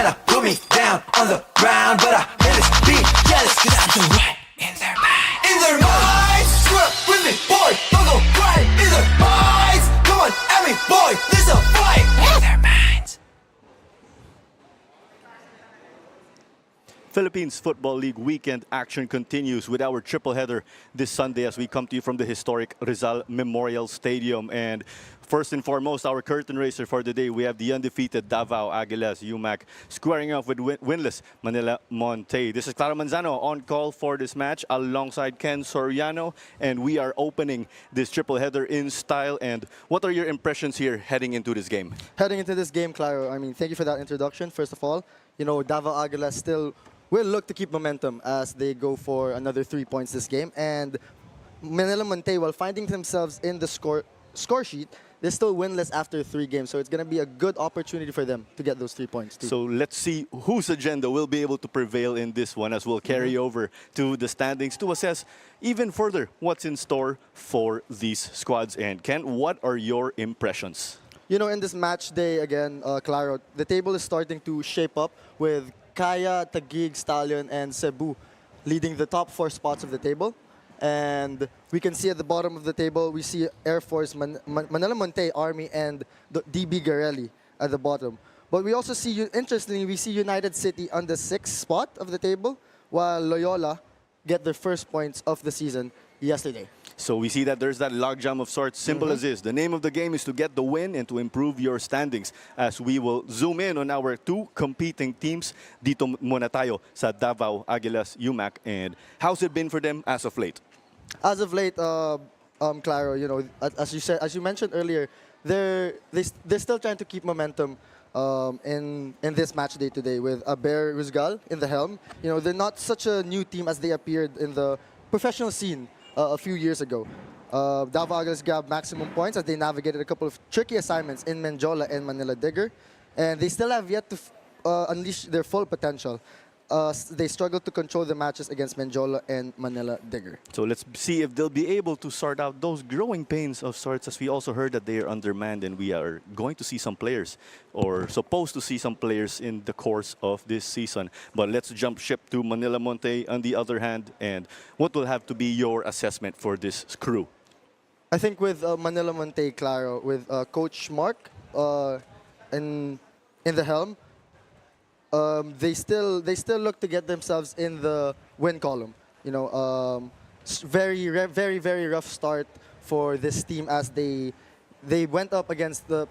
trying to put me down on the ground, but I always be jealous, cause I'm the one in their minds. In their minds, screw up with me, boy, don't go right. In their minds, come on at me, boy, there's a fight. In their minds. Philippines Football League weekend action continues with our triple header this Sunday as we come to you from the historic Rizal Memorial Stadium. And first and foremost, our curtain raiser for the day, we have the undefeated Davao Aguilas UMak squaring off with winless Manila Montet. This is Clara Manzano on call for this match alongside Ken Soriano, and we are opening this triple header in style. And what are your impressions here heading into this game? Heading into this game, Claro, I mean, thank you for that introduction. First of all, you know, Davao Aguilas still will look to keep momentum as they go for another 3 points this game. And Manila Montet, while finding themselves in the score sheet, they're still winless after 3 games. So it's going to be a good opportunity for them to get those 3 points too. So let's see whose agenda will be able to prevail in this one as we'll carry over to the standings to assess even further what's in store for these squads. And Ken, what are your impressions? You know, in this match day, again, Claro, the table is starting to shape up with Kaya, Taguig, Stallion, and Cebu leading the top 4 spots of the table. And we can see at the bottom of the table, we see Air Force, Manila Montet, Army, and DB Garelli at the bottom. But we also see, interestingly, we see United City on the 6th spot of the table, while Loyola get their first points of the season yesterday. So we see that there's that logjam of sorts, simple as this. The name of the game is to get the win and to improve your standings, as we will zoom in on our 2 competing teams. Dito muna tayo sa Davao Aguilas UMak. And how's it been for them as of late? As of late, Claro, you know, as you mentioned earlier, they're still trying to keep momentum in this match day today with Aber Ruzgal in the helm. You know, they're not such a new team as they appeared in the professional scene a few years ago. Davao Aguilas grabbed maximum points as they navigated a couple of tricky assignments in Menjola and Manila Digger, and they still have yet to unleash their full potential. They struggled to control the matches against Menjola and Manila Digger. So let's see if they'll be able to sort out those growing pains of sorts, as we also heard that they are undermanned and we are going to see some players, or supposed to see some players in the course of this season. But let's jump ship to Manila Montet on the other hand, and what will have to be your assessment for this crew? I think with Manila Montet, Claro, with Coach Mark in the helm, they still look to get themselves in the win column. You know, very rough start for this team as they went up against the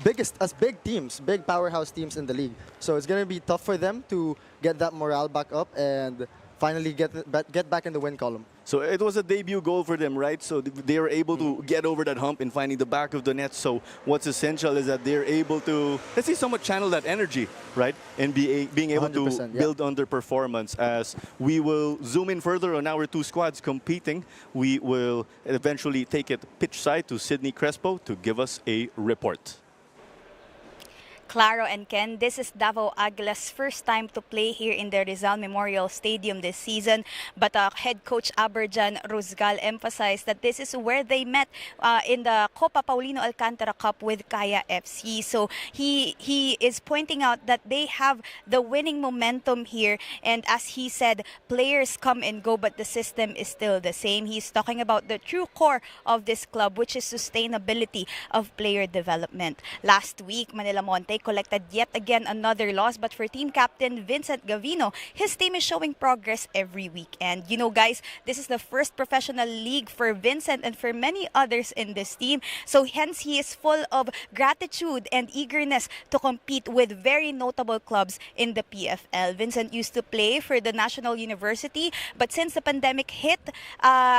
big teams, big powerhouse teams in the league. So it's gonna be tough for them to get that morale back up and finally get back in the win column. So it was a debut goal for them, right? So they were able to get over that hump in finding the back of the net. So what's essential is that they're able to, let's see, somewhat channel that energy, right? And being able to build on their performance. As we will zoom in further on our 2 squads competing, we will eventually take it pitch side to Sydney Crespo to give us a report. Claro and Ken, this is Davao Aguilas' first time to play here in the Rizal Memorial Stadium this season. But head coach Aberjan Ruzgal emphasized that this is where they met in the Copa Paulino Alcantara Cup with Kaya FC. So he is pointing out that they have the winning momentum here. And as he said, players come and go, but the system is still the same. He's talking about the true core of this club, which is sustainability of player development. Last week, Manila Montet collected yet again another loss, but for team captain Vincent Gavino, his team is showing progress every weekend. You know, guys, this is the first professional league for Vincent and for many others in this team. So hence he is full of gratitude and eagerness to compete with very notable clubs in the PFL. Vincent used to play for the National University, but since the pandemic hit,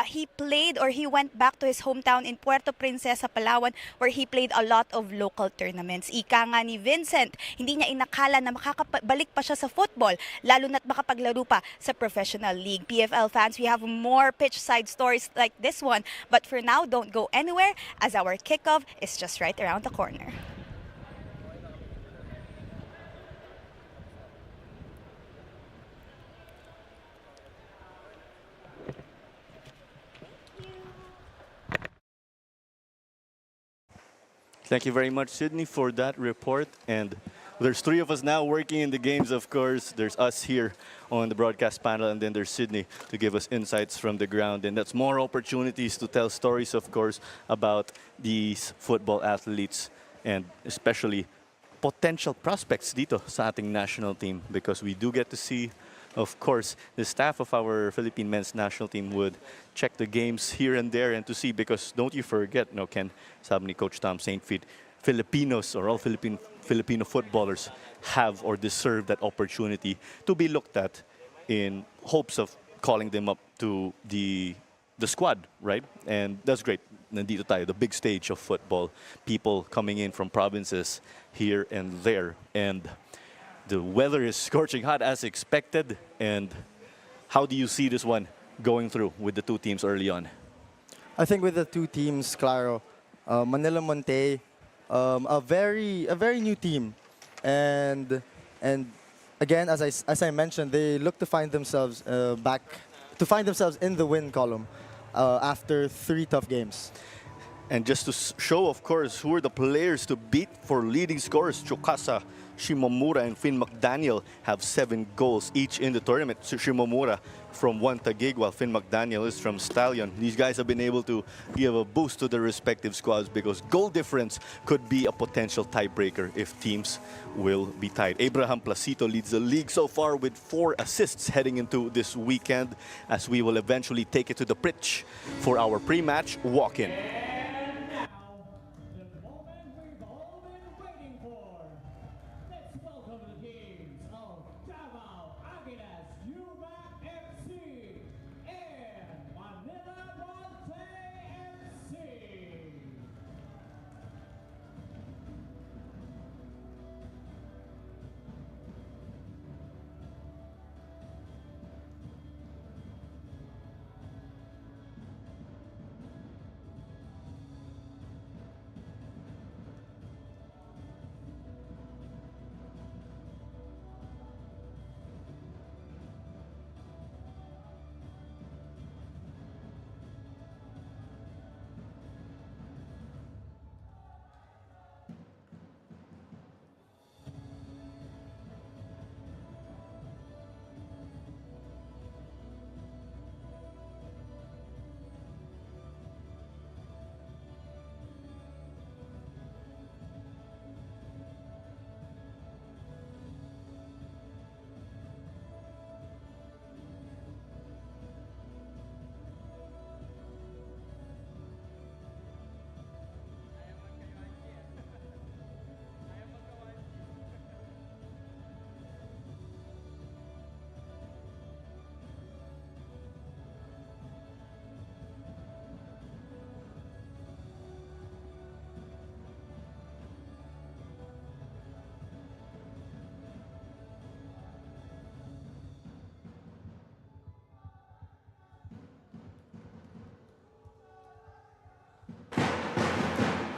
he went back to his hometown in Puerto Princesa, Palawan, where he played a lot of local tournaments. Ika nga ni Vincent, hindi niya inakala na makakabalik pa siya sa football, lalo na't makapaglaro pa sa professional league. PFL fans, we have more pitch side stories like this one, but for now, don't go anywhere as our kickoff is just right around the corner. Thank you very much, Sydney, for that report. And There's three of us now working in the games, of course. There's us here on the broadcast panel, and then there's Sydney to give us insights from the ground. And that's more opportunities to tell stories, of course, about these football athletes and especially potential prospects dito sa ating national team, because we do get to see, of course, the staff of our Philippine men's national team would check the games here and there and to see, because don't you forget, no, Ken, sabi ni Coach Tom St. Feet, Filipinos or all Filipino footballers have or deserve that opportunity to be looked at in hopes of calling them up to the squad, right? And that's great. Nandito tayo, the big stage of football. People coming in from provinces here and there. And the weather is scorching hot as expected. And how do you see this one going through with the two teams early on? I think with the two teams, Claro, Manila Monte, a very new team, and again, as I mentioned, they look to find themselves in the win column after 3 tough games. And just to show, of course, who are the players to beat for leading scorers, Tsukasa, Shimomura, and Finn McDaniel have 7 goals each in the tournament. So Shimomura from One Taguig, while Finn McDaniel is from Stallion. These guys have been able to give a boost to their respective squads, because goal difference could be a potential tiebreaker if teams will be tied. Abraham Placito leads the league so far with 4 assists heading into this weekend, as we will eventually take it to the pitch for our pre-match walk-in. Welcome to the games of Davao, Aguilas, UMak FC, and Manila Montet FC.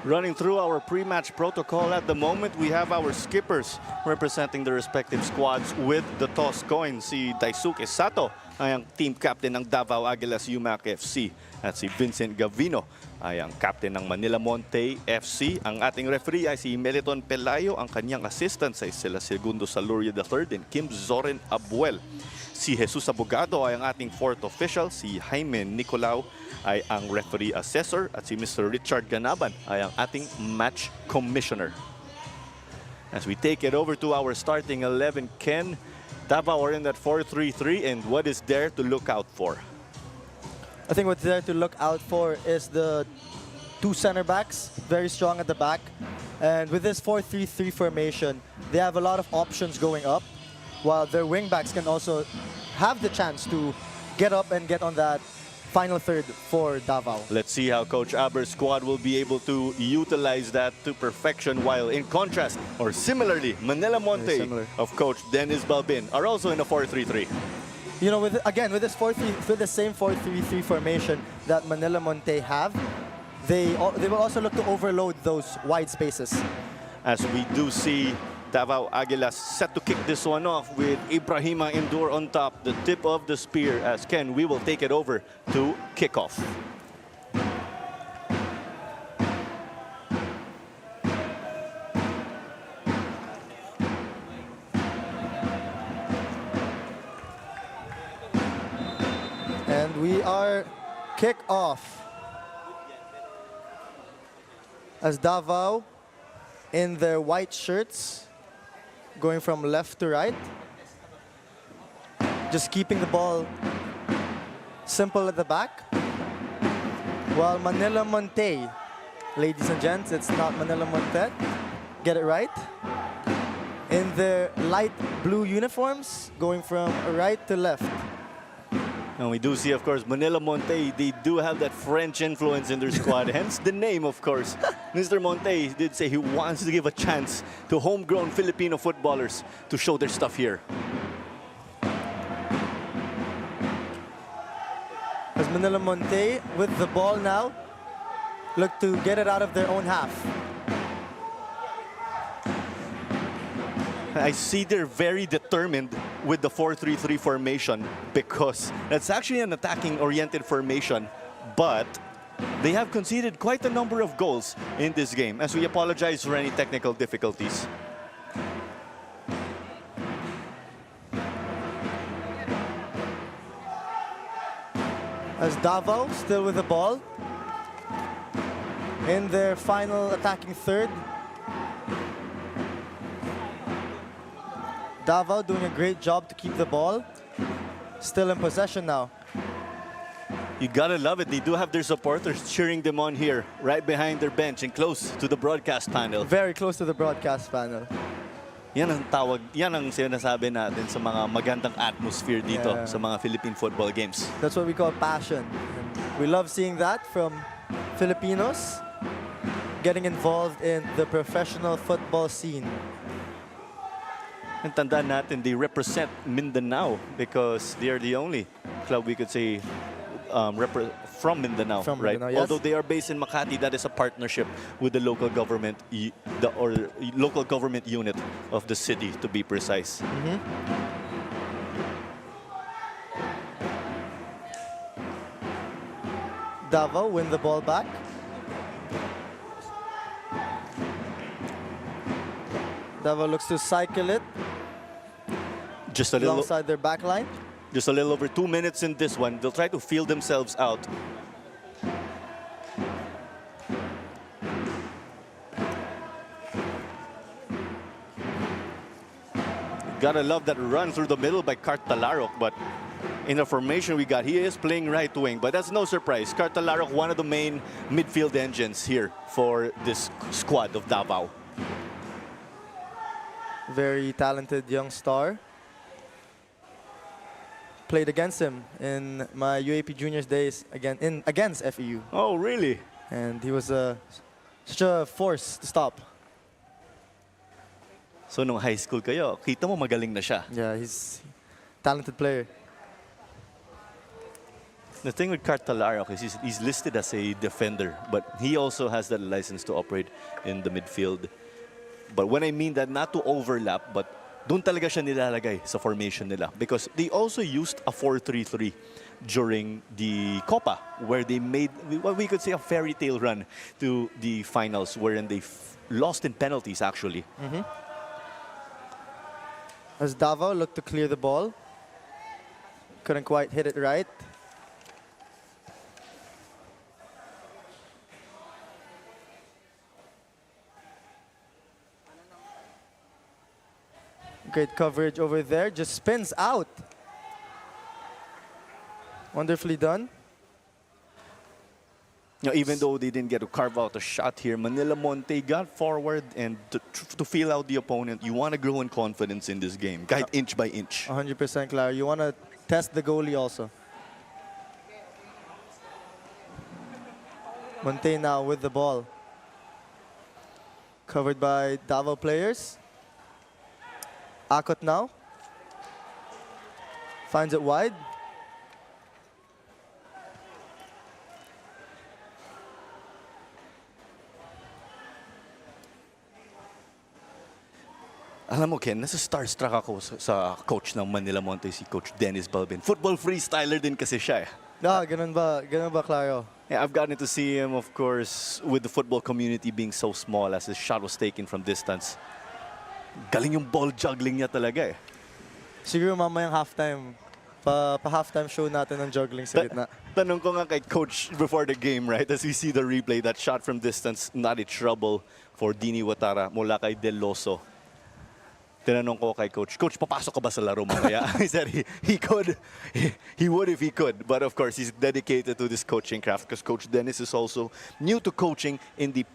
Running through our pre-match protocol at the moment, we have our skippers representing the respective squads with the toss coin. Si Daisuke Sato ay ang team captain ng Davao Aguilas UMak FC. At si Vincent Gavino ay ang captain ng Manila Monte FC. Ang ating referee ay si Meliton Pelayo. Ang kanyang assistant ay sila Segundo Saluria III and Kim Zoren Abuel. Si Jesus Abogado ay ang ating fourth official. Si Jaime Nicolau ay ang referee assessor, at si Mr. Richard Ganaban ay ang ating match commissioner. As we take it over to our starting 11, Ken, Davao are in that 4-3-3, and what is there to look out for? I think what's there to look out for is the 2 center backs, very strong at the back. And with this 4-3-3 formation, they have a lot of options going up, while their wing backs can also have the chance to get up and get on that final third for Davao. Let's see how Coach Aber's squad will be able to utilize that to perfection, while in contrast, or similarly, Manila Monte of Coach Dennis Balbin are also in a 4-3-3. You know, with the same 4-3-3 formation that Manila Monte have, they will also look to overload those wide spaces. As we do see Davao Aguilas set to kick this one off with Ibrahima Indur on top, the tip of the spear. As Ken, we will take it over to kickoff. And we are kick off. As Davao in their white shirts, going from left to right. Just keeping the ball simple at the back. While Manila Montet, ladies and gents, it's not Manila Montet. Get it right. In their light blue uniforms, going from right to left. And we do see, of course, Manila Montet, they do have that French influence in their squad, hence the name, of course. Mr. Montet did say he wants to give a chance to homegrown Filipino footballers to show their stuff here. As Manila Montet with the ball now, look to get it out of their own half. I see they're very determined with the 4-3-3 formation because that's actually an attacking-oriented formation, but they have conceded quite a number of goals in this game, as we apologize for any technical difficulties. As Davao still with the ball in their final attacking third. Davao doing a great job to keep the ball. Still in possession now. You gotta love it. They do have their supporters cheering them on here, right behind their bench and close to the broadcast panel. Very close to the broadcast panel. Yan ang tawag, yan ang sinasabi natin sa mga magandang atmosphere dito Yeah. sa mga Philippine football games. That's what we call passion. And we love seeing that from Filipinos getting involved in the professional football scene. And tandaan natin, they represent Mindanao because they are the only club we could say from Mindanao, From right? Mindanao, yes. Although they are based in Makati, that is a partnership with the local government, local government unit of the city, to be precise. Davao win the ball back. Davao looks to cycle it Just a little, alongside their back line. just a little over 2 minutes in this one. They'll try to feel themselves out. Gotta love that run through the middle by Cartalarok, but in the formation we got, he is playing right wing, but that's no surprise. Cartalarok, one of the main midfield engines here for this squad of Davao. Very talented young star. Played against him in my UAP Juniors days against FEU. Oh, really? And he was such a force to stop. So nung high school kayo, kita mo magaling na siya. Yeah, he's a talented player. The thing with Cartalarok is he's listed as a defender, but he also has that license to operate in the midfield. But when I mean that, not to overlap, but doon talaga siya nilalagay sa formation nila because they also used a 4-3-3 during the Copa, where they made what we could say a fairy tale run to the finals, wherein they lost in penalties actually. As Davao looked to clear the ball. Couldn't quite hit it right. Great coverage over there. Just spins out. Wonderfully done. Now, even though they didn't get to carve out a shot here, Manila Montet got forward and to feel out the opponent. You want to grow in confidence in this game, guide inch by inch. 100% Clara. You want to test the goalie also. Montet now with the ball. Covered by Davao players. Akot now. Finds it wide. Alam mo, Ken, nasa starstruck ako sa coach ng Manila Montet, si Coach Dennis Balbin. Football freestyler din kasi siya eh. Ganun ba? Ganun ba, Claro? Yeah, I've gotten to see him, of course, with the football community being so small as his shot was taken from distance. Galing yung ball juggling niya talaga eh. Siguro mamayang halftime, Pa-halftime show natin ng juggling sa gitna. Tanong ko nga kay Coach before the game, right? As we see the replay, that shot from distance, not in trouble for Dini Watara mula kay Deloso. Tinanong ko kay Coach, Coach, papasok ka ba sa laro mamaya? He said he could. He would if he could. But of course, he's dedicated to this coaching craft because Coach Dennis is also new to coaching in the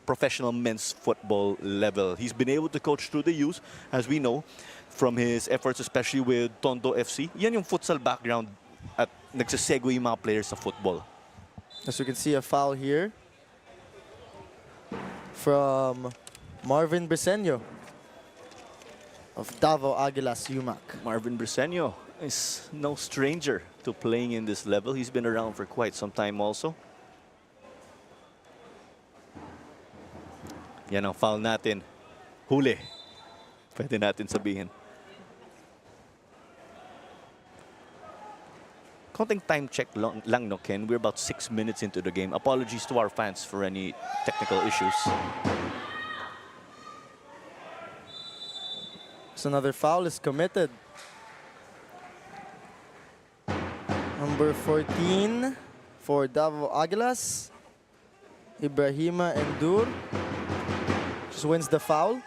professional men's football level. He's been able to coach through the youth, as we know, from his efforts, especially with Tondo FC. Yan yung futsal background at nagsasegue yung mga players sa football. As you can see, a foul here from Marvin Briseño of Davao Aguilas, UMak. Marvin Briseño is no stranger to playing in this level. He's been around for quite some time also. Yan ang foul natin. Huli. Pwede natin sabihin. Konting time check lang, no, Ken? We're about 6 minutes into the game. Apologies to our fans for any technical issues. So another foul is committed. Number 14 for Davao Aguilas, Ibrahima Endur, just wins the foul.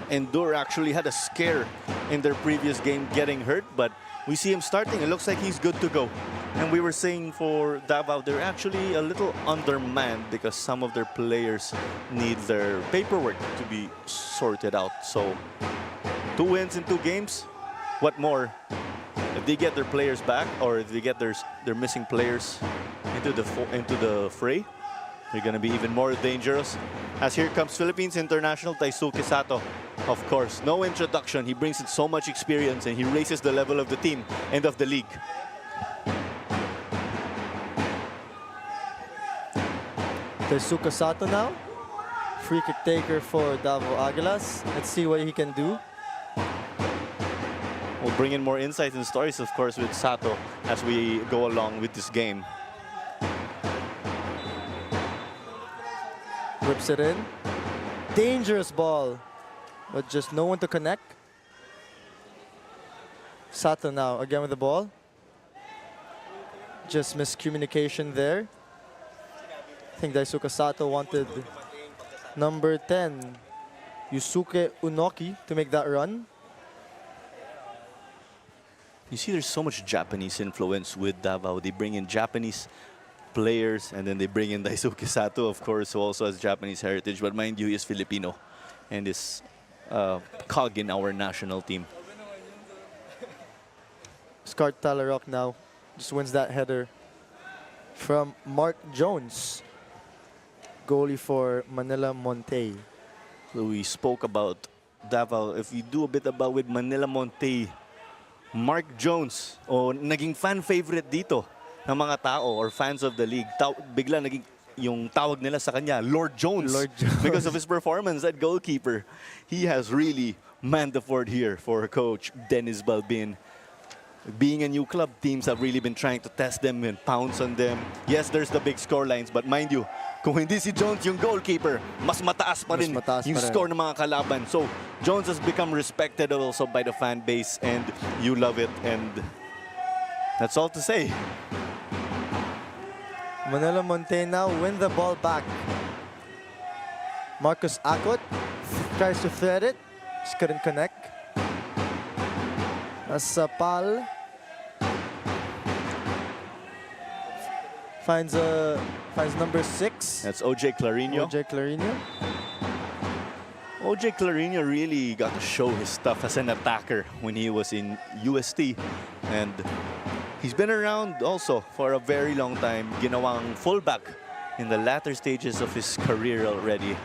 Endur actually had a scare in their previous game getting hurt, but we see him starting. It looks like he's good to go. And we were saying for Davao, they're actually a little undermanned because some of their players need their paperwork to be sorted out. So 2 wins in 2 games, what more? If they get their players back, or if they get their missing players into the fray, they're going to be even more dangerous. As here comes Philippines international Daisuke Sato. Of course, no introduction. He brings in so much experience and he raises the level of the team and of the league. Daisuke Sato now. Free kick taker for Davao Aguilas. Let's see what he can do. We'll bring in more insights and stories, of course, with Sato as we go along with this game. Whips it in. Dangerous ball, but just no one to connect. Sato now again with the ball. Just miscommunication there. I think Daisuke Sato wanted number 10, Yusuke Unoki, to make that run. You see, there's so much Japanese influence with Davao. They bring in Japanese players, and then they bring in Daisuke Sato, of course, who also has Japanese heritage. But mind you, he is Filipino and is cog in our national team. Scott Talarok now just wins that header from Mark Jones, goalie for Manila Montet. So we spoke about Davao. If we do a bit about with Manila Montet, Mark Jones, naging fan favorite dito ng mga tao or fans of the league. Bigla naging yung tawag nila sa kanya, Lord Jones. Lord Jones. Because of his performance at goalkeeper. He has really manned the fort here for coach Dennis Balbin. Being a new club, teams have really been trying to test them and pounce on them. Yes, there's the big score lines, but mind you, kung hindi si Jones yung goalkeeper, mas mataas pa rin yung score ng mga kalaban. So, Jones has become respected also by the fan base, and you love it, and that's all to say. Manila Montet now win the ball back. Marcus Akot tries to thread it, just couldn't connect. Asapal finds number 6. That's OJ Clarino. OJ Clarino. OJ Clarino really got to show his stuff as an attacker when he was in UST, and he's been around also for a very long time. Ginawang fullback in the latter stages of his career already.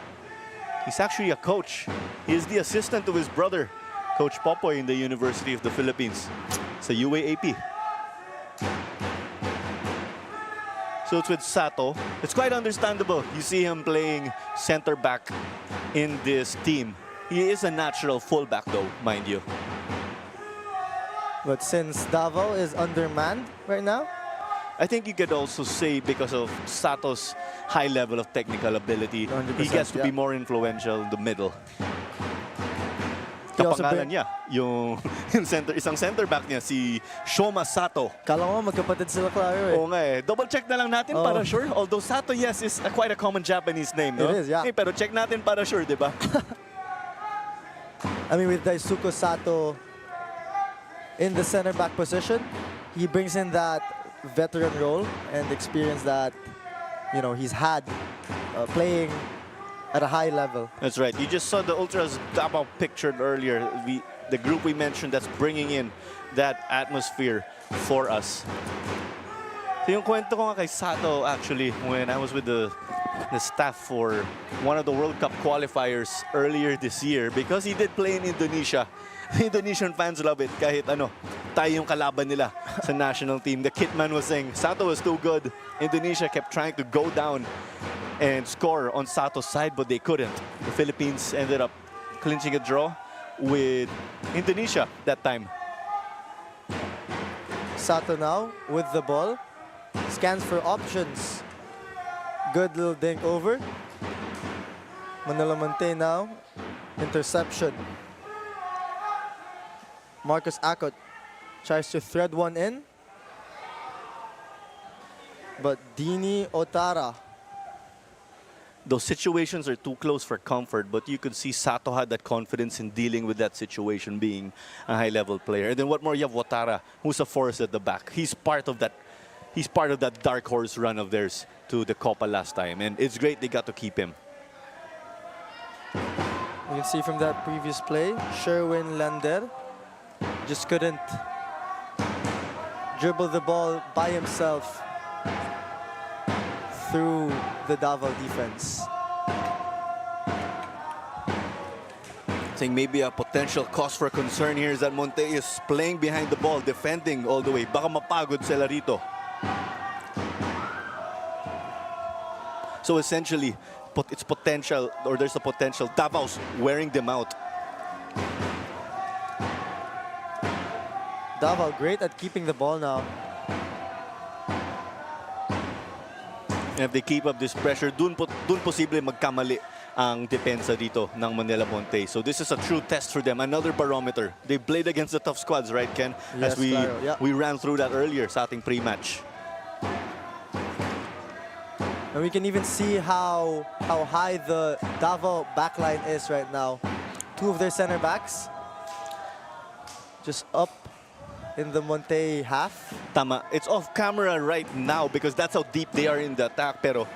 He's actually a coach. He is the assistant to his brother, Coach Popoy, in the University of the Philippines. Sa UAAP. So it's with Sato. It's quite understandable. You see him playing center back in this team. He is a natural fullback though, mind you. But since Davao is undermanned right now, I think you could also say because of Sato's high level of technical ability, he 100%, gets to be yeah. more influential in the middle. He also Kapangalan bring- niya, yung isang center back niya, si Shoma Sato. Kala ko magkapatid sila, Claro. Oo nga eh. Double check na lang natin Oo. para sure. Although Sato, yes, is quite a common Japanese name, no? It is, yeah. Pero check natin para sure, di ba? I mean, with Daisuke Sato in the center back position, he brings in that veteran role and experience that, you know, he's had playing at a high level. That's right. You just saw the Ultras Davao pictured earlier. The group we mentioned that's bringing in that atmosphere for us. So yung kwento ko nga kay Sato, actually, when I was with the staff for one of the World Cup qualifiers earlier this year, because he did play in Indonesia. The Indonesian fans love it kahit ano, tayo yung kalaban nila sa national team. The Kitman was saying Sato was too good. Indonesia kept trying to go down and score on Sato's side, but they couldn't. The Philippines ended up clinching a draw with Indonesia that time. Sato now with the ball, scans for options. Good little dink over. Manila Montet now, interception. Marcus Acot tries to thread one in, but Dini Otara. Those situations are too close for comfort, but you could see Sato had that confidence in dealing with that situation, being a high-level player. And then what more? You have Watara, who's a force at the back. He's part of that. He's part of that dark horse run of theirs to the Copa last time, and it's great they got to keep him. You can see from that previous play, Sherwin Lander just couldn't dribble the ball by himself through the Davao defense. I think maybe a potential cause for concern here is that Montet is playing behind the ball, defending all the way. Baka mapagod sila rito. So essentially, it's potential, or there's a potential Davao's wearing them out. Davao great at keeping the ball now. And if they keep up this pressure, dun posible magkamali ang depensa dito ng Manila Montet. So this is a true test for them, another barometer. They played against the tough squads, right, Ken? Yes, As we Claro, yeah. we ran through that earlier sa ating pre-match. And we can even see how high the Davao backline is right now. Two of their center backs just up in the Montet half. Tama. It's off camera right now because that's how deep they are in the attack. Pero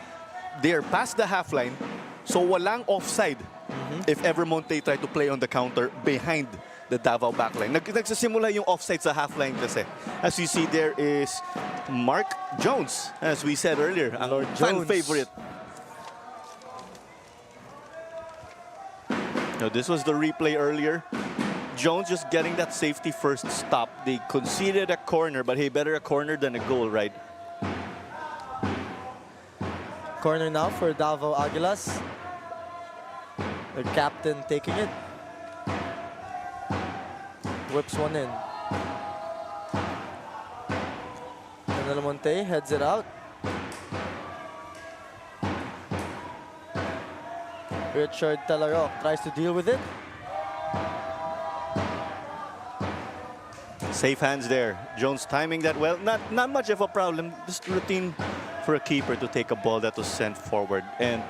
they're past the half line, so walang offside if ever Montet try to play on the counter behind the Davao backline. Nagsasimula yung offside sa half line kasi. As you see, there is Mark Jones, as we said earlier, ang Lord fan Jones. favorite. Now, this was the replay earlier. Jones just getting that safety first stop. They conceded a corner, but hey, better a corner than a goal, right? Corner now for Davao Aguilas. The captain taking it. Whips one in. Manila Montet heads it out. Richard Talarok tries to deal with it. Safe hands there. Jones timing that well. Not much of a problem. Just routine for a keeper to take a ball that was sent forward. And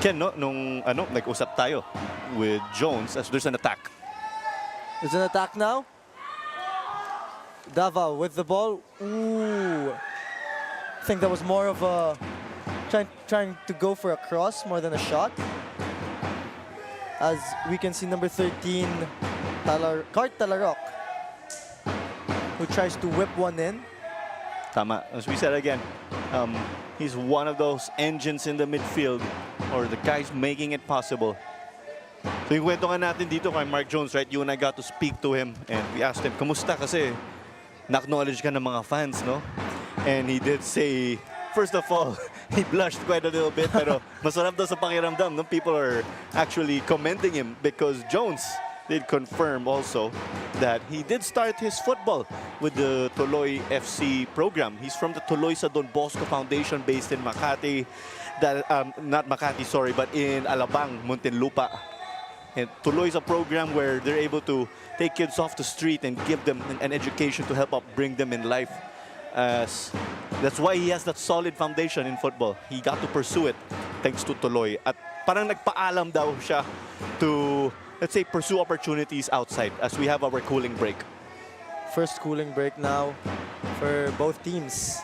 Ken, no, nag-usap tayo with Jones as there's an attack. There's an attack now. Davao with the ball. Ooh. I think that was more of a trying to go for a cross more than a shot. As we can see, number 13, Cart Talarok, who tries to whip one in. Tama. As we said again, he's one of those engines in the midfield, or the guys making it possible. So yung kwento nga natin dito kay Mark Jones, right? You and I got to speak to him and we asked him, kamusta kasi? Na-acknowledge ka ng mga fans, no? And he did say, first of all, he blushed quite a little bit, pero masarap daw sa pakiramdam, no? People are actually commending him because Jones did confirm also that he did start his football with the Tuloy FC program. He's from the Tuloy sa Don Bosco Foundation based in Makati. Not Makati, sorry, but in Alabang, Muntinlupa. And Tuloy is a program where they're able to take kids off the street and give them an education to help upbring them in life. That's why he has that solid foundation in football. He got to pursue it thanks to Tuloy. At parang nagpaalam daw siya to, let's say, pursue opportunities outside as we have our cooling break. First cooling break now for both teams.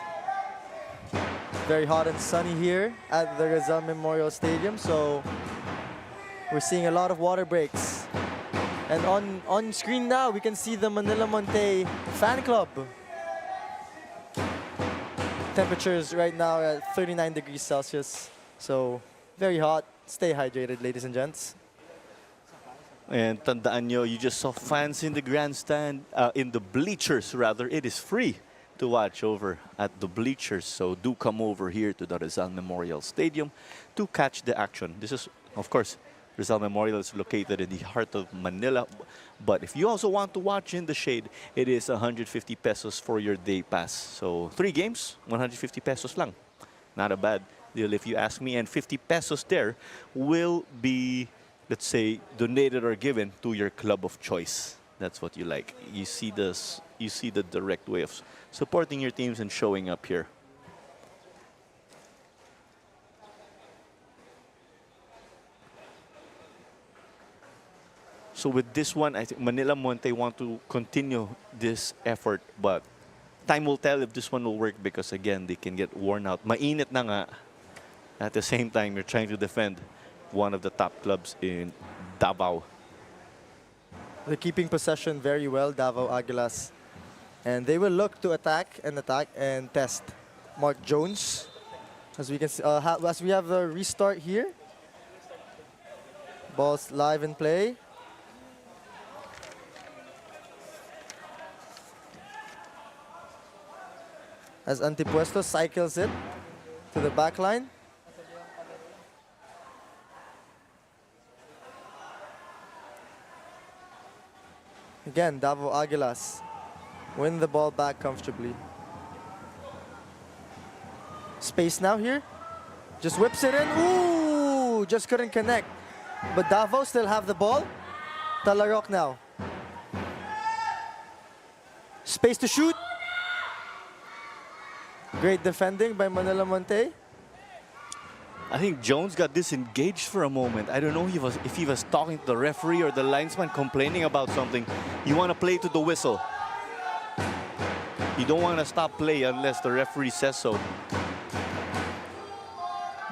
Very hot and sunny here at the Rizal Memorial Stadium, so we're seeing a lot of water breaks. And on screen now, we can see the Manila Montet fan club. Temperatures right now at 39 degrees Celsius, so very hot. Stay hydrated, ladies and gents. And tandaan nyo, you just saw fans in the grandstand, in the bleachers rather. It is free to watch over at the bleachers, so do come over here to the Rizal Memorial Stadium to catch the action. This is, of course, Rizal Memorial is located in the heart of Manila. But if you also want to watch in the shade, it is 150 pesos for your day pass. So 3 games, 150 pesos lang. Not a bad deal if you ask me. And 50 pesos there will be, let's say, donated or given to your club of choice. That's what you like. You see this, you see the direct way of supporting your teams and showing up here. So with this one, I think Manila Monte want to continue this effort, but time will tell if this one will work because again, they can get worn out. Mainit na nga. At the same time, you're trying to defend one of the top clubs in Davao. They're keeping possession very well, Davao Aguilas. And they will look to attack and test Mark Jones. As we can see, as we have the restart here. Ball's live in play. As Antipuesto cycles it to the back line. Again, Davao Aguilas win the ball back comfortably. Space now here. Just whips it in. Ooh, just couldn't connect. But Davao still have the ball. Talarok now. Space to shoot. Great defending by Manila Monte. I think Jones got disengaged for a moment. I don't know if he was talking to the referee or the linesman complaining about something. You want to play to the whistle. You don't want to stop play unless the referee says so.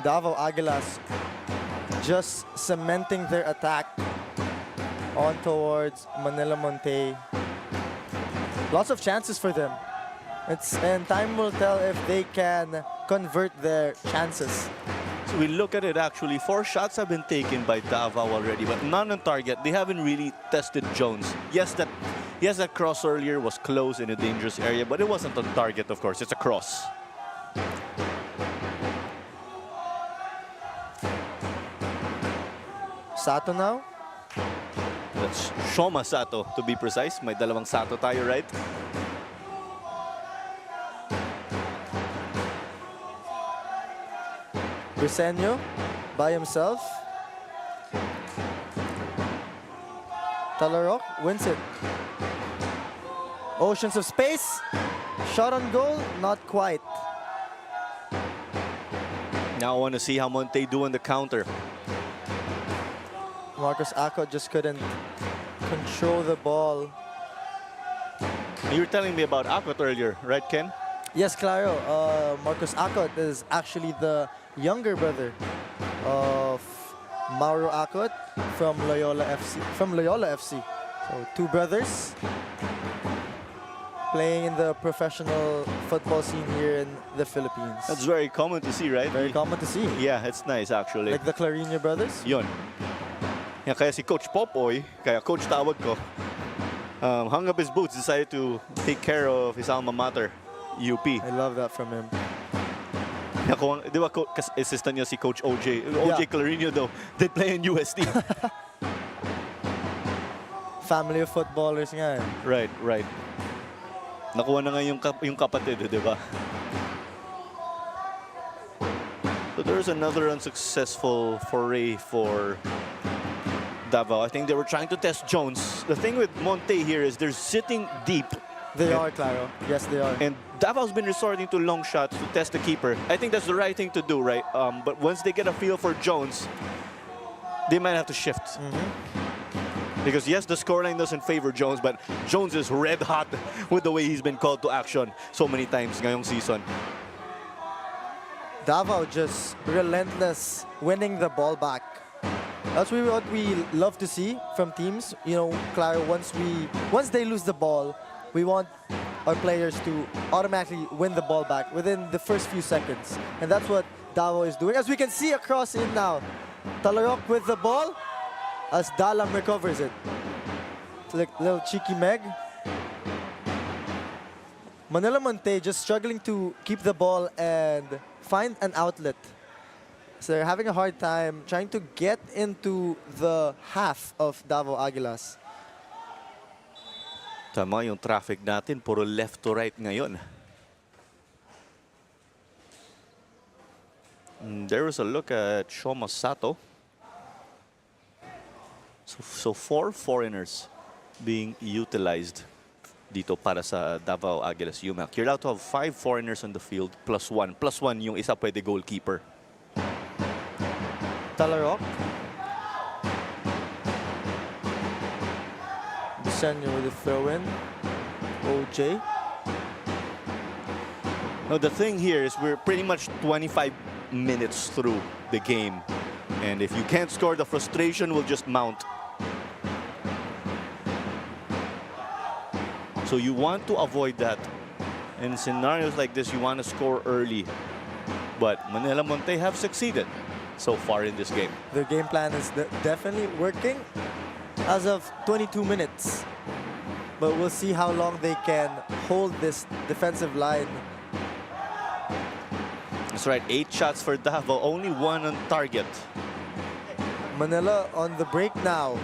Davao Aguilas just cementing their attack on towards Manila Monte. Lots of chances for them. And time will tell if they can convert their chances. So we look at it actually, 4 shots have been taken by Davao already, but none on target. They haven't really tested Jones. Yes, that cross earlier was close in a dangerous area, but it wasn't on target, of course. It's a cross. Sato now. That's Shoma Sato, to be precise. May dalawang Sato tayo, right? Briseño by himself. Talarok wins it. Oceans of space. Shot on goal, not quite. Now I want to see how Monte do on the counter. Marcos Acot just couldn't control the ball. You were telling me about Akot earlier, right, Ken? Yes, Claro. Marcos Acot is actually the younger brother of Mauro Acot from Loyola FC. So 2 brothers playing in the professional football scene here in the Philippines. That's very common to see, right? Very common to see. Yeah, it's nice actually. Like the Clarino brothers. Yun. Yan, kaya si Coach Popoy, kaya Coach tawag ko, hung up his boots, decided to take care of his alma mater, UP. I love that from him. Di ba, assistant niya si Coach OJ. OJ Clarino though, they play in UST. Family of footballers nga. Right. Nakuha na nga yung kapatid, di ba? So there's another unsuccessful foray for Davao. I think they were trying to test Jones. The thing with Montet here is they're sitting deep. They are, Claro. Yes, they are. And Davao's been resorting to long shots to test the keeper. I think that's the right thing to do, right? But once they get a feel for Jones, they might have to shift. Because yes, the scoreline doesn't favor Jones, but Jones is red hot with the way he's been called to action so many times ngayong season. Davao just relentless, winning the ball back. That's what we love to see from teams. You know, Claro, once they lose the ball, we want our players to automatically win the ball back within the first few seconds. And that's what Davao is doing. As we can see across in now, Talarok with the ball as Dalam recovers it. It's like little cheeky Meg. Manila Monte just struggling to keep the ball and find an outlet. So they're having a hard time trying to get into the half of Davao Aguilas. Tama yung traffic natin, puro left to right ngayon. There was a look at Shoma Sato. So 4 foreigners being utilized dito para sa Davao Aguilas UMak. You're allowed to have 5 foreigners on the field plus 1. Plus 1 yung isa pwede goalkeeper. Talarok. Bisanyo with the throw-in. OJ. Now the thing here is we're pretty much 25 minutes through the game. And if you can't score, the frustration will just mount. So you want to avoid that. In scenarios like this, you want to score early. But Manila Monte have succeeded so far in this game. Their game plan is definitely working as of 22 minutes. But we'll see how long they can hold this defensive line. That's right, 8 shots for Davao, only 1 on target. Manila on the break now.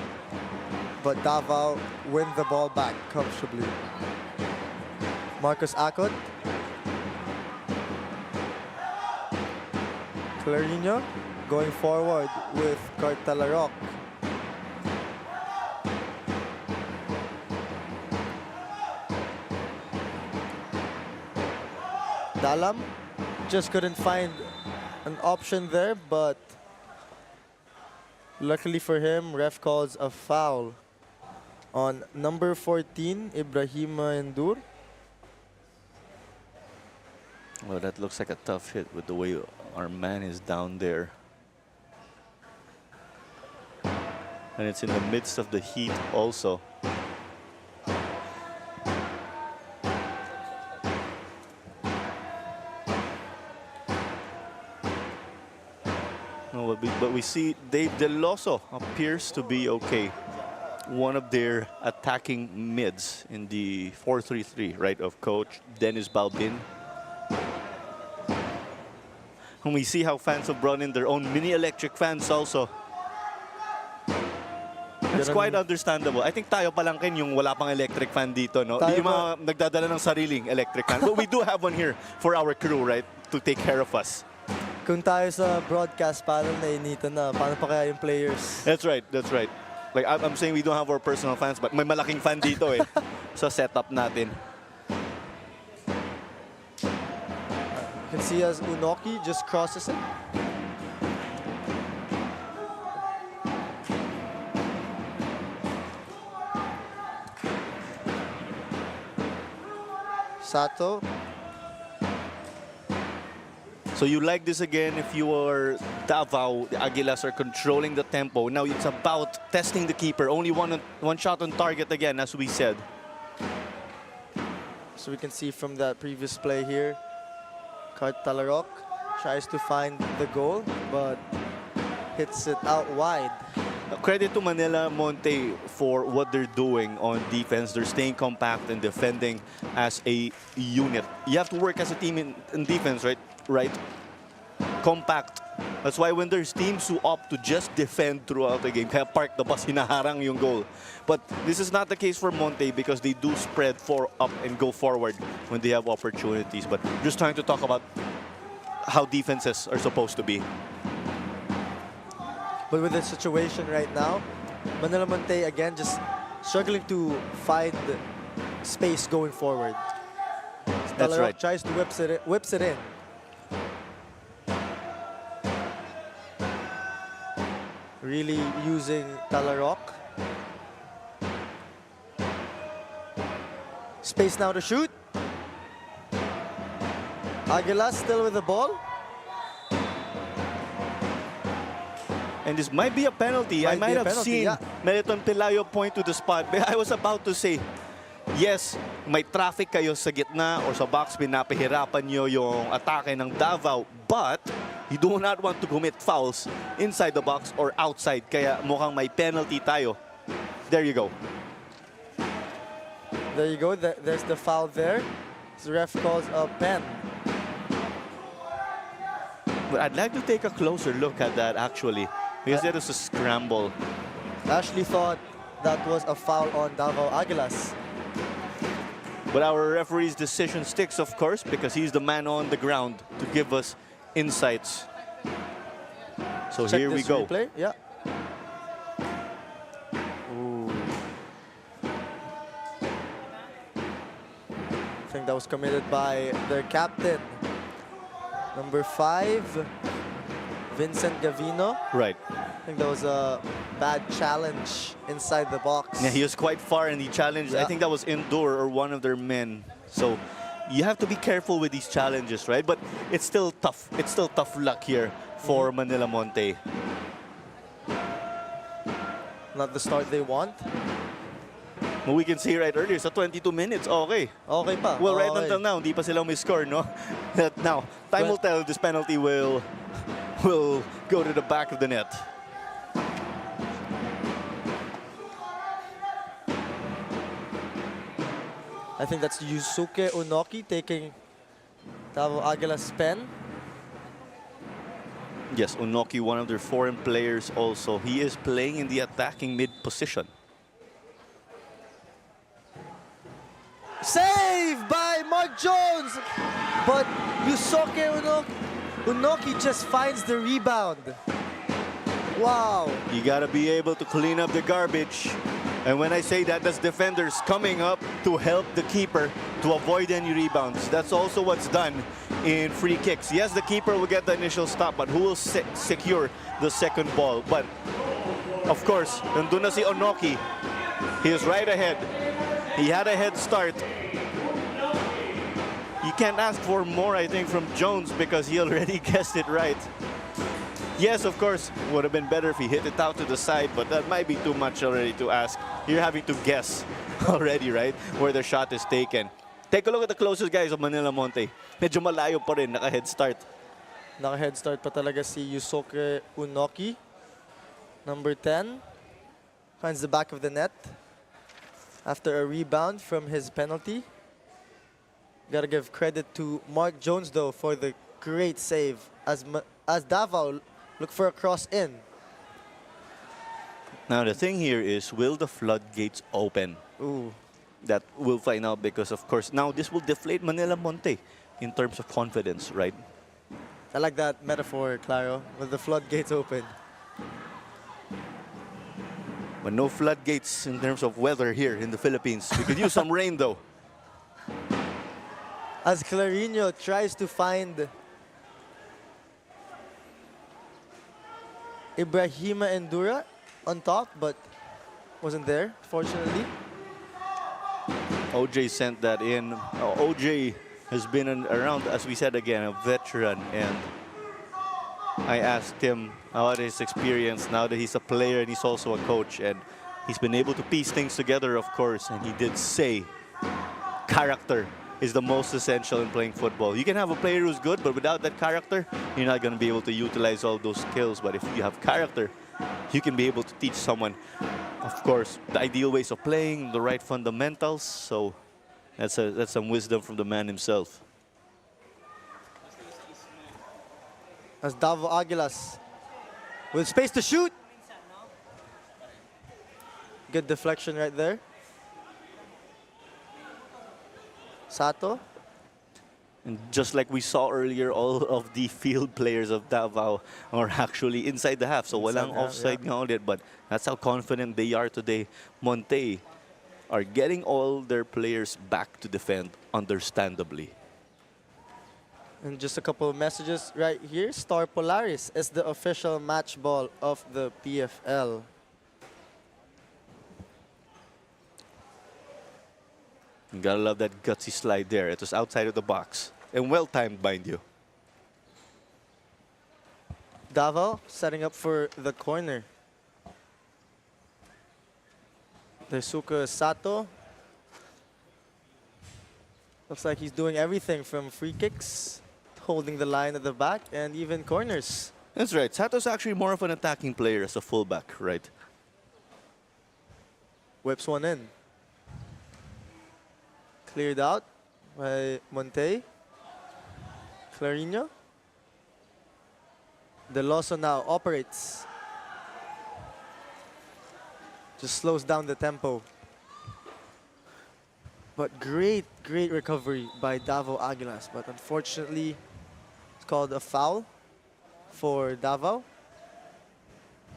But Davao win the ball back comfortably. Marcos Acot. Clarino going forward with Cartalarok. Dalam just couldn't find an option there, but luckily for him, ref calls a foul on number 14, Ibrahima Endur. Well, that looks like a tough hit with the way our man is down there. And it's in the midst of the heat also. No, but we see Dave Deloso appears to be okay. One of their attacking mids in the 4-3-3, right, of coach Dennis Balbin. And we see how fans have brought in their own mini electric fans also. It's quite understandable. I think tayo pa lang kin yung wala pang electric fan dito, no? Yung mga nagdadala ng sariling electric fan. But we do have one here for our crew, right, to take care of us. Kung tayo sa broadcast panel na inita na, paano pa kaya yung players? That's right, that's right. Like I'm saying we don't have our personal fans, but may malaking fan dito eh sa setup natin. You can see as Unoki just crosses it. Sato. So you like this again if you are Davao, the Aguilas are controlling the tempo. Now it's about testing the keeper. Only one shot on target again, as we said. So we can see from that previous play here, Talarok tries to find the goal, but hits it out wide. Credit to Manila Monte for what they're doing on defense. They're staying compact and defending as a unit. You have to work as a team in defense, right? Compact. That's why when there's teams who opt to just defend throughout the game, kaya park the bus, hinaharang yung goal. But this is not the case for Monte because they do spread up and go forward when they have opportunities. But just trying to talk about how defenses are supposed to be. But with the situation right now, Manila Monte again just struggling to find space going forward. That's Talarok right. tries to whips it in. Really using Talarok. Space now to shoot. Aguilas still with the ball. And this might be a penalty. I Might be might a have penalty, seen yeah. Meliton Pelayo point to the spot. But I was about to say, yes, may traffic kayo sa gitna or sa box, pinapahirapan nyo yung atake ng Davao. But you do not want to commit fouls inside the box or outside. Kaya mukhang may penalty tayo. There you go. There you go. There's the foul there. The ref calls a pen. But I'd like to take a closer look at that actually. Because there is a scramble. Ashley thought that was a foul on Davao Aguilas. But our referee's decision sticks, of course, because he's the man on the ground to give us insights. So Check here we this go. replay. Yeah. Ooh. I think that was committed by their captain. Number 5, Vincent Gavino. Right. I think that was a bad challenge inside the box. Yeah, he was quite far and he challenged. I Yeah. think that was Indoor or one of their men. So you have to be careful with these challenges, right? But it's still tough. It's still tough luck here for Manila Monte. Not the start they want. But we can see right earlier, sa 22 minutes, okay. Okay pa. Well, right okay. until now, hindi pa sila may score, no? Now, time will tell if this penalty will go to the back of the net. I think that's Yusuke Unoki taking Davao Aguilas' pen. Yes, Unoki, one of their foreign players also. He is playing in the attacking mid position. Save by Mark Jones! But Yusuke Unoki just finds the rebound. Wow. You gotta be able to clean up the garbage. And when I say that, that's defenders coming up to help the keeper to avoid any rebounds. That's also what's done in free kicks. Yes, the keeper will get the initial stop, but who will secure the second ball? But of course, nandun na si Unoki. He is right ahead. He had a head start. You can't ask for more, I think, from Jones because he already guessed it right. Yes, of course, would have been better if he hit it out to the side, but that might be too much already to ask. You're having to guess already, right, where the shot is taken. Take a look at the closest guys of Manila Monte. Medyo malayo pa rin, naka-head start. Naka-head start pa talaga si Yusuke Unoki. Number 10 finds the back of the net after a rebound from his penalty. Gotta give credit to Mark Jones, though, for the great save as Davao look for a cross in. Now, the thing here is, will the floodgates open? Ooh. That we'll find out because, of course, now this will deflate Manila Monte in terms of confidence, right? I like that metaphor, Claro, with the floodgates open. But no floodgates in terms of weather here in the Philippines. We could use some rain, though. As Clarino tries to find Ibrahima Endura on top, but wasn't there, fortunately. OJ sent that in. OJ has been around, as we said again, a veteran. And I asked him about his experience now that he's a player and he's also a coach. And he's been able to piece things together, of course. And he did say character is the most essential in playing football. You can have a player who's good, but without that character, you're not going to be able to utilize all those skills. But if you have character, you can be able to teach someone, of course, the ideal ways of playing, the right fundamentals. So that's some wisdom from the man himself. As Davao Aguilas with space to shoot. Good deflection right there. Sato. And just like we saw earlier, all of the field players of Davao are actually inside the half. So Inside walang the half, offside nga ulit, but that's how confident they are today. Monte are getting all their players back to defend, understandably. And just a couple of messages right here. Star Polaris is the official match ball of the PFL. You gotta love that gutsy slide there. It was outside of the box. And well-timed, mind you. Davao setting up for the corner. Daisuke Sato. Looks like he's doing everything from free kicks, holding the line at the back, and even corners. That's right. Sato's actually more of an attacking player as a fullback, right? Whips one in. Cleared out by Monte. Clarino. Deloso now operates. Just slows down the tempo. But great recovery by Davao Aguilas. But unfortunately, it's called a foul for Davao.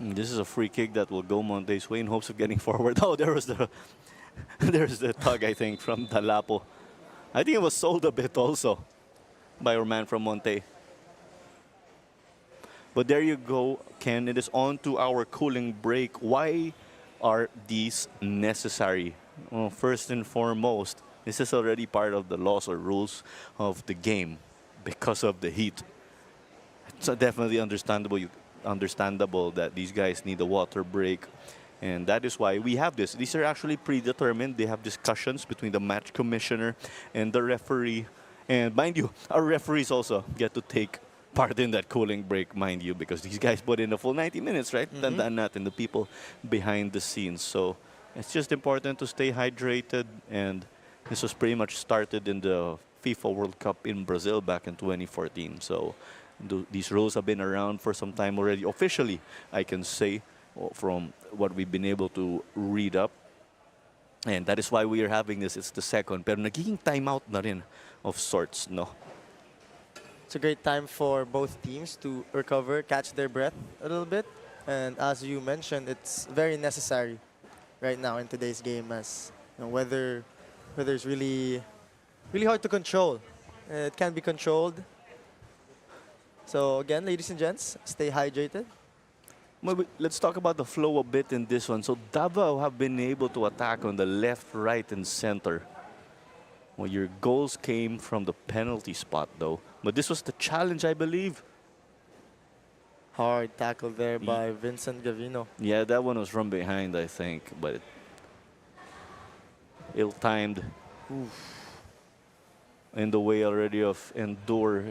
This is a free kick that will go Monte's way in hopes of getting forward. Oh, there was the there's the tug, I think, from Dalapo. I think it was sold a bit also by our man from Monte. But there you go, Ken. It is on to our cooling break. Why are these necessary? Well, first and foremost, this is already part of the laws or rules of the game because of the heat. It's definitely understandable that these guys need a water break. And that is why we have this. These are actually predetermined. They have discussions between the match commissioner and the referee. And mind you, our referees also get to take part in that cooling break, mind you, because these guys put in the full 90 minutes, right? Tandaan natin, the people behind the scenes. So it's just important to stay hydrated. And this was pretty much started in the FIFA World Cup in Brazil back in 2014. So these rules have been around for some time already. Officially, I can say, from what we've been able to read up. And that is why we are having this. It's the second. Pero nagiging timeout na rin of sorts, no? It's a great time for both teams to recover, catch their breath a little bit. And as you mentioned, it's very necessary right now in today's game, as you know, weather is really hard to control. It can be controlled. So again, ladies and gents, stay hydrated. Let's talk about the flow a bit in this one. So Davao have been able to attack on the left, right, and center. Well, your goals came from the penalty spot, though. But this was the challenge, I believe. Hard tackle there by Vincent Gavino. Yeah, that one was from behind, I think. But ill-timed. In the way already of Endure.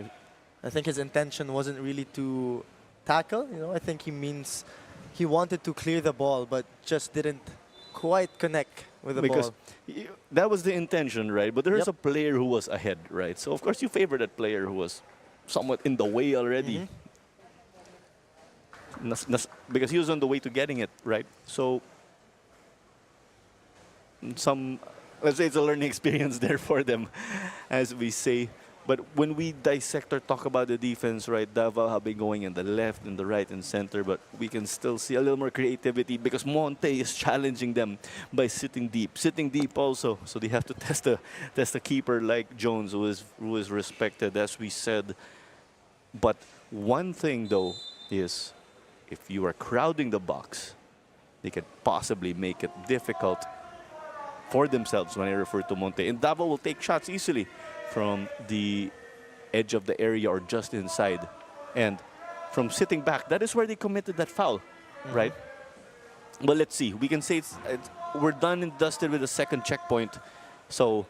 I think his intention wasn't really to tackle. You know, I think he wanted to clear the ball, but just didn't quite connect with the because ball. that was the intention, right? But there is Yep. a player who was ahead, right? So of course you favor that player who was somewhat in the way already. Because he was on the way to getting it, right? So let's say it's a learning experience there for them, as we say. But when we dissect or talk about the defense, right, Davao have been going in the left, in the right, and center, but we can still see a little more creativity because Monte is challenging them by sitting deep also. So they have to test a keeper like Jones, who is respected, as we said. But one thing though is, if you are crowding the box, they could possibly make it difficult for themselves when I refer to Monte. And Davao will take shots easily from the edge of the area or just inside. And from sitting back, that is where they committed that foul, right? But let's see. We can say we're done and dusted with the second checkpoint. So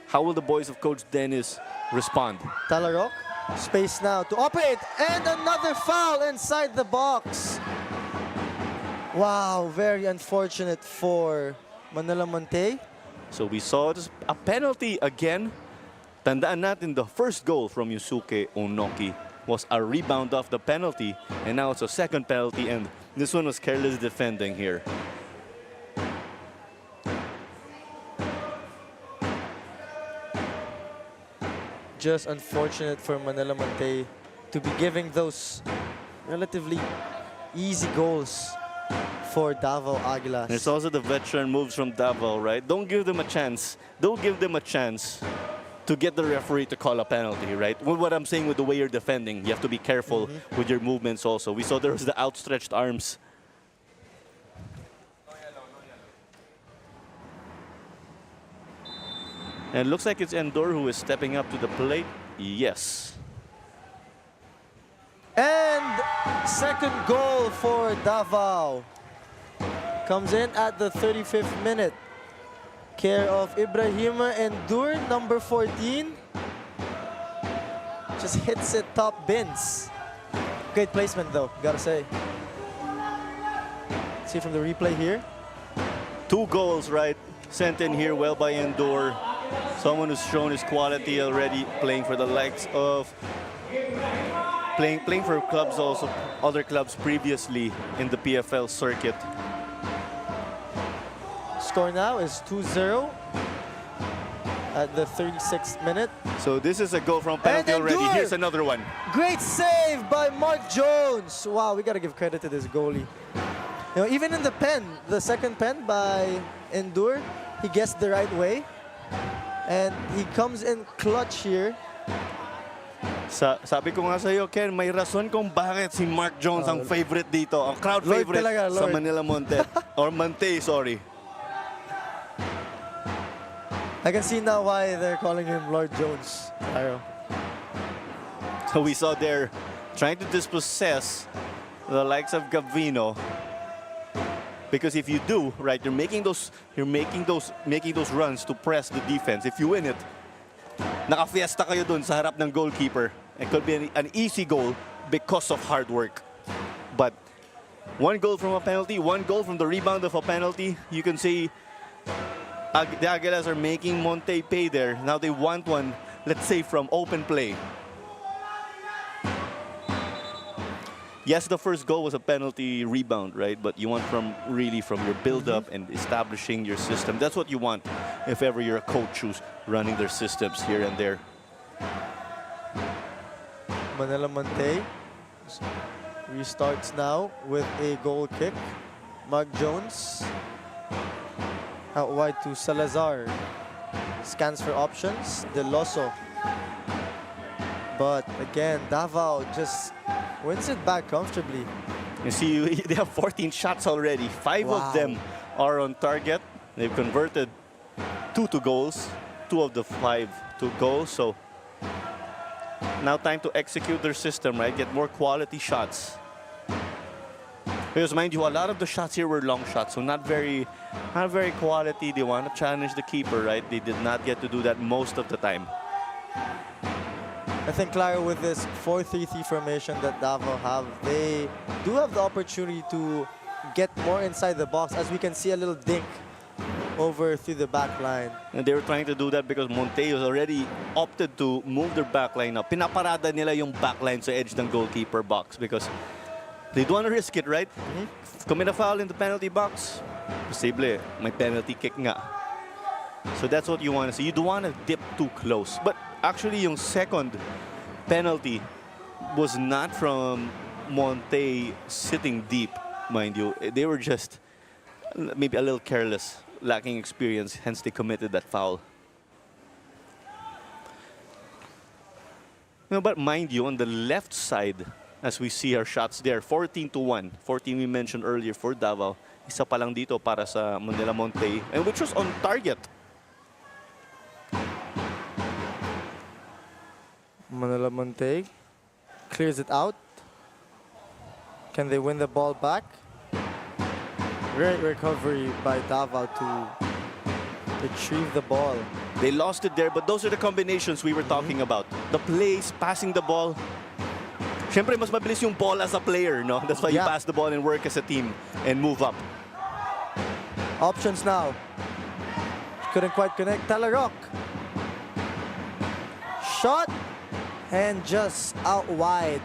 how will the boys of Coach Dennis respond? Talarok, space now to operate, and another foul inside the box. Wow, very unfortunate for Manila Monte. So we saw a penalty again. Tandaan natin, the first goal from Yusuke Onoki was a rebound off the penalty, and now it's a second penalty, and this one was careless defending here. just unfortunate for Manila Montet to be giving those relatively easy goals for Davao Aguilas. It's also the veteran moves from Davao, right? Don't give them a chance. Don't give them a chance to get the referee to call a penalty, right? Well, what I'm saying with the way you're defending, you have to be careful with your movements also. We saw there was the outstretched arms. And it looks like it's Endor who is stepping up to the plate. Yes. And second goal for Davao. Comes in at the 35th minute. Care of Ibrahima Endur, number 14. Just hits it top bins. Great placement though, gotta say. See from the replay here. 2 goals, right? Sent in here well by Endor. Someone who's shown his quality already, playing for the likes of playing for clubs also, other clubs previously in the PFL circuit. Score now is 2-0 at the 36th minute. So this is a goal from penalty And already. Endor! Here's another one. Great save by Mark Jones. Wow, we gotta give credit to this goalie. You know, even in the pen, the second pen by Endur, he guessed the right way. And he comes in clutch here. Sabi ko nga sa'yo, Ken, may rason kung bakit si Mark Jones ang favorite dito, ang crowd Lord favorite talaga, sa Lord. Manila Montet. Or Montet, sorry. I can see now why they're calling him Lord Jones. Claro. So we saw there trying to dispossess the likes of Gavino. Because if you do, right, you're making those runs to press the defense. If you win it, naka-fiesta kayo dun sa harap ng goalkeeper. It could be an easy goal because of hard work. But 1 goal from a penalty, 1 goal from the rebound of a penalty, you can see the Aguilas are making Montet pay there. Now they want one, let's say, from open play. Yes, the first goal was a penalty rebound, right? But you want from your build-up and establishing your system. That's what you want if ever you're a coach who's running their systems here and there. Manila Montet restarts now with a goal kick. Mark Jones out wide to Salazar. Scans for options. De Loso. But again, Davao just wins it back comfortably. You see, they have 14 shots already. 5 Wow. of them are on target. They've converted 2 to goals. 2 of the 5 to goals. So now time to execute their system, right? Get more quality shots. Because mind you, a lot of the shots here were long shots, so not very quality. They want to challenge the keeper, right? They did not get to do that most of the time. I think, Claro, with this 4-3-3 formation that Davao have, they do have the opportunity to get more inside the box, as we can see a little dink over through the back line. And they were trying to do that because Montet has already opted to move their back line up. Pinaparada nila yung back line sa edge ng goalkeeper box because they don't want to risk it, right? Commit a foul in the penalty box, posible may penalty kick nga. So that's what you want to see. You don't want to dip too close. But actually, yung second penalty was not from Montet sitting deep, mind you. They were just maybe a little careless, lacking experience, hence they committed that foul. No, but mind you, on the left side, as we see our shots there, 14-1. 14 we mentioned earlier for Davao. Isa pa lang dito para sa Manila Montet, and which was on target. Manila Montet clears it out. Can they win the ball back? Great recovery by Davao to retrieve the ball. They lost it there, but those are the combinations we were talking about. The plays, passing the ball. Siyempre, mas mabilis yung ball as a player, no? That's why you Yeah. pass the ball and work as a team and move up. Options now. Couldn't quite connect. Talarok. Shot. And just out wide.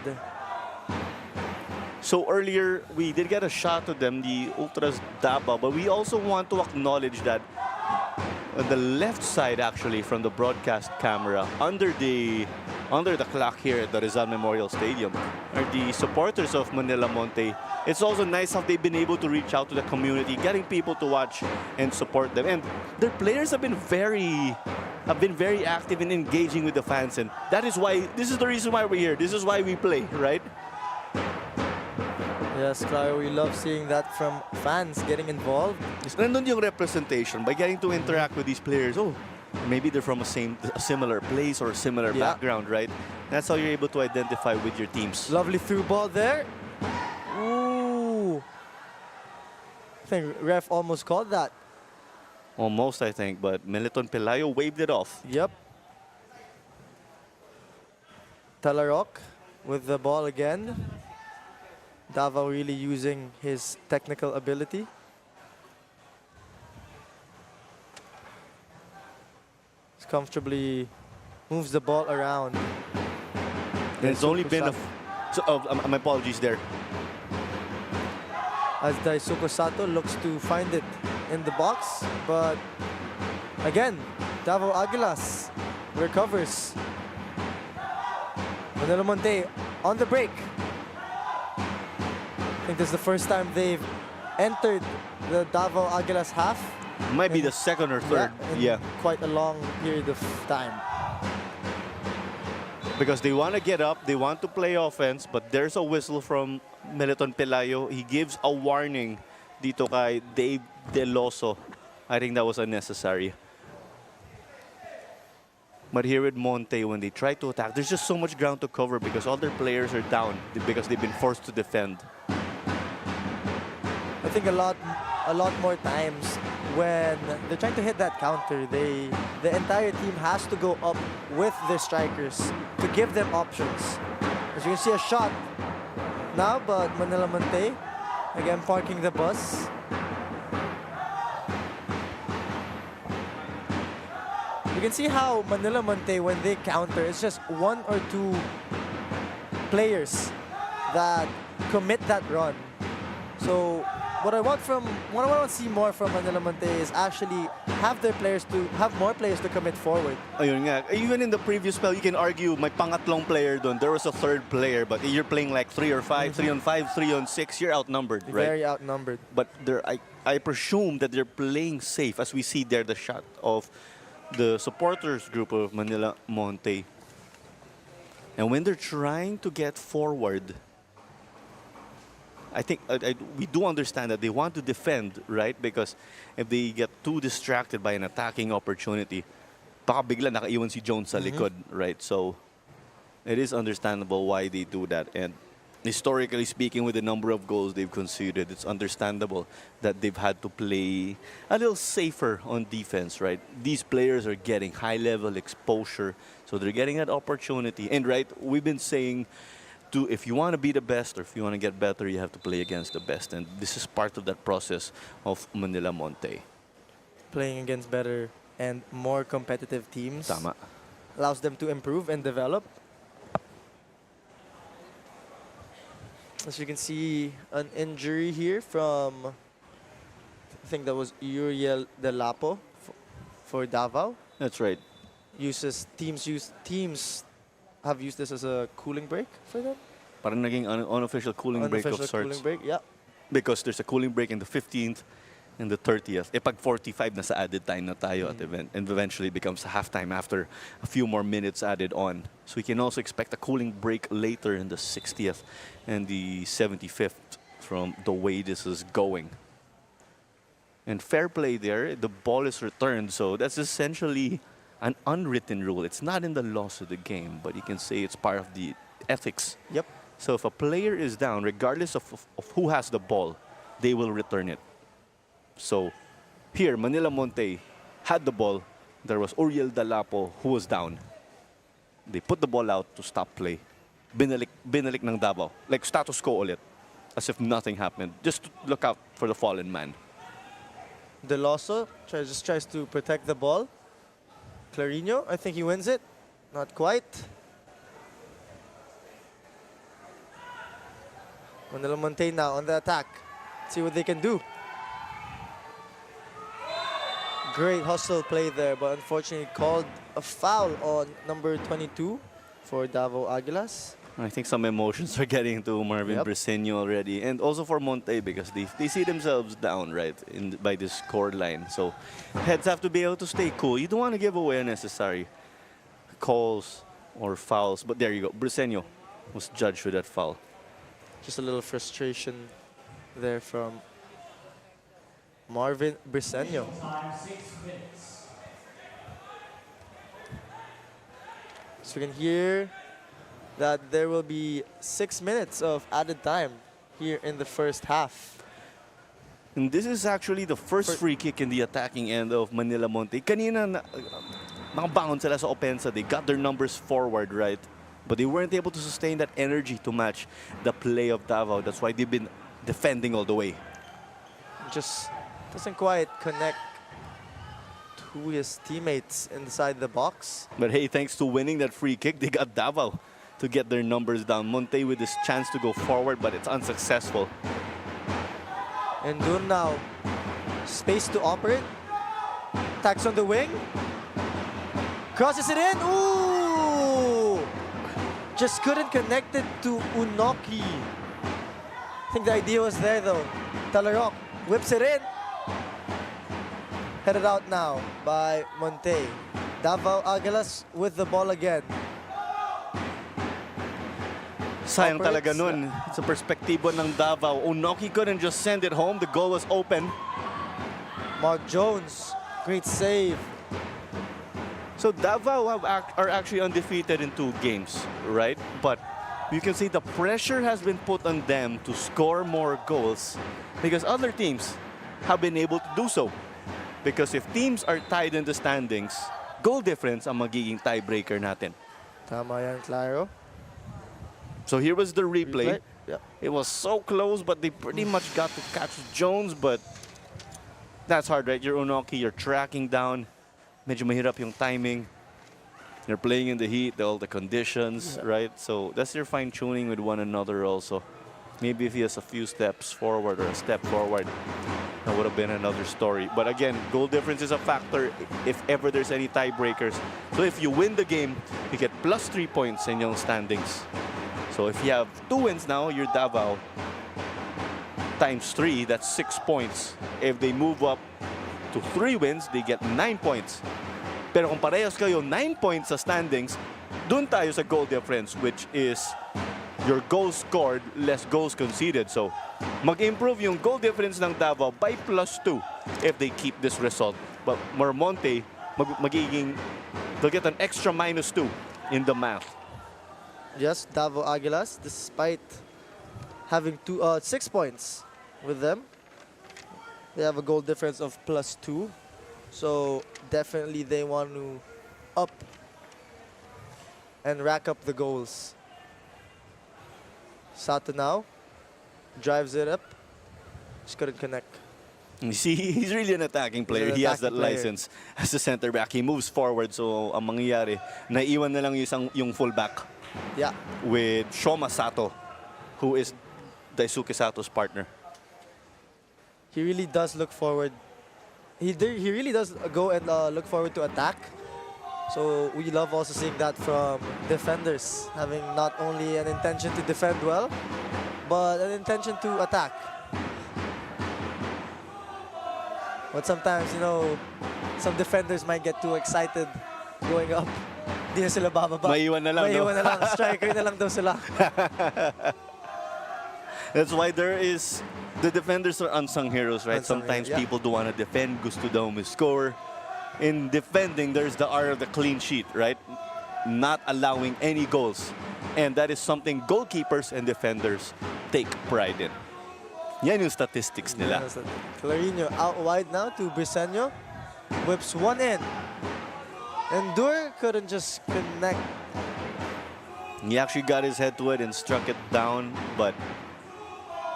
So earlier, we did get a shot to them, the Ultras Davao, but we also want to acknowledge that on the left side, actually, from the broadcast camera, under the clock here at the Rizal Memorial Stadium, are the supporters of Manila Monte. It's also nice how they've been able to reach out to the community, getting people to watch and support them. And their players have been very active in engaging with the fans, and that is why this is the reason why we're here. This is why we play, right? Yes, Claro, we love seeing that from fans getting involved. Nandun yung representation by getting to interact with these players. Oh, maybe they're from a similar place or a similar background, right? That's how you're able to identify with your teams. Lovely through ball there. Ooh. I think ref almost called that. Almost, I think, but Meliton Pelayo waved it off. Yep. Talarok with the ball again. Davao really using his technical ability. He's comfortably moves the ball around. And it's only been my apologies there. As Daisuke Sato looks to find it in the box, but again, Davao Aguilas recovers. Manila Monte on the break. I think this is the first time they've entered the Davao Aguilas half. Might be the second or third. In quite a long period of time. Because they want to get up, they want to play offense, but there's a whistle from Meliton Pelayo. He gives a warning dito kay Dave Deloso. I think that was unnecessary. But here with Monte, when they try to attack, there's just so much ground to cover because all their players are down because they've been forced to defend. I think a lot more times when they're trying to hit that counter, the entire team has to go up with their strikers to give them options. As you can see, a shot now, but Manila Monte again parking the bus. You can see how Manila Monte, when they counter, it's just one or two players that commit that run. So what I want to see more from Manila Monte is actually have more players to commit forward. Ayun nga. Even in the previous spell, you can argue may pangatlong player doon. There was a third player, but you're playing like 3 or 5, 3 on 5, 3 on 6. You're outnumbered, right? Very outnumbered. But I presume that they're playing safe, as we see there the shot of the supporters group of Manila Monte. And when they're trying to get forward, I think we do understand that they want to defend, right? Because if they get too distracted by an attacking opportunity, baka bigla nakaiwan si Jones sa likod, right? So it is understandable why they do that. And historically speaking, with the number of goals they've conceded, it's understandable that they've had to play a little safer on defense, right? These players are getting high-level exposure, so they're getting that opportunity. And, right, we've been saying, if you want to be the best or if you want to get better, you have to play against the best. And this is part of that process of Manila Monte. Playing against better and more competitive teams Tama. allows them to improve and develop. As you can see, an injury here from, I think that was Uriel Delapo for Davao. That's right. Teams have used this as a cooling break for them. Parang naging unofficial cooling break of sorts. Cooling break, yeah. Because there's a cooling break in the 15th and the 30th. Pag 45 na sa added time na tayo at event, and eventually it becomes halftime after a few more minutes added on. So we can also expect a cooling break later in the 60th and the 75th from the way this is going. And fair play there, the ball is returned, so that's essentially an unwritten rule. It's not in the laws of the game, but you can say it's part of the ethics. Yep. So if a player is down, regardless of who has the ball, they will return it. So here, Manila Monte had the ball. There was Uriel Dalapo who was down. They put the ball out to stop play. Binalik ng Davao. Like status quo ulit. As if nothing happened. Just to look out for the fallen man. Deloso just tries to protect the ball. Clarino, I think he wins it. Not quite. Manila Monte now on the attack. See what they can do. Great hustle play there, but unfortunately called a foul on number 22 for Davao Aguilas. I think some emotions are getting to Marvin Yep. Briseño already, and also for Montet because they see themselves down right by this score line. So heads have to be able to stay cool. You don't want to give away unnecessary calls or fouls, but there you go. Briseño was judged with that foul. Just a little frustration there from Marvin Briseño. Time 6 minutes. So we can hear that there will be 6 minutes of added time here in the first half. And this is actually the first free kick in the attacking end of Manila Monte. Kanina, nakabangon sila sa opensa. They got their numbers forward, right? But they weren't able to sustain that energy to match the play of Davao. That's why they've been defending all the way. Just doesn't quite connect to his teammates inside the box. But hey, thanks to winning that free kick, they got Davao to get their numbers down. Monte with his chance to go forward, but it's unsuccessful. And Dun now, space to operate. Attacks on the wing. Crosses it in. Ooh! Just couldn't connect it to Unoki. I think the idea was there though. Talarok whips it in. Headed out now by Monte. Davao Aguilas with the ball again. Sayang Operates, talaga nun. Sa perspektibo ng Davao, Unoki couldn't just send it home. The goal was open. Mark Jones, great save. So Davao are actually undefeated in 2 games, right? But you can see the pressure has been put on them to score more goals because other teams have been able to do so. Because if teams are tied in the standings, goal difference ang magiging tiebreaker natin. Tama yan, Claro. So here was the replay. Yeah. It was so close, but they pretty much got to catch Jones, but that's hard, right? You're Unoki, you're tracking down. Medyo mahirap yung timing. You're playing in the heat, all the conditions, right? So that's your fine-tuning with one another also. Maybe if he has a few steps forward or a step forward, that would have been another story. But again, goal difference is a factor if ever there's any tiebreakers. So if you win the game, you get +3 points in your standings. So if you have 2 wins now, you're Davao. Times 3, that's 6 points. If they move up to 3 wins, they get 9 points. Pero kung parehas kayo 9 points sa standings, dun tayo sa goal difference, which is your goals scored, less goals conceded. So mag-improve yung goal difference ng Davao by +2 if they keep this result. But Monte, they'll get an extra -2 in the math. Yes, Davao Aguilas, despite having 6 points with them, they have a goal difference of +2. So definitely they want to up and rack up the goals. Sato now drives it up, just couldn't connect. You see, he's really an attacking player. an He has that attacking player. license as a center back. He moves forward, so ang mangyayari, naiwan na lang yung fullback Yeah, with Shoma Sato, who is Daisuke Sato's partner. he really does look forward. He really does go and look forward to attack. So we love also seeing that from defenders, having not only an intention to defend well, but an intention to attack. But sometimes, you know, some defenders might get too excited going up. Di na sila bababa. Maiwan na lang, no? Maiwan na lang. Striker na lang daw sila. That's why the defenders are unsung heroes, right? Unsung Sometimes heroes, yeah. people do want to defend, gusto daw score. In defending, there's the art of the clean sheet, right? Not allowing any goals. And that is something goalkeepers and defenders take pride in. Yan yung statistics nila. Clarino out wide now to Briseño. Whips one in. And Dur couldn't just connect. He actually got his head to it and struck it down, but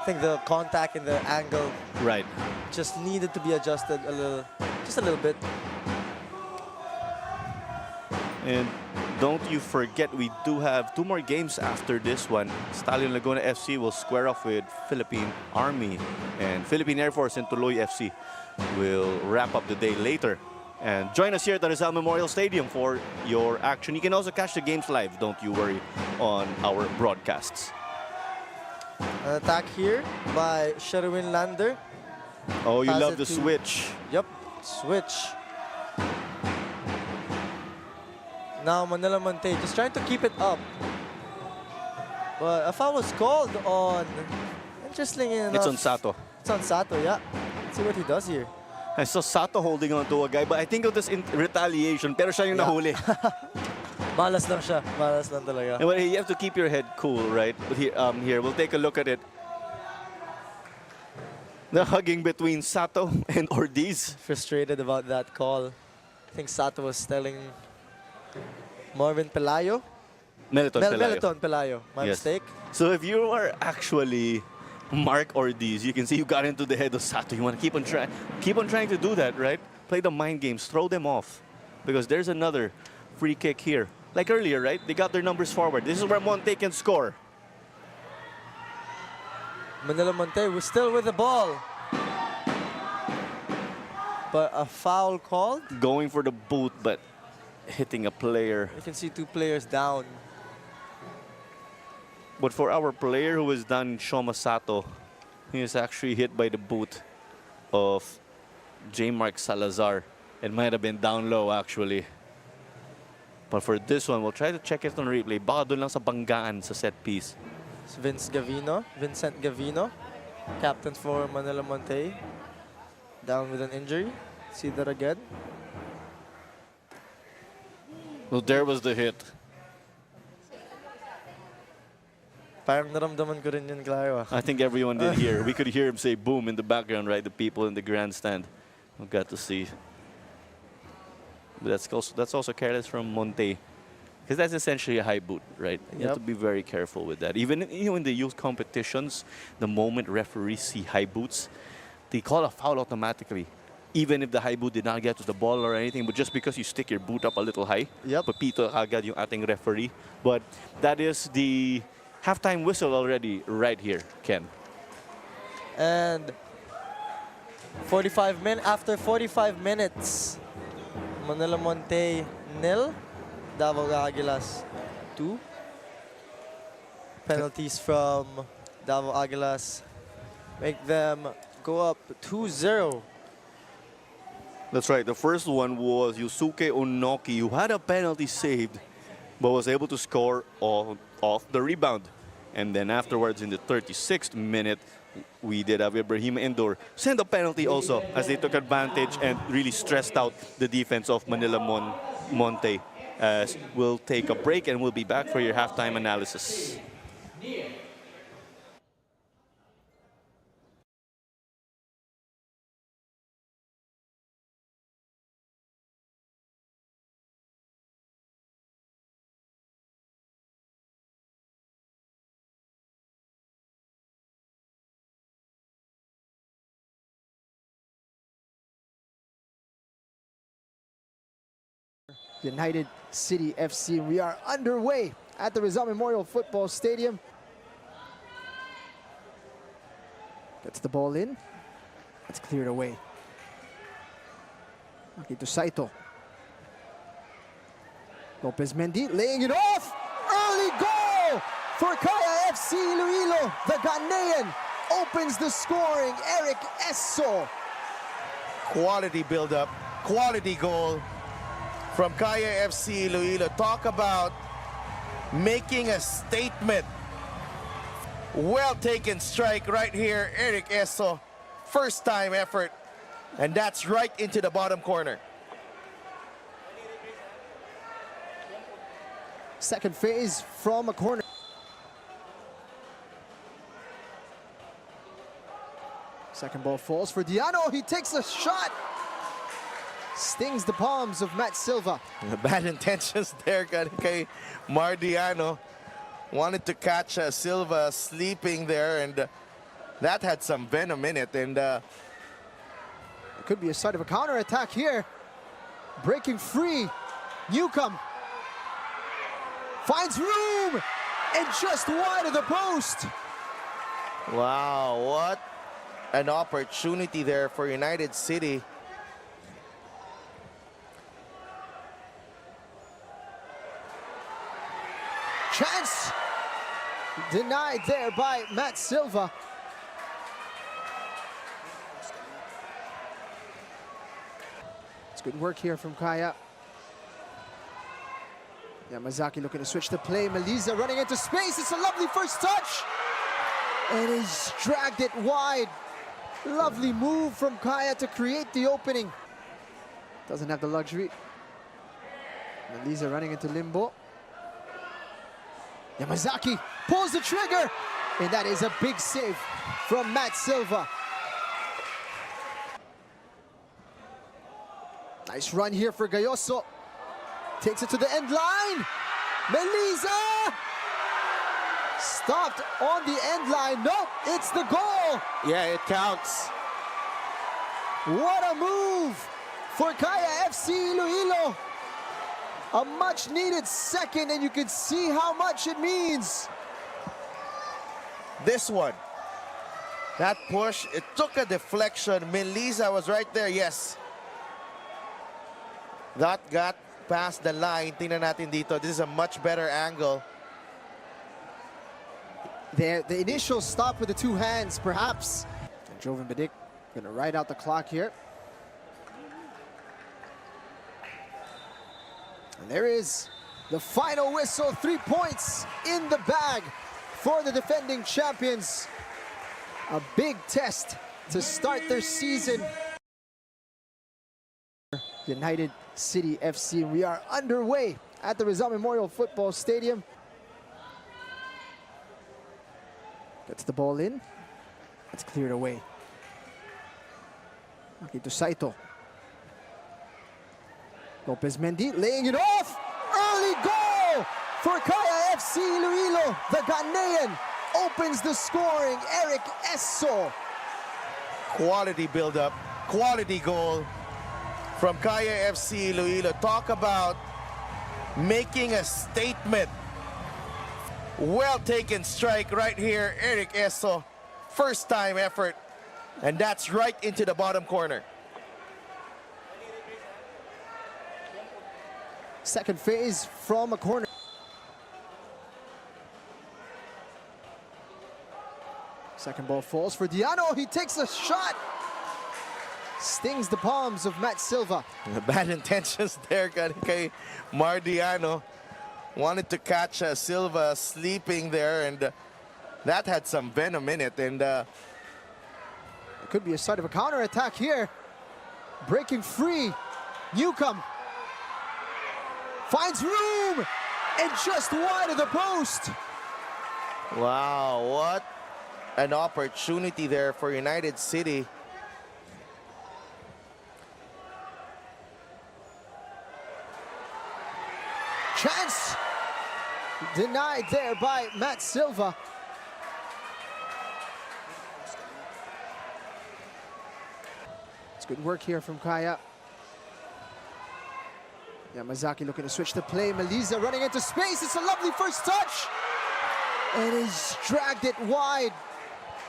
I think the contact and the angle right. just needed to be adjusted a little, just a little bit. And don't you forget, we do have 2 more games after this one. Stallion Laguna FC will square off with Philippine Army, and Philippine Air Force and Tuloy FC will wrap up the day later. And join us here at the Rizal Memorial Stadium for your action. You can also catch the games live, don't you worry, on our broadcasts. An attack here by Sherwin Lander. Oh, you Pass love it the to- switch. Yep, switch. Now Manila Montet just trying to keep it up. But a foul was called on. Interestingly enough. It's on Sato. It's on Sato, yeah. Let's see what he does here. I saw Sato holding on to a guy, but I think it was in retaliation. Pero siya yung Yeah. nahuli. Malas lang siya. Malas lang talaga. And well, you have to keep your head cool, right? But here, we'll take a look at it. The hugging between Sato and Ortiz. Frustrated about that call. I think Sato was telling Marvin Pelayo. Meleton Pelayo. My Yes. mistake. So if you are actually Mark Ortiz, you can see you got into the head of Sato. You want to keep on trying to do that, right? Play the mind games, throw them off, because there's another free kick here. Like earlier, right? They got their numbers forward. This is where Montet can score. Manila Montet was still with the ball. But a foul called. Going for the boot, but hitting a player. You can see 2 players down. But for our player who was done, Shoma Sato, he was actually hit by the boot of J. Mark Salazar. It might have been down low, actually. But for this one, we'll try to check it on replay. Baka doon lang sa banggaan sa set piece. It's Vincent Gavino, captain for Manila Montet, down with an injury. See that again. Well, there was the hit. Parang naramdaman ko rin yun, Claro. I think everyone did hear. We could hear him say boom in the background, right? The people in the grandstand. We got to see. But that's also careless from Monte. Because that's essentially a high boot, right? You have to Yep. be very careful with that. Even in the youth competitions, the moment referees see high boots, they call a foul automatically. Even if the high boot did not get to the ball or anything, but just because you stick your boot up a little high, Yep. papito agad yung ating referee. But that is the halftime whistle already right here, Ken. And after 45 minutes, Manila Montet 0, Davao Aguilas 2. Penalties from Davao Aguilas make them go up 2-0. That's right. The first one was Yusuke Onoki, who had a penalty saved, but was able to score off the rebound. And then afterwards, in the 36th minute, we did have Ibrahim Endor send a penalty also, as they took advantage and really stressed out the defense of Manila Monte. As we'll take a break and we'll be back for your halftime analysis. United City FC. We are underway at the Rizal Memorial Football Stadium. Gets the ball in. Let's clear it away. Akito Saito. Lopez Mendy laying it off. Early goal for Kaya FC Iloilo. The Ghanaian opens the scoring. Eric Esso. Quality build-up, quality goal from Kaya FC Iloilo. Talk about making a statement. Well taken strike right here, Eric Esso. First time effort, and that's right into the bottom corner. Second phase from a corner. Second ball falls for Diano. He takes a shot. Stings the palms of Matt Silva. Bad intentions there kay Mardiano. Wanted to catch Silva sleeping there, and that had some venom in it. And It could be a start of a counter-attack here. Breaking free. Newcomb. Finds room and just wide of the post. Wow, what an opportunity there for United City. Chance denied there by Matt Silva. It's good work here from Kaya. Yamazaki looking to switch the play. Meliza running into space. It's a lovely first touch. And he's dragged it wide. Lovely move from Kaya to create the opening. Doesn't have the luxury. Meliza running into limbo. Yamazaki pulls the trigger. And that is a big save from Matt Silva. Nice run here for Gayoso. Takes it to the end line. Meliza! Stopped on the end line. Nope, it's the goal. Yeah, it counts. What a move for Kaya FC Iloilo. A much needed second, and you can see how much it means. This one. That push, it took a deflection. Meliza was right there, yes. That got past the line. Tingnan natin dito. This is a much better angle. The initial stop with the two hands, perhaps. And Jovan Bedic gonna ride out the clock here. And there is the final whistle. 3 points in the bag for the defending champions. A big test to start their season. United City FC. We are underway at the Rizal Memorial Football Stadium. Gets the ball in. It's cleared away. Akito Saito. Lopez Mendy laying it off. Early goal for Kaya FC Iloilo. The Ghanaian opens the scoring. Eric Esso. Quality build-up, quality goal from Kaya FC Iloilo. Talk about making a statement. Well taken strike right here, Eric Esso. First time effort, and that's right into the bottom corner. Second phase from a corner. Second ball falls for Diano. He takes a shot. Stings the palms of Matt Silva. Bad intentions there kay Mardiano. Wanted to catch Silva sleeping there, and that had some venom in it. And it could be a start of a counter-attack here. Breaking free. Newcomb finds room and just wide of the post. wow, what an opportunity there for United City. Chance denied there by Matt Silva. It's good work here from Kaya. Yamazaki looking to switch the play. Meliza running into space. It's a lovely first touch. And he's dragged it wide.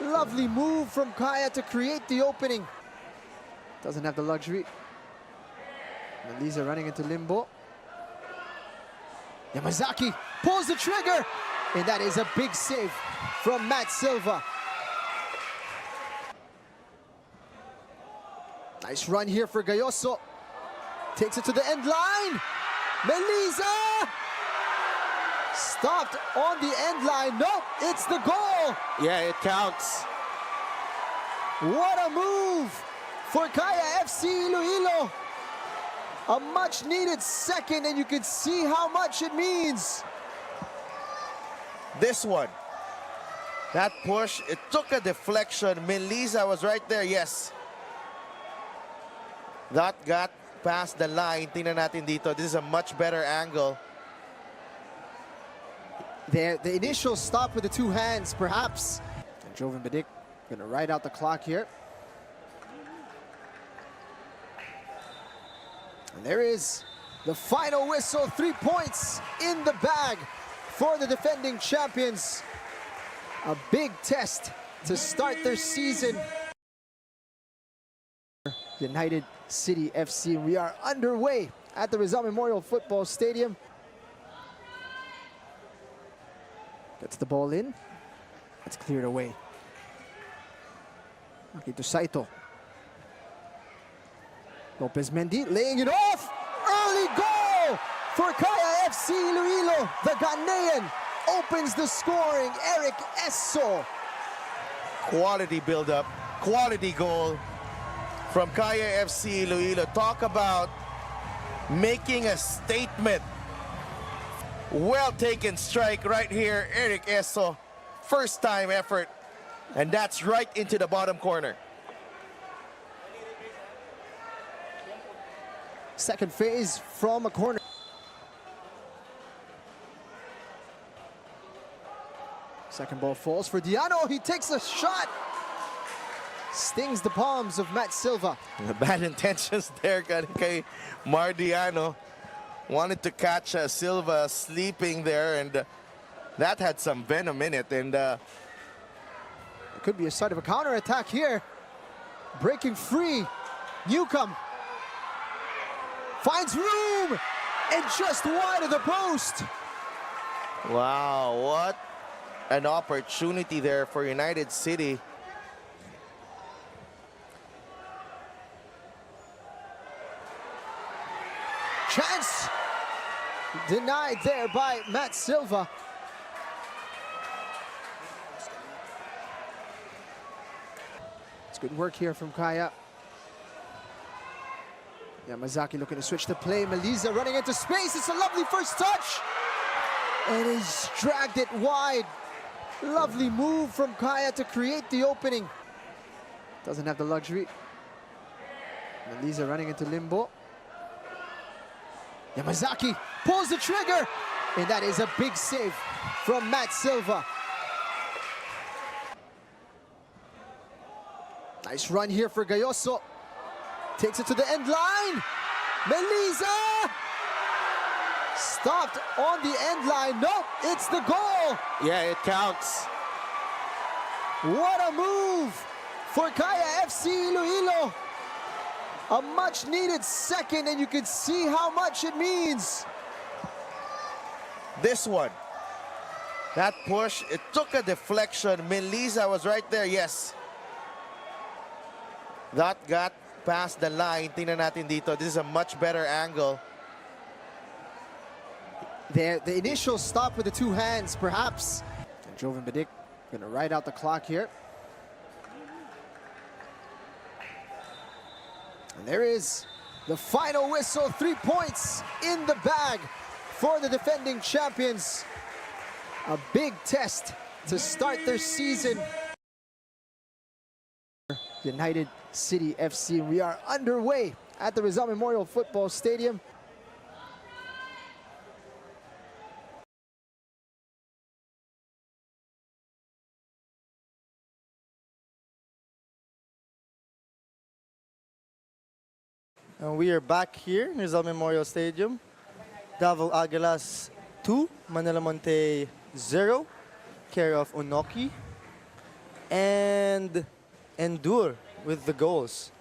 Lovely move from Kaya to create the opening. Doesn't have the luxury. Meliza running into limbo. Yamazaki pulls the trigger. And that is a big save from Matt Silva. Nice run here for Gayoso. Takes it to the end line. Meliza! Stopped on the end line. Nope, it's the goal. Yeah, it counts. What a move for Kaya FC Iloilo. A much needed second, and you can see how much it means. This one. That push, it took a deflection. Meliza was right there, yes. That got past the line. Tingnan natin dito. This is a much better angle. The initial stop with the two hands, perhaps. And Jovan Bedic gonna ride out the clock here. And there is the final whistle. 3 points in the bag for the defending champions. A big test to start their season. United City FC. We are underway at the Rizal Memorial Football Stadium. Gets the ball in. It's cleared away. Akito Saito. Lopez Mendy laying it off. Early goal for Kaya FC Iloilo. The Ghanaian opens the scoring. Eric Esso. Quality build-up, quality goal from Kaya FC Iloilo. Talk about making a statement. Well taken strike right here, Eric Esso. First time effort, and that's right into the bottom corner. Second phase from a corner. Second ball falls for Diano. He takes a shot. Stings the palms of Matt Silva. Bad intentions there kay Mardiano. Wanted to catch Silva sleeping there, and that had some venom in it. And it could be a start of a counter-attack here. Breaking free. Newcomb finds room and just wide of the post. wow, what an opportunity there for United City. Chance denied there by Matt Silva. It's good work here from Kaya. Yamazaki looking to switch the play. Meliza running into space. It's a lovely first touch. And he's dragged it wide. Lovely move from Kaya to create the opening. Doesn't have the luxury. Meliza running into limbo. Yamazaki pulls the trigger. And that is a big save from Matt Silva. Nice run here for Gayoso. Takes it to the end line. Meliza! Stopped on the end line. Nope, it's the goal. Yeah, it counts. What a move for Kaya FC Iloilo. A much needed second, and you can see how much it means. This one, that push, it took a deflection. Meliza was right there, yes. That got past the line. Tingnan natin dito. This is a much better angle. The initial stop with the two hands, perhaps. And Jovan Bedic gonna ride out the clock here. And there is the final whistle. 3 points in the bag for the defending champions. A big test to start their season. United City FC. We are underway at the Rizal Memorial Football Stadium. And we are back here in Rizal Memorial Stadium. Davao Aguilas 2, Manila Montet 0, care of Onoki. And Endure with the goals.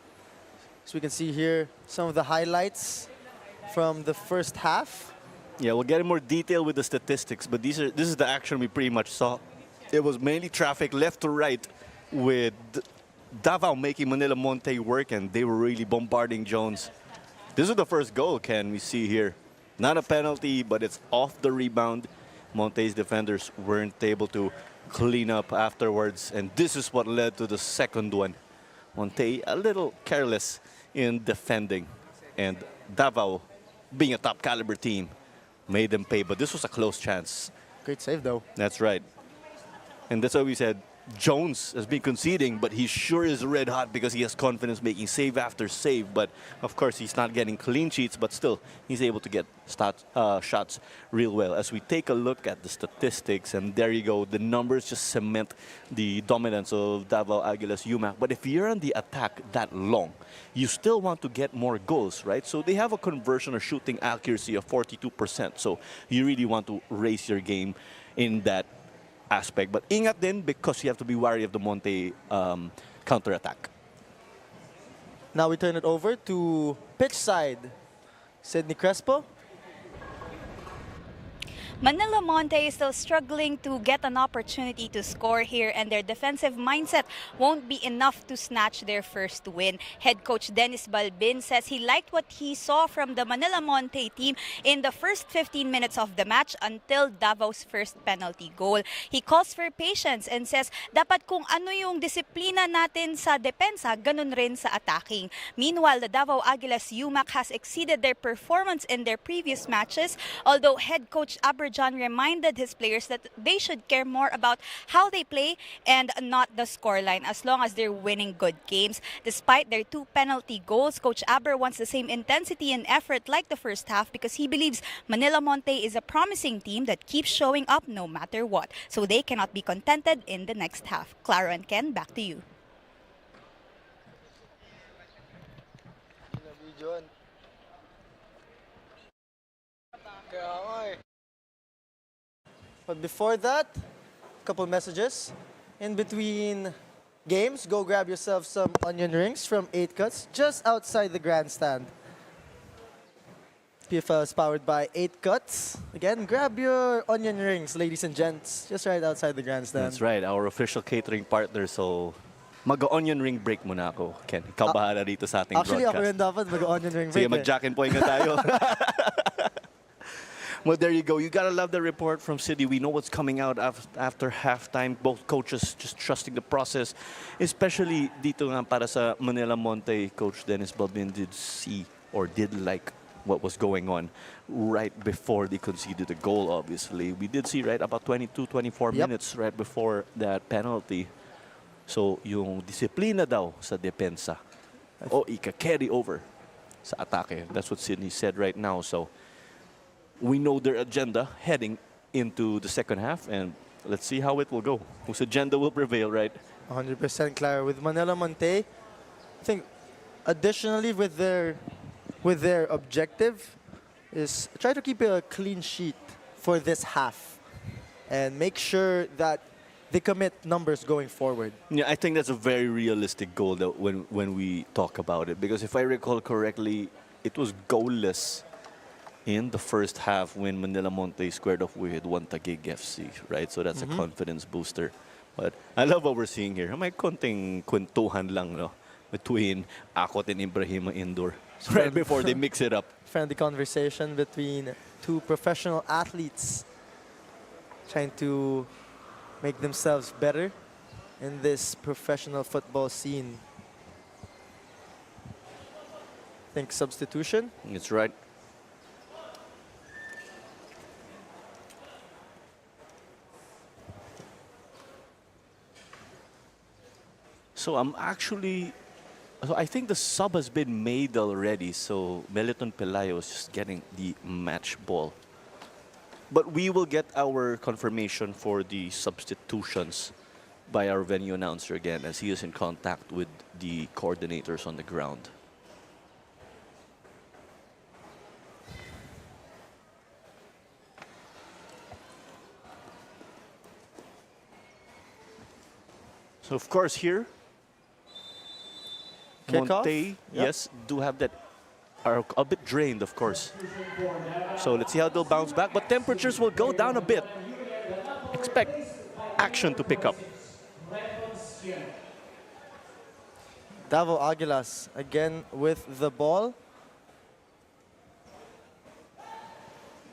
So we can see here some of the highlights from the first half. Yeah, we'll get in more detail with the statistics, but this is the action we pretty much saw. It was mainly traffic left to right, with Davao making Manila Montet work, and they were really bombarding Jones. This is the first goal, Ken, we see here. Not a penalty, but it's off the rebound. Montet's defenders weren't able to clean up afterwards, and this is what led to the second one. Montet a little careless in defending, and Davao, being a top caliber team, made them pay, but this was a close chance. Great save though. That's right. And that's what we said. Jones has been conceding, but he sure is red hot because he has confidence making save after save. But of course, he's not getting clean sheets, but still, he's able to get shots real well. As we take a look at the statistics, and there you go, the numbers just cement the dominance of Davao Aguilas UMak. But if you're on the attack that long, you still want to get more goals, right? So they have a conversion or shooting accuracy of 42%. So you really want to raise your game in that aspect. But ingat din because you have to be wary of the Monte counter-attack. Now we turn it over to pitch side. Sydney Crespo. Manila Monte is still struggling to get an opportunity to score here, and their defensive mindset won't be enough to snatch their first win. Head coach Dennis Balbin says he liked what he saw from the Manila Monte team in the first 15 minutes of the match until Davao's first penalty goal. He calls for patience and says dapat kung ano yung disiplina natin sa depensa, ganun rin sa attacking. Meanwhile, the Davao Aguilas UMak has exceeded their performance in their previous matches, although head coach Aberjan reminded his players that they should care more about how they play and not the scoreline as long as they're winning good games. Despite their 2 penalty goals, Coach Aber wants the same intensity and effort like the first half because he believes Manila Monte is a promising team that keeps showing up no matter what, so they cannot be contented in the next half. Claro and Ken, back to you. But before that, a couple messages. In between games, go grab yourself some onion rings from 8 Cuts just outside the grandstand. PFL is powered by 8 Cuts. Again, grab your onion rings, ladies and gents, just right outside the grandstand. That's right, our official catering partner. So, mag-onion ring break muna ako, Ken. Ikaw bahala dito sa ating Actually, ako broadcast. rin dapat mag-onion ring Sige, break. mag-jack and point nga tayo. Well, there you go. You gotta love the report from City. We know what's coming out after halftime. Both coaches just trusting the process. Especially dito nga para sa Manila Monte, Coach Dennis Balbin did see or did like what was going on right before they conceded the goal, obviously. We did see right about 22, 24 minutes right before that penalty. So, yung disiplina daw sa depensa o ika-carry over sa atake. That's what Sydney said right now. So, we know their agenda heading into the second half, and let's see how it will go. Whose agenda will prevail, right? 100% Clara. With Manila Monte, I think additionally with their objective is try to keep a clean sheet for this half and make sure that they commit numbers going forward. Yeah, I think that's a very realistic goal that when we talk about it, because if I recall correctly, it was goalless in the first half when Manila Monte squared off with one Taguig FC, right? So that's a confidence booster. But I love what we're seeing here. May konting kwentuhan lang, no, between Akot and Ibrahim Indoor right before they mix it up. Friendly conversation between two professional athletes trying to make themselves better in this professional football scene. I think substitution. That's right. So I think the sub has been made already. So Meliton Pelayo is just getting the match ball. But we will get our confirmation for the substitutions by our venue announcer again, as he is in contact with the coordinators on the ground. So of course here, Kickoff? Monte, yes, do have that, are a bit drained, of course. So let's see how they'll bounce back. But temperatures will go down a bit. Expect action to pick up. Davao Aguilas again with the ball.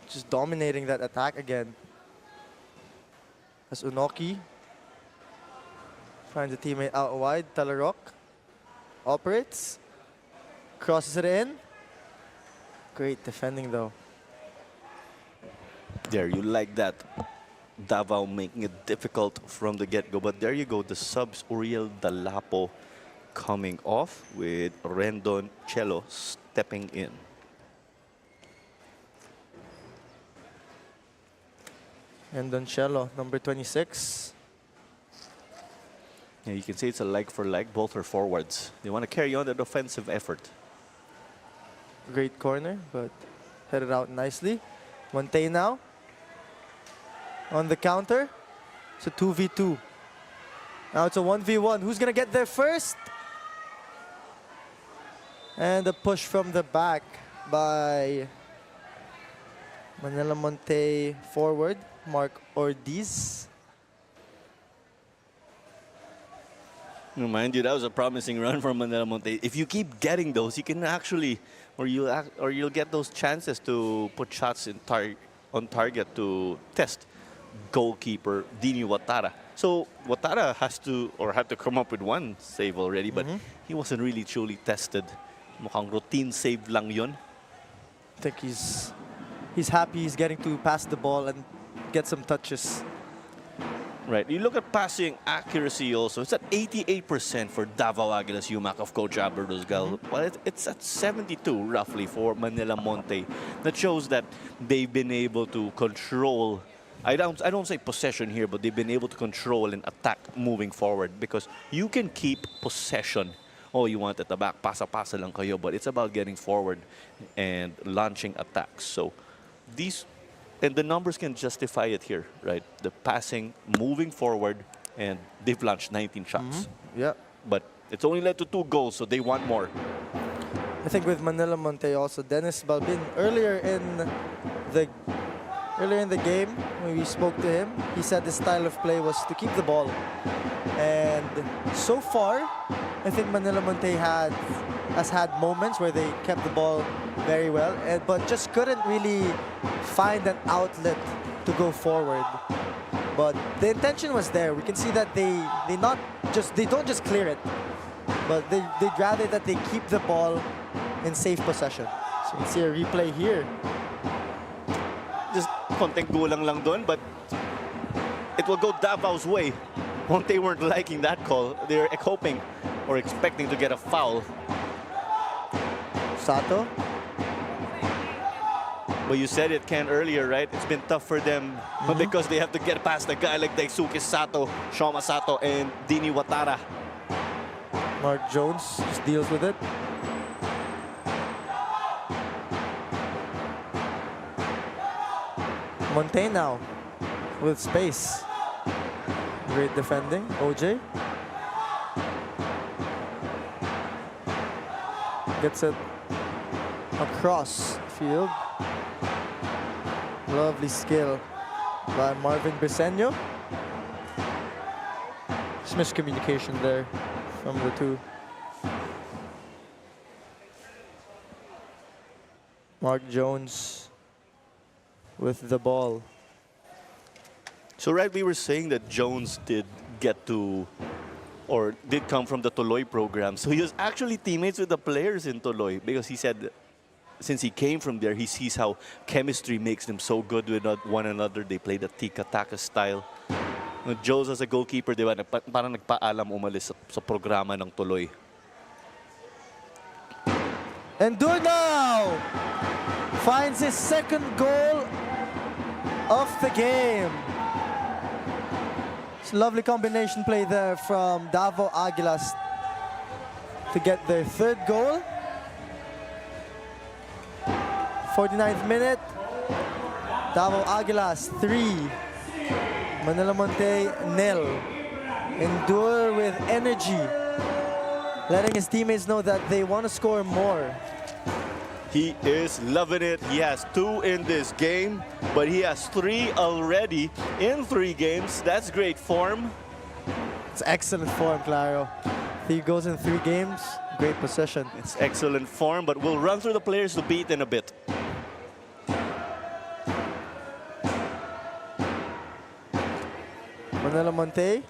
Just dominating that attack again. As Unoki finds a teammate out wide. Talarok operates. Crosses it in. Great defending though. There, you like that. Davao making it difficult from the get-go. But there you go, the subs Uriel Dalapo coming off with Rendon Cello stepping in. And Doncello, number 26. Yeah, you can say it's a like for like. Both are forwards. They want to carry on that offensive effort. Great corner, but headed out nicely. Montet now on the counter. It's a 2v2. Now it's a 1v1. Who's going to get there first? And a push from the back by Manila Montet forward, Mark Ortiz. Mind you, that was a promising run from Manila Montet. If you keep getting those, you can actually, or you'll get those chances to put shots on target to test goalkeeper Dini Watara. So Watara had to come up with one save already, but he wasn't really truly tested. Mukhang routine save lang yun. I think he's happy he's getting to pass the ball and get some touches. Right. You look at passing accuracy also. It's at 88% for Davao Aguilas UMak of Coach Aber Rosgal. Well, it's at 72 roughly for Manila Montet. That shows that they've been able to control. I don't say possession here, but they've been able to control and attack moving forward because you can keep possession. Oh, you want at the back, pasa-pasa lang kayo, but it's about getting forward and launching attacks. So these. And the numbers can justify it here, right? The passing, moving forward, and they've launched 19 shots. Yeah. But it's only led to 2 goals, so they want more. I think with Manila Montet also, Dennis Balbin, earlier in the game, when we spoke to him, he said the style of play was to keep the ball. And so far, I think Manila Montet has had moments where they kept the ball very well, but just couldn't really find an outlet to go forward. But the intention was there. We can see that they don't just clear it, but they'd rather that they keep the ball in safe possession. So you can see a replay here. Just konting gulang lang doon, but it will go Davao's way. Monte weren't liking that call. They're hoping or expecting to get a foul. Sato. But you said it, Ken, earlier, right? It's been tough for them because they have to get past a guy like Daisuke Sato, Shoma Sato, and Dini Watara. Mark Jones just deals with it. Montet now with space. Great defending, OJ. Gets it across field. Lovely skill by Marvin Briseño. Just miscommunication there from the two. Mark Jones with the ball. So, right, we were saying that Jones did get to, or did come from the Tuloy program. So he was actually teammates with the players in Tuloy because he said since he came from there, he sees how chemistry makes them so good with one another. They play the tiki-taka style. Jones as a goalkeeper, di ba, parang nagpaalam umalis sa programa ng Tuloy. And Now finds his second goal of the game. It's a lovely combination play there from Davao Aguilas to get their third goal. 49th minute. Davao Aguilas 3. Manila Montet 0. Endure with energy, letting his teammates know that they want to score more. He is loving it. He has 2 in this game, but he has 3 already in 3 games. That's great form. It's excellent form, Claro. 3 goals in 3 games, great possession. It's excellent form, but we'll run through the players to beat in a bit. Manila Montet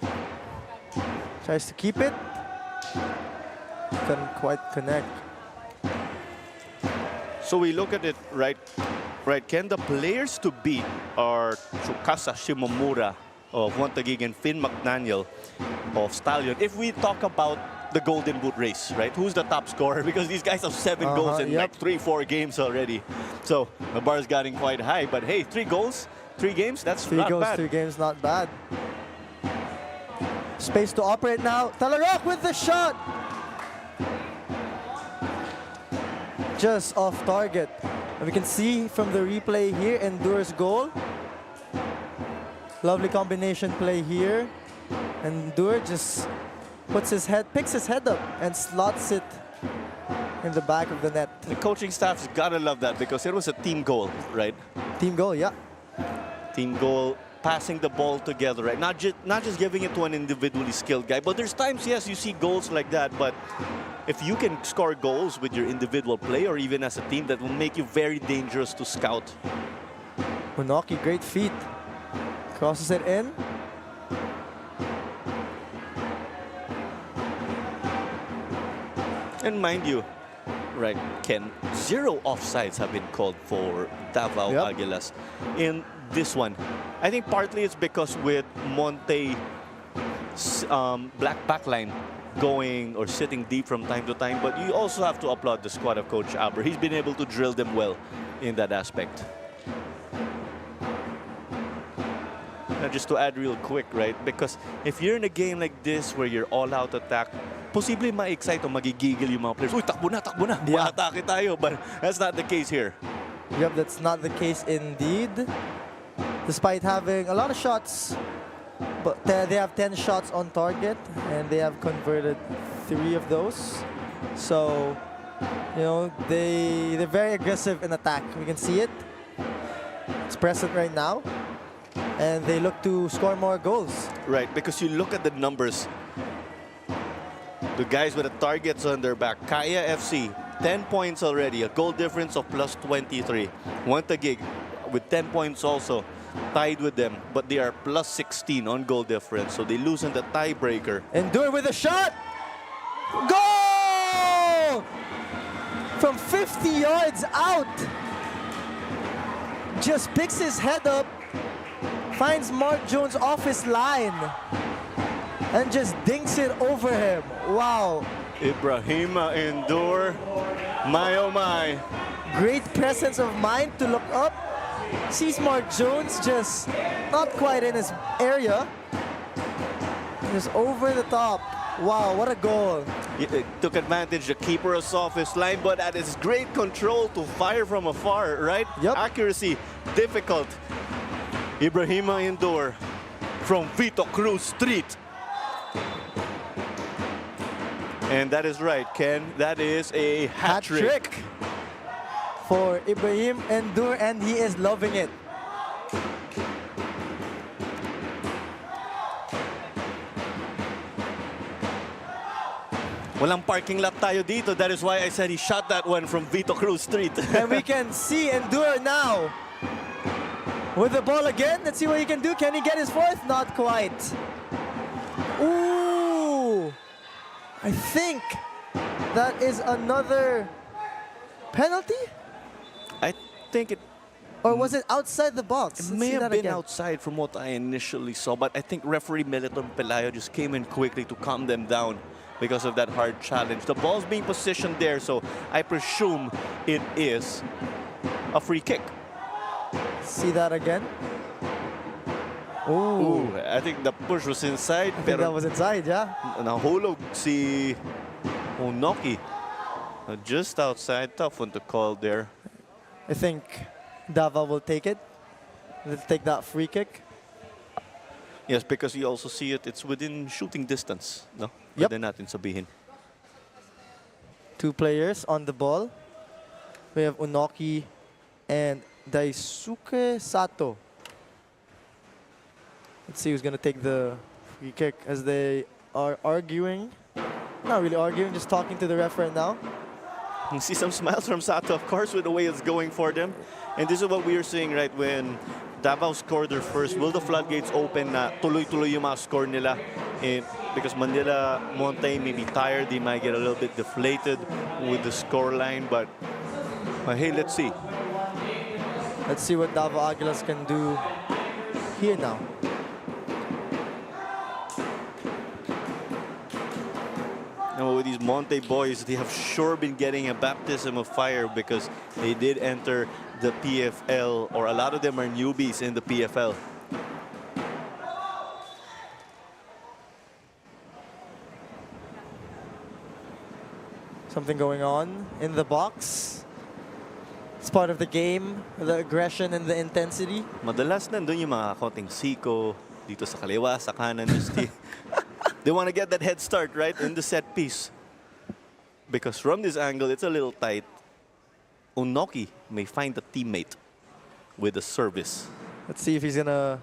tries to keep it. Couldn't quite connect. So we look at it, right? Right, Ken, the players to beat are Tsukasa Shimomura of Montague and Finn McDaniel of Stallion. If we talk about the Golden Boot race, right? Who's the top scorer? Because these guys have 7 goals in like 3-4 games already. So the bar's getting quite high. But hey, 3 goals, 3 games, that's not bad. 3 games, not bad. Space to operate now. Talarok with the shot. Just off target. And we can see from the replay here, Endur's goal. Lovely combination play here. Endur just picks his head up and slots it in the back of the net. The coaching staff's gotta love that because it was a team goal, right? Team goal, yeah. Team goal, passing the ball together, right? Not just giving it to an individually skilled guy, but there's times, yes, you see goals like that, but if you can score goals with your individual play or even as a team, that will make you very dangerous to scout. Unoki, great feet. Crosses it in. And mind you, right, Ken, 0 offsides have been called for Davao Aguilas in this one. I think partly it's because with Monte black backline going or sitting deep from time to time, but you also have to applaud the squad of Coach Aber. He's been able to drill them well in that aspect. Now just to add real quick, right, because if you're in a game like this where you're all-out attack, posible ma-excite o magigigil yung mga players. Uy, takbo na, ma-atake tayo. But that's not the case here. Yep, that's not the case indeed. Despite having a lot of shots, but they have 10 shots on target, and they have converted 3 of those. So, you know, they're very aggressive in attack. We can see it. It's present right now. And they look to score more goals. Right, because you look at the numbers. The guys with the targets on their back. Kaya FC, 10 points already. A goal difference of plus 23. Montague with 10 points also. Tied with them, but they are plus 16 on goal difference. So they lose in the tiebreaker. Endur with a shot. Goal! From 50 yards out. Just picks his head up. Finds Mark Jones off his line. And just dinks it over him. Wow. Ibrahima Endur. My oh my. Great presence of mind to look up. Sees Mark Jones just not quite in his area. Just over the top. Wow, what a goal. He took advantage. The keeper was off his line, but at his great control to fire from afar, right? Yep. Accuracy, difficult. Ibrahima Endur from Vito Cruz Street. And that is right, Ken. That is a hat trick for Ibrahim Endur, and he is loving it. Walang parking lot tayo dito. That is why I said he shot that one from Vito Cruz Street. And we can see Endur now with the ball again. Let's see what he can do. Can he get his 4th? Not quite. Ooh! I think that is another penalty? I think it Or was it outside the box? It Let's may see have that been again. outside from what I initially saw, but I think referee Meliton Pelayo just came in quickly to calm them down because of that hard challenge. The ball's being positioned there, so I presume it is a free kick. See that again? Ooh, I think the push was inside. I think that was inside, yeah. Nahulog si Unoki. Just outside. Tough one to call there. I think Davao will take it. They'll take that free kick. Yes, because you also see it. It's within shooting distance. No? Yep. Pwede natin sabihin. 2 players on the ball. We have Unoki and Daisuke Sato. Let's see who's going to take the free kick as they are arguing. Not really arguing, just talking to the ref right now. You see some smiles from Sato, of course, with the way it's going for them. And this is what we are seeing, right, when Davao scored their first. Will the floodgates open na tuloy-tuloy yung mga score nila? Because Manila, Monte may be tired. They might get a little bit deflated with the score line. But hey, let's see. Let's see what Davao Aguilas can do here now. And with these Monte boys, they have sure been getting a baptism of fire because they did enter the PFL, or a lot of them are newbies in the PFL. Something going on in the box. It's part of the game, the aggression and the intensity. Madalas nandun yung mga konting siko dito sa kaliwa, sa kanan. They want to get that head start, right, in the set piece. Because from this angle, it's a little tight. Unoki may find a teammate with a service. Let's see if he's gonna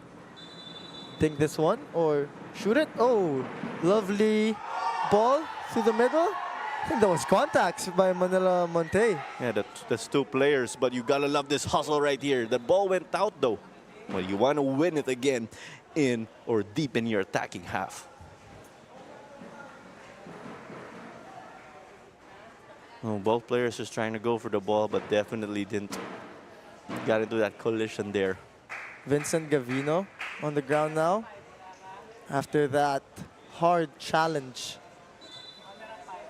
take this one or shoot it. Oh, lovely ball through the middle. I think that was contacts by Manila Montet. Yeah, that's two players, but you gotta love this hustle right here. The ball went out though. Well, you want to win it again in or deep in your attacking half. Oh, both players just trying to go for the ball, but definitely didn't. Got into that collision there. Vincent Gavino on the ground now after that hard challenge.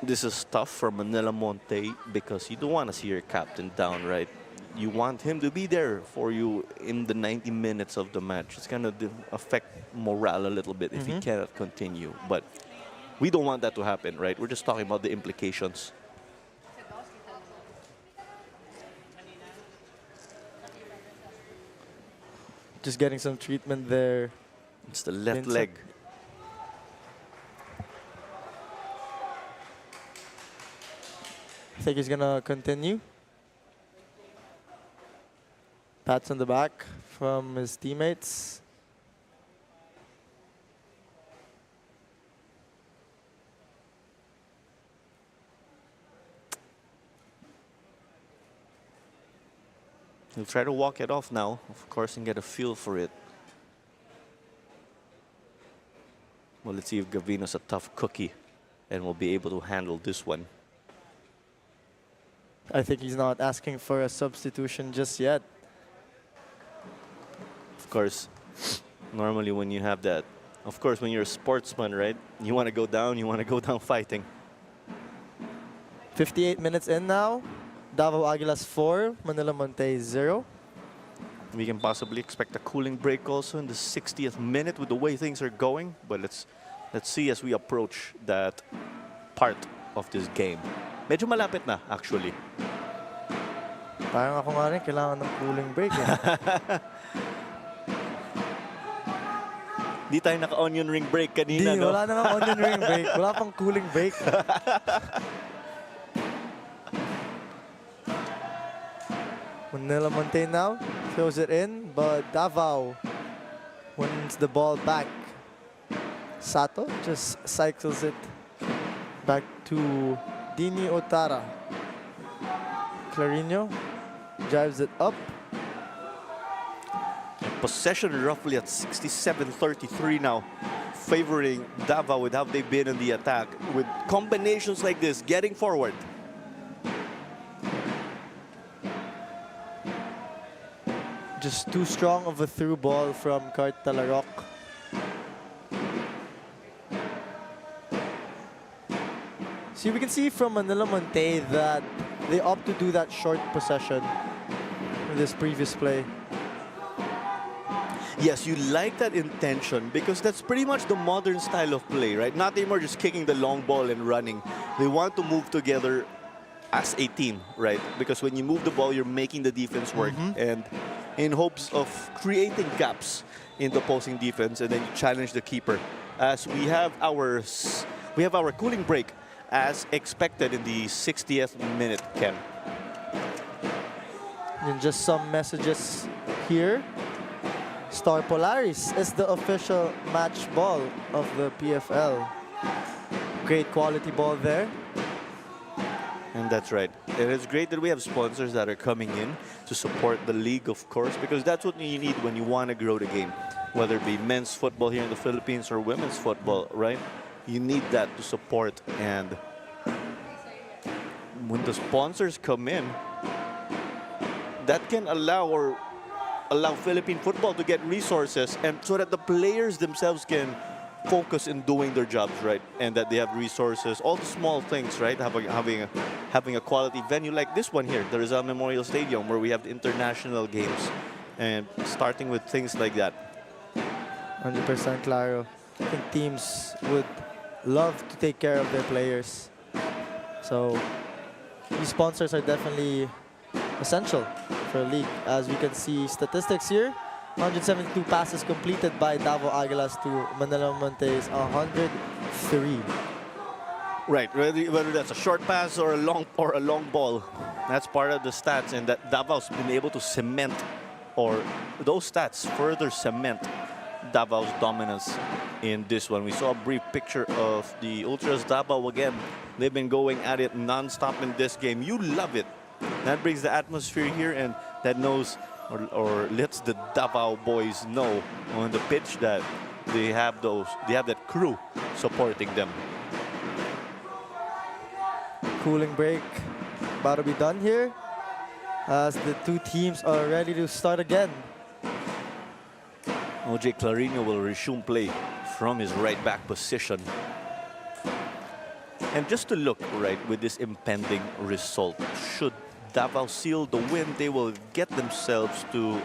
This is tough for Manila Monte because you don't want to see your captain down, right? You want him to be there for you in the 90 minutes of the match. It's going to affect morale a little bit if he cannot continue. But we don't want that to happen, right? We're just talking about the implications. Just getting some treatment there. It's the left Vincent. leg. I think he's gonna continue. Pats on the back from his teammates. He'll try to walk it off now, of course, and get a feel for it. Well, let's see if Gavino's a tough cookie and will be able to handle this one. I think he's not asking for a substitution just yet. Of course, normally when you have that, of course, when you're a sportsman, right? You want to go down fighting. 58 minutes in now. Davao Aguilas 4, Manila Monte 0. We can possibly expect a cooling break also in the 60th minute with the way things are going. But let's see as we approach that part of this game. Medyo malapit na, actually. Parang ako nga rin, kailangan ng cooling break. Di tayo naka-onion ring break kanina, Di, no? wala nang onion ring break. Wala pang cooling break. Manila Monte now throws it in, but Davao wins the ball back. Sato just cycles it back to Dini Otara. Clarino drives it up. Possession roughly at 67-33 now, favoring Davao with how they've been in the attack. With combinations like this, getting forward. Just too strong of a through ball from Cartalarok. See, we can see from Manila Monte that they opt to do that short possession in this previous play. Yes, you like that intention because that's pretty much the modern style of play, right? Not anymore just kicking the long ball and running. They want to move together as a team, right? Because when you move the ball, you're making the defense work. And in hopes of creating gaps in the opposing defense, and then you challenge the keeper. As we have our cooling break as expected in the 60th minute, Ken. And just some messages here. Star Polaris is the official match ball of the PFL. Great quality ball there. And that's right. It is great that we have sponsors that are coming in to support the league, of course, because that's what you need when you want to grow the game. Whether it be men's football here in the Philippines or women's football, right? You need that to support. And when the sponsors come in, that can allow or allow Philippine football to get resources, and so that the players themselves can focus in doing their jobs, right? And that they have resources, all the small things, right? Having a quality venue like this one here, the Rizal Memorial Stadium, where we have the international games, and starting with things like that. 100% Claro. I think teams would love to take care of their players. So these sponsors are definitely essential for a league. As we can see statistics here, 172 passes completed by Davao Aguilas to Manila Montet's 103. Right, whether that's a short pass or a long ball, that's part of the stats, and that Davao's been able to cement, or those stats further cement Davao's dominance in this one. We saw a brief picture of the Ultras Davao again. They've been going at it non-stop in this game. You love it. That brings the atmosphere here, and that knows or lets the Davao boys know on the pitch that they have that crew supporting them. Cooling break about to be done here as the two teams are ready to start again. OJ Clarino will resume play from his right back position. And just to look, right, with this impending result, should Davao seal the win, they will get themselves to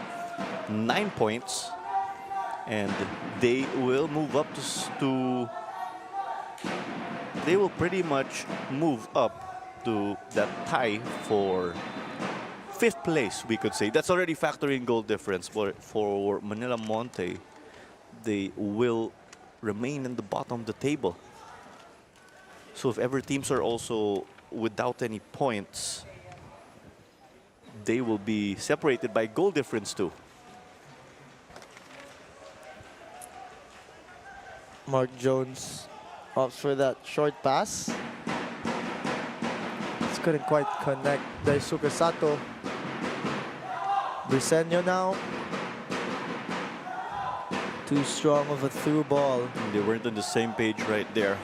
9 points, and they will move up they will pretty much move up to that tie for 5th place, we could say. That's already factoring goal difference. For Manila Monte, they will remain in the bottom of the table. So if ever teams are also without any points, they will be separated by goal difference too. Mark Jones opts for that short pass. Just couldn't quite connect. Daisuke Sato. Briseño now. Too strong of a through ball. They weren't on the same page right there.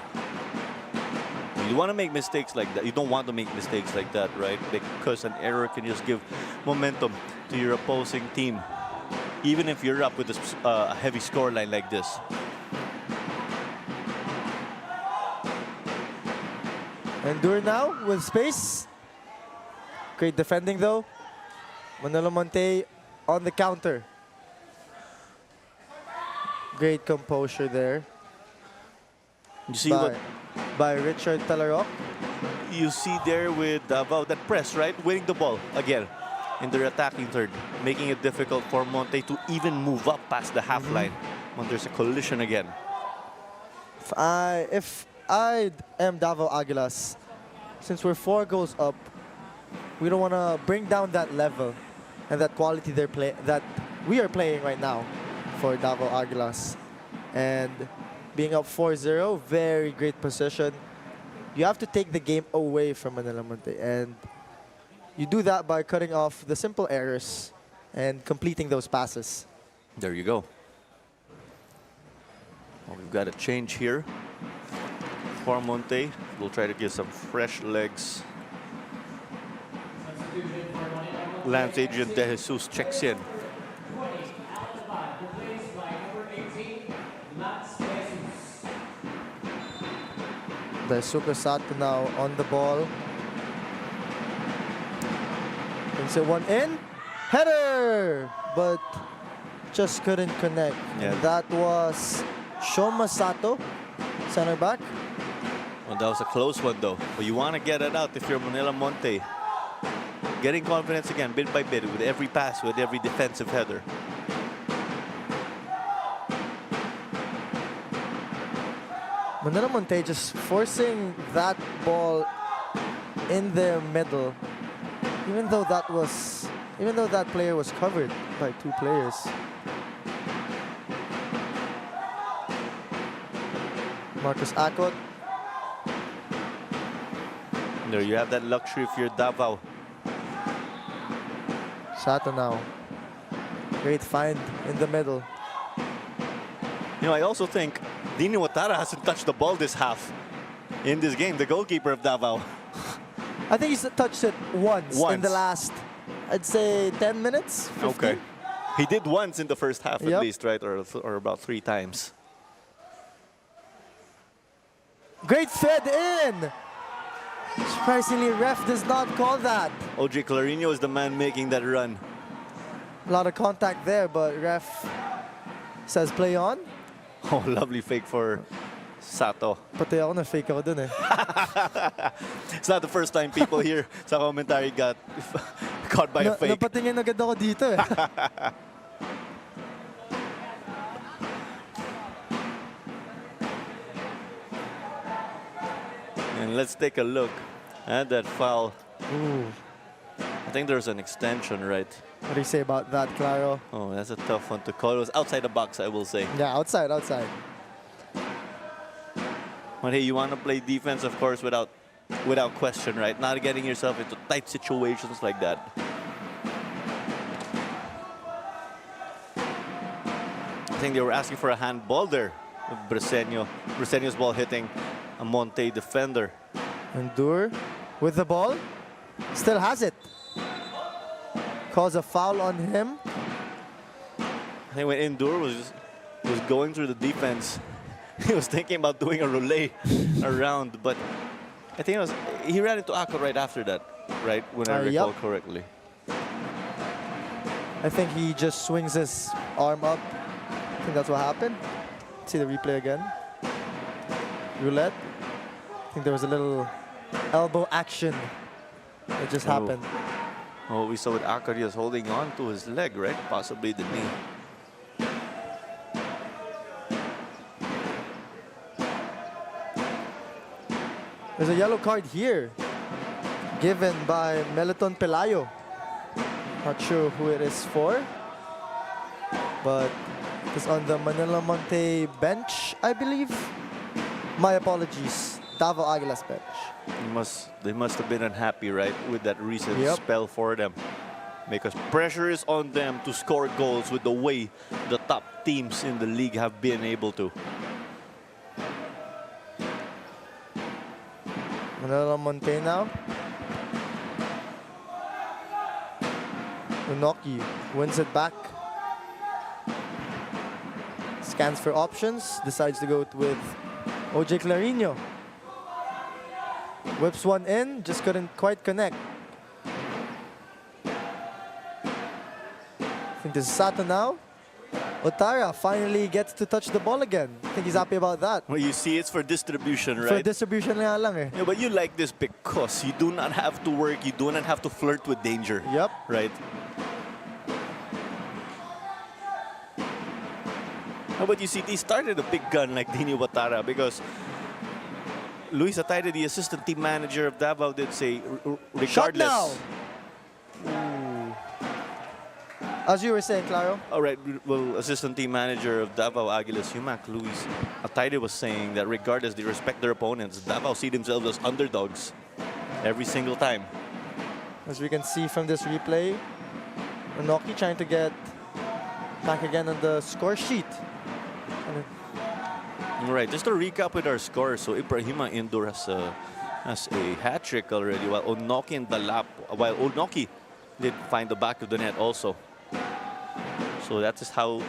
You want to make mistakes like that. You don't want to make mistakes like that, right? Because an error can just give momentum to your opposing team, even if you're up with a heavy scoreline like this. Endure now with space. Great defending though. Manila Monte on the counter. Great composure there. You see what by Richard Talarok. you see there with Davao, that press, right? Winning the ball again in their attacking third, making it difficult for Monte to even move up past the half line when there's a collision again. If I am Davao Aguilas, since we're 4 goals up, we don't want to bring down that level and that quality that we are playing right now for Davao Aguilas. And being up 4-0, very great position. You have to take the game away from Manila Monte, and you do that by cutting off the simple errors and completing those passes. There you go. Well, we've got a change here for Monte. We'll try to get some fresh legs. Lance Adrian De Jesus checks in. Daisuke Sato now on the ball. Brings it one in. Header! But just couldn't connect. Yeah. That was Shoma Sato, center back. Well, that was a close one though. But you want to get it out if you're Manila Monte. Getting confidence again, bit by bit, with every pass, with every defensive header. Manila Monte just forcing that ball in their middle, even though that player was covered by 2 players. Marcus Acot. There you have that luxury if you're Davao. Sato now. Great find in the middle. You know, I also think Dini Watara hasn't touched the ball this half in this game, the goalkeeper of Davao. I think he's touched it once in the last, I'd say, 10 minutes. 15. Okay. He did once in the first half at Yep. least, right? Or about 3 times. Great fed in. Surprisingly, ref does not call that. OJ Clarino is the man making that run. A lot of contact there, but ref says play on. Oh, lovely fake for Sato. Pati ako na-fake ako dun eh. It's not the first time people here sa commentary got caught by a fake. Napatingin agad ako dito eh. And let's take a look at that foul. Ooh. I think there's an extension, right? What do you say about that, Claro? Oh, that's a tough one to call. It was outside the box, I will say. Yeah, outside. But hey, you want to play defense, of course, without question, right? Not getting yourself into tight situations like that. I think they were asking for a handball there. Briseño. Briseño's ball hitting a Montet defender. Endure with the ball. Still has it. Calls a foul on him. I think when Endure was going through the defense, he was thinking about doing a relay around, but I think he ran into Ako right after that, right? When I recall Yep. correctly. I think he just swings his arm up. I think that's what happened. See the replay again. Roulette. I think there was a little elbow action that just happened. Oh, we saw with Akarias holding on to his leg, right? Possibly the knee. There's a yellow card here given by Meliton Pelayo. Not sure who it is for, but it's on the Manila Monte bench, I believe. My apologies, Davao Aguilas bench. They must have been unhappy, right, with that recent Yep. spell for them. Because pressure is on them to score goals with the way the top teams in the league have been able to. Manila Monte now. Unoki wins it back. Scans for options, decides to go with OJ Clarino. Whips one in, just couldn't quite connect. I think this is Sato now. Otara finally gets to touch the ball again. I think he's happy about that. Well, you see, it's for distribution, right? For distribution nga lang eh. Yeah, but you like this because you do not have to work, you do not have to flirt with danger. Yep. Right? No, but you see, they started a big gun like Dini Watara because Luis Atayde, the assistant team manager of Davao, did say, regardless. Shot now! As you were saying, Claro. All right, well, assistant team manager of Davao Aguilas, UMak, Luis Atayde was saying that regardless, they respect their opponents. Davao see themselves as underdogs every single time. As we can see from this replay, Unoki trying to get back again on the score sheet. All right, just to recap with our scores. So Ibrahima Indur has a hat trick already, while Unoki and Dalap, while Unoki did find the back of the net also. So that is how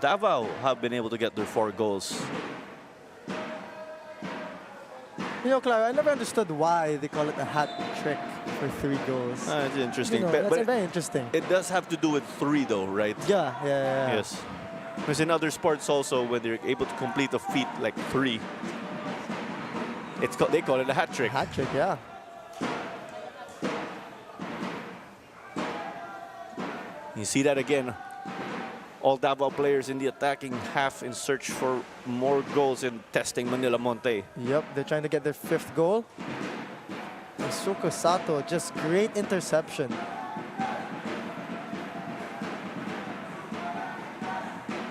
Davao have been able to get their 4 goals. You know, Clara, I never understood why they call it a hat trick for 3 goals. It's interesting. You know, but that's very interesting. it does have to do with 3 though, right? Yeah. Yes. Because in other sports also, when they're able to complete a feat like 3, they call it a hat trick. Hat trick, yeah. You see that again. All Davao players in the attacking half in search for more goals and testing Manila Monte. Yep, they're trying to get their 5th goal. Isuko Sato, just great interception.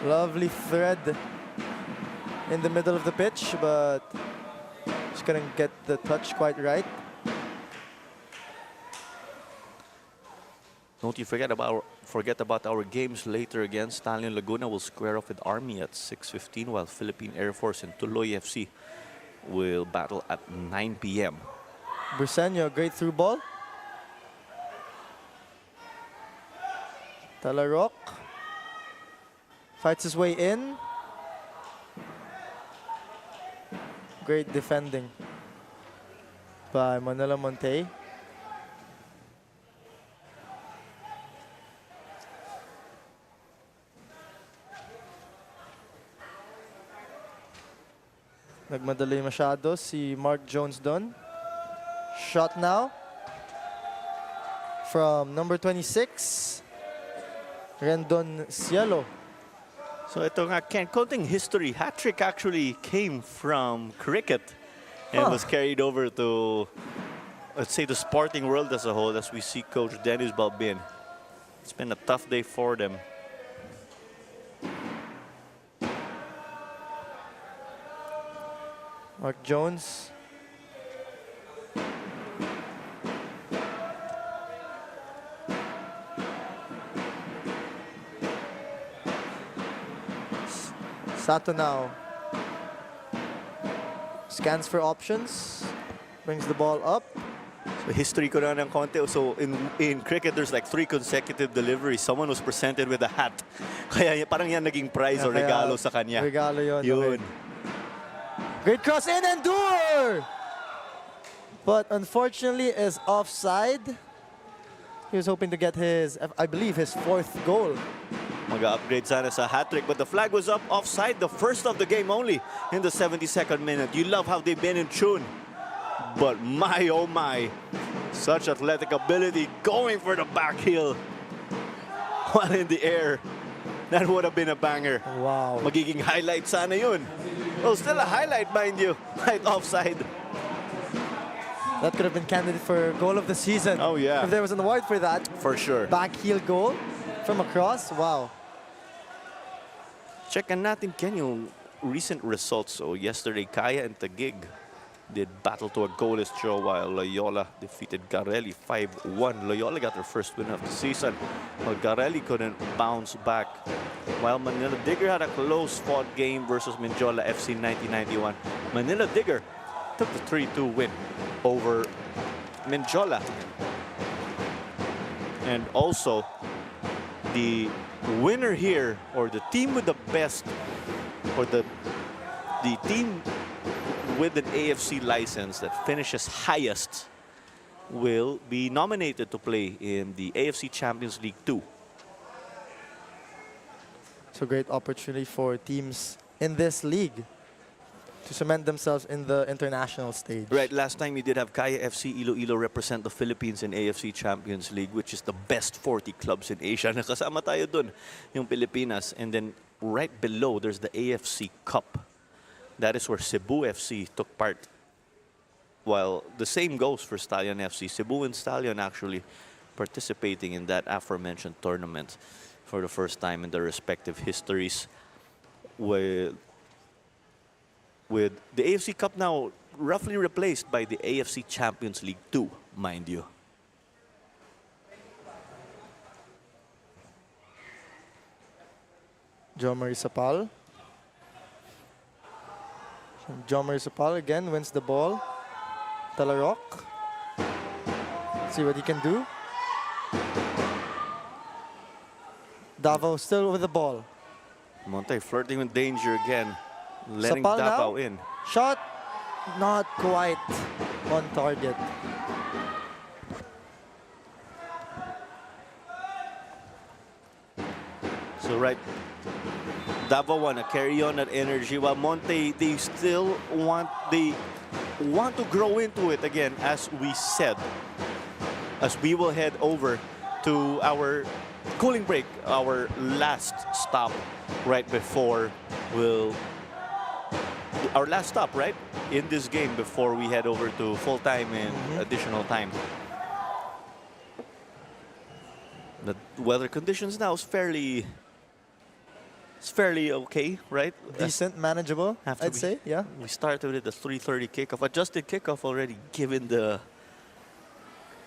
Lovely thread in the middle of the pitch, but just couldn't get the touch quite right. Don't you forget about our games later again. Stallion Laguna will square off with Army at 6:15, while Philippine Air Force and Tuloy FC will battle at 9 p.m. Briseño, great through ball. Talarok Fights his way in. Great defending by Manila Montet. Nagmadali masyado si Mark Jones doon. Shot now from number 26, Rendon Cielo. So ito nga, counting history, hat-trick actually came from cricket and was carried over to, let's say, the sporting world as a whole, as we see Coach Dennis Balbin. It's been a tough day for them. Mark Jones. Sato now scans for options, brings the ball up. So history ko na ng konti. So in cricket, there's like 3 consecutive deliveries. Someone was presented with a hat. Kaya parang yan naging prize or regalo sa kanya. Regalo yun. Yun. Okay. Great cross in and Dur! But unfortunately is offside. He was hoping to get his, I believe, his 4th goal. Mag-upgrade sana sa hat-trick, but the flag was up offside, the first of the game only in the 72nd minute. You love how they've been in tune. But my, oh my, such athletic ability going for the back heel while in the air. That would have been a banger. Wow. Magiging highlight sana yun. Well, still a highlight, mind you, right offside. That could have been candidate for goal of the season. Oh, yeah. If there was an award for that. For sure. Back heel goal from across. Wow. Checkan natin, Ken, yung recent results. So yesterday, Kaya and Taguig did battle to a goalless draw while Loyola defeated Garelli 5-1. Loyola got their first win of the season, while Garelli couldn't bounce back. While Manila Digger had a close-fought game versus Mindiola FC 1991. Manila Digger took the 3-2 win over Mindiola. And also, the winner here, or the team with the best, or the team with an AFC license that finishes highest will be nominated to play in the AFC Champions League 2. It's a great opportunity for teams in this league to cement themselves in the international stage. Right, last time we did have Kaya FC Iloilo represent the Philippines in AFC Champions League, which is the best 40 clubs in Asia. Nakasama tayo dun, yung Pilipinas. And then right below, there's the AFC Cup. That is where Cebu FC took part. While the same goes for Stallion FC. Cebu and Stallion actually participating in that aforementioned tournament for the first time in their respective histories. With the AFC Cup now roughly replaced by the AFC Champions League 2, mind you. Jomari Sapal. Jomari Sapal again wins the ball. Talarok. See what he can do. Davao still with the ball. Montet flirting with danger again. Letting Sapal Davao now. in. Shot not quite on target. So right, Davao want to carry on that energy, while Monte, they still want to grow into it again, as we said, as we will head over to our cooling break, our last stop right before our last stop, right, in this game before we head over to full-time and additional time. The weather conditions now is fairly okay, right? Decent, manageable, I'd say, yeah. We started with a 3:30 kickoff, adjusted kickoff already, given the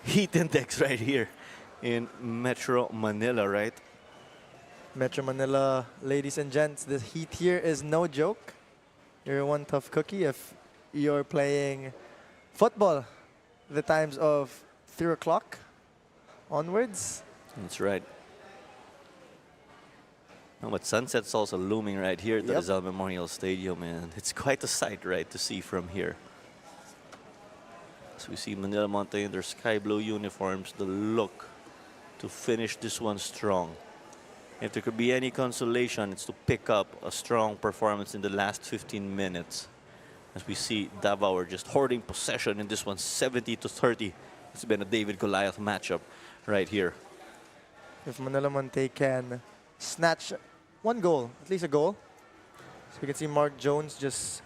heat index right here in Metro Manila, right? Metro Manila, ladies and gents, the heat here is no joke. You're one tough cookie if you're playing football the times of 3 o'clock onwards. That's right. No, but sunset's also looming right here at the Yep. Rizal Memorial Stadium, and it's quite a sight, right, to see from here. So we see Manila Montet in their sky blue uniforms, the look to finish this one strong. If there could be any consolation, it's to pick up a strong performance in the last 15 minutes. As we see Davao are just hoarding possession in this one, 70-30. It's been a David Goliath matchup right here. If Manila Monte can snatch one goal, at least a goal. So we can see Mark Jones just...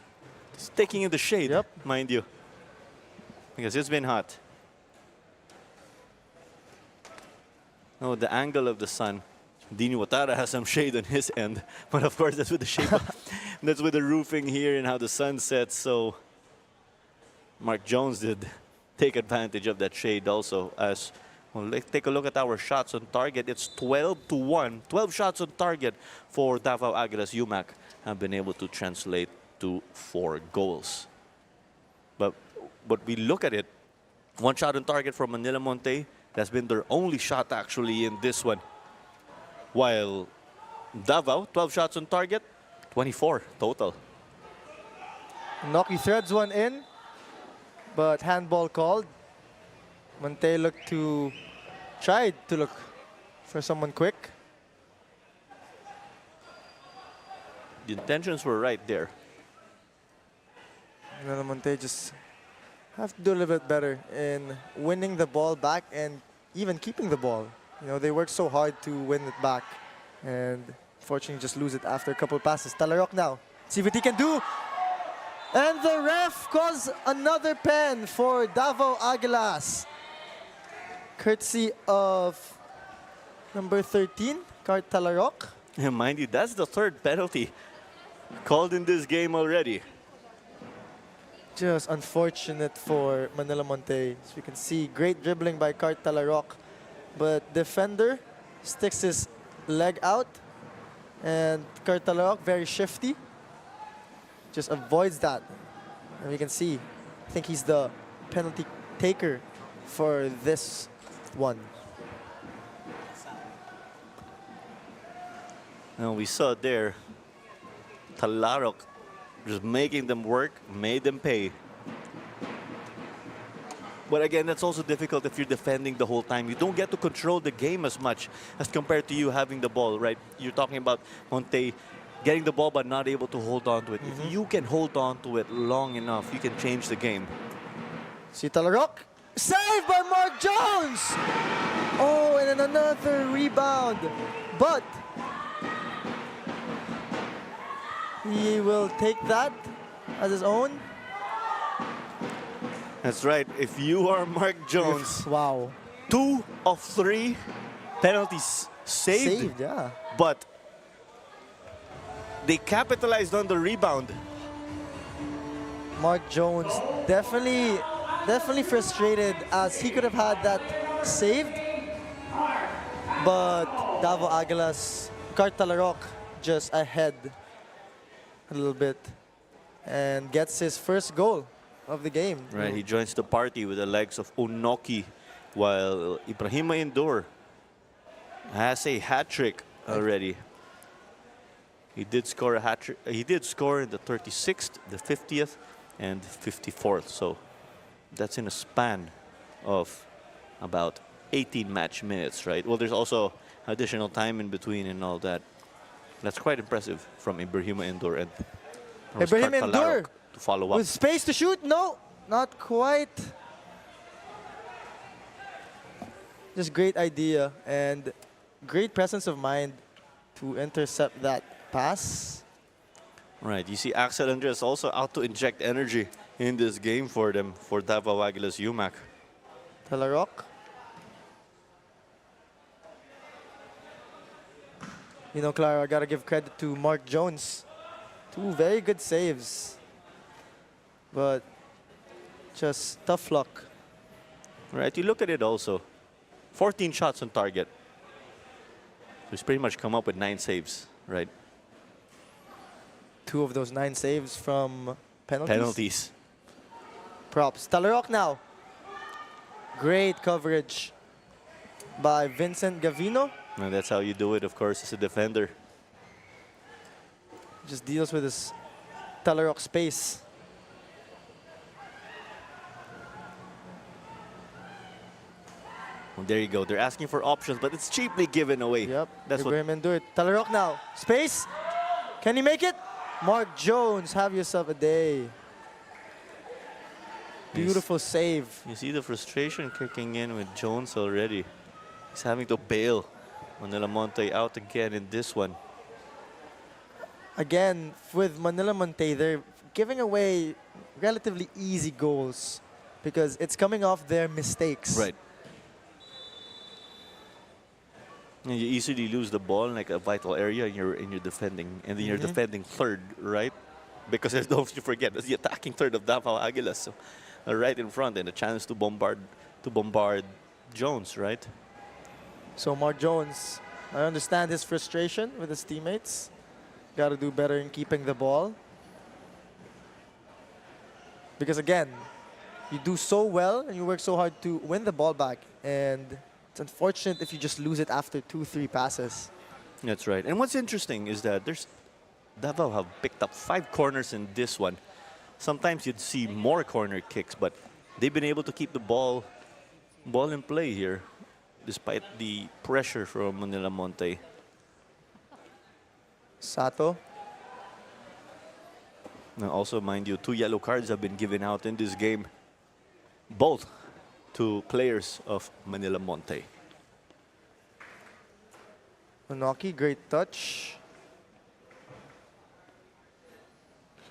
It's taking in the shade, Yep. mind you, because it's been hot. Oh, the angle of the sun. Dino Watara has some shade on his end, but of course that's with the shape. That's with the roofing here and how the sun sets. So Mark Jones did take advantage of that shade also. As well, let's take a look at our shots on target. It's 12-1. 12 shots on target for Davao Aguilas. UMak have been able to translate to 4 goals. But we look at it, 1 shot on target for Manila Monte. That's been their only shot actually in this one. While Davao, 12 shots on target, 24 total. Noki threads one in, but handball called. Monte tried to look for someone quick. The intentions were right there. Manila Monte just have to do a little bit better in winning the ball back and even keeping the ball. You know, they work so hard to win it back, and fortunately just lose it after a couple of passes. Talarok now. See what he can do. And the ref calls another pen for Davao Aguilas. Courtesy of number 13, Cart Talarok. And mind you, that's the 3rd penalty called in this game already. Just unfortunate for Manila Monte. As we can see, great dribbling by Cart Talarok. But defender sticks his leg out, and Cart Talarok, very shifty, just avoids that. And we can see, I think he's the penalty taker for this one. And we saw there, Talarok just making them work, made them pay. But again, that's also difficult if you're defending the whole time. You don't get to control the game as much as compared to you having the ball, right? You're talking about Monte getting the ball but not able to hold on to it. If you can hold on to it long enough, you can change the game. See Talarok, saved by Mark Jones! Oh, and then another rebound. But he will take that as his own. That's right. If you are Mark Jones, Wow. 2 of 3 penalties saved. Yeah. But they capitalized on the rebound. Mark Jones definitely frustrated, as he could have had that saved. But Davao Aguilas, Cart Talarok just ahead a little bit and gets his first goal of the game. Right, he joins the party with the legs of Unoki, while Ibrahima Indoor has a hat trick already. He did score a hat trick. He did score in the 36th, the 50th, and 54th. So that's in a span of about 18 match minutes, right? Well, there's also additional time in between and all that. That's quite impressive from Ibrahima Indoor and Ibrahima Oscar Indoor Talarok to follow up. with space to shoot. No, not quite. Just great idea and great presence of mind to intercept that pass. Right, you see Axel Andres also out to inject energy in this game for them, for Davao Aguilas UMak. Talarok. You know, Clara, I gotta give credit to Mark Jones. 2 very good saves. But just tough luck. Right, you look at it also. 14 shots on target. So he's pretty much come up with 9 saves, right? 2 of those 9 saves from penalties. Penalties. Props. Talarok now. Great coverage by Vincent Gavino. And that's how you do it, of course, as a defender. Just deals with his Telerock space. Well, there you go. They're asking for options, but it's cheaply given away. Yep, That's what. Ibrahim do it. Telerock now. Space. Can he make it? Mark Jones, have yourself a day. Beautiful save. You see the frustration kicking in with Jones already. He's having to bail Manila Monte out again in this one. Again, with Manila Monte, they're giving away relatively easy goals because it's coming off their mistakes. Right. And you easily lose the ball in like a vital area in your defending, and then you're defending third, right? Because don't you forget, that's the attacking third of Davao Aguilas, so right in front, and a chance to bombard Jones, right? So Mark Jones, I understand his frustration with his teammates. Got to do better in keeping the ball. Because again, you do so well and you work so hard to win the ball back. And it's unfortunate if you just lose it after 2-3 passes. That's right. And what's interesting is that Davao have picked up 5 corners in this one. Sometimes you'd see more corner kicks, but they've been able to keep the ball in play here, despite the pressure from Manila Monte. Sato. And also, mind you, 2 yellow cards have been given out in this game, both to players of Manila Monte. Unoki, great touch.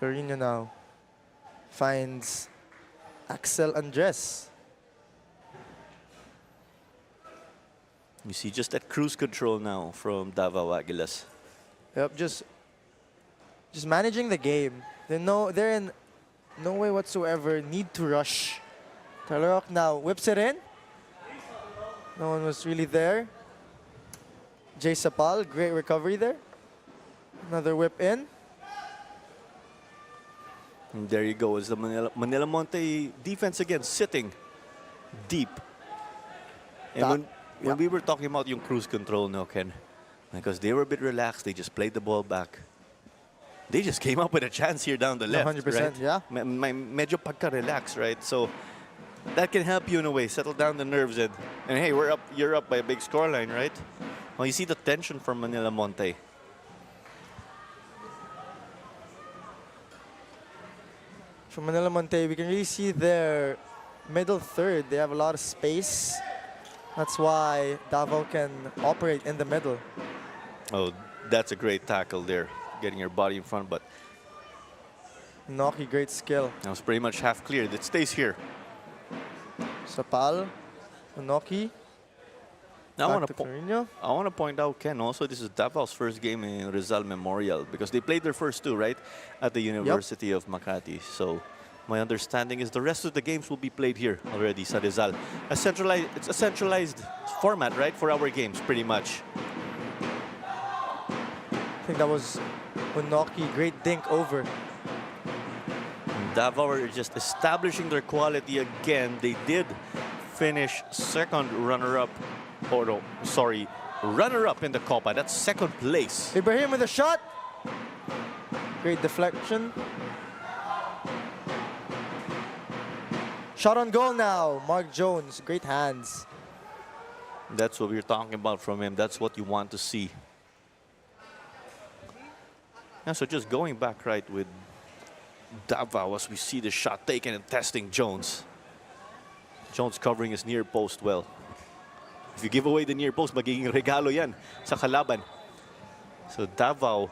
Carino now finds Axel Andres. You see just that cruise control now from Davao Aguilas. Yep, just managing the game. They're in no way whatsoever need to rush. Telerock now whips it in. No one was really there. Jay Sapal, great recovery there. Another whip in. And there you go, is the Manila Monte defense again sitting deep. And when we were talking about yung cruise control now, Ken, because they were a bit relaxed, they just played the ball back. They just came up with a chance here down the left, 100%, right? yeah. Medyo pagka-relax, right? So that can help you in a way, settle down the nerves, and hey, you're up by a big scoreline, right? Well, you see the tension from Manila Monte. From Manila Monte, we can really see their middle third. They have a lot of space. That's why Davao can operate in the middle. Oh, that's a great tackle there, getting your body in front, but Noki, great skill. that was pretty much half cleared. It stays here. Sapal, Unoki, Now, back to Carino. I want to point out, Ken, also this is Davao's first game in Rizal Memorial because they played their first 2, right, at the University of Makati. So my understanding is the rest of the games will be played here already, sa Rizal. It's a centralized format, right, for our games, pretty much. I think that was Unoki, great dink over. Davao are just establishing their quality again. They did finish second runner-up, runner-up in the Copa. That's second place. Ibrahim with a shot. Great deflection. Shot on goal now. Mark Jones, great hands. That's what we're talking about from him. That's what you want to see. Yeah, so just going back right with Davao as we see the shot taken and testing Jones. Jones covering his near post well. If you give away the near post, magiging regalo yan sa kalaban. So Davao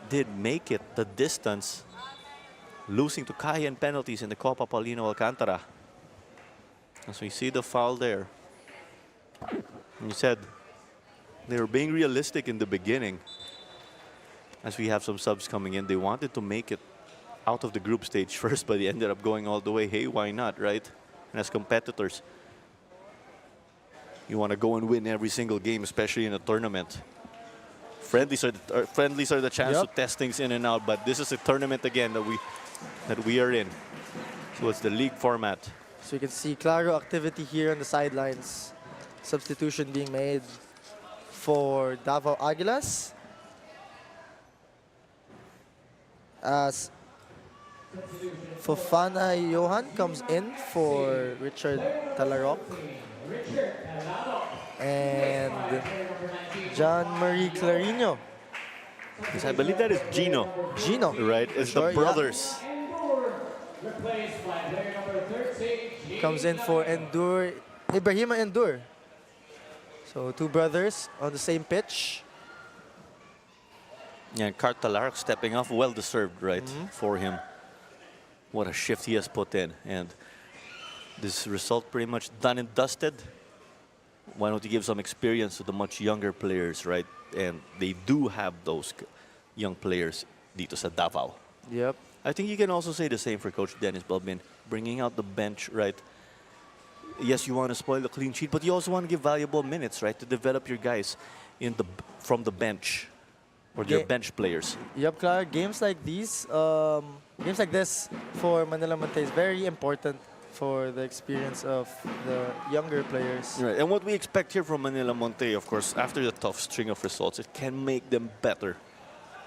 did make it the distance, losing to Cayenne penalties in the Copa Paulino Alcantara. As we see the foul there. And you said they were being realistic in the beginning. As we have some subs coming in, they wanted to make it out of the group stage first, but they ended up going all the way. Hey, why not, right? And as competitors, you want to go and win every single game, especially in a tournament. Friendlies are the chance to test things in and out, but this is a tournament again that we are in. So it's the league format. So you can see Claro activity here on the sidelines. Substitution being made for Davao Aguilas. as Fofana Johan comes in for Richard Talarok. And John-Marie Clarino. Yes, I believe that is Gino, Gino. right? It's the Sure, yeah. brothers. Replaced by player number 13, Comes in for Endur, Ibrahima Endur. So two brothers on the same pitch. Yeah, and Talarok stepping off, well deserved, right, for him. What a shift he has put in, and this result pretty much done and dusted. Why don't you give some experience to the much younger players, right? And they do have those young players dito sa Davao. Yep. I think you can also say the same for Coach Dennis Balbin, bringing out the bench, right? Yes, you want to spoil the clean sheet, but you also want to give valuable minutes, right, to develop your guys from the bench, or your bench players. Yep, Clara. Games like these, games like this for Manila Montet is very important for the experience of the younger players. Right, and what we expect here from Manila Monte, of course, after the tough string of results, it can make them better.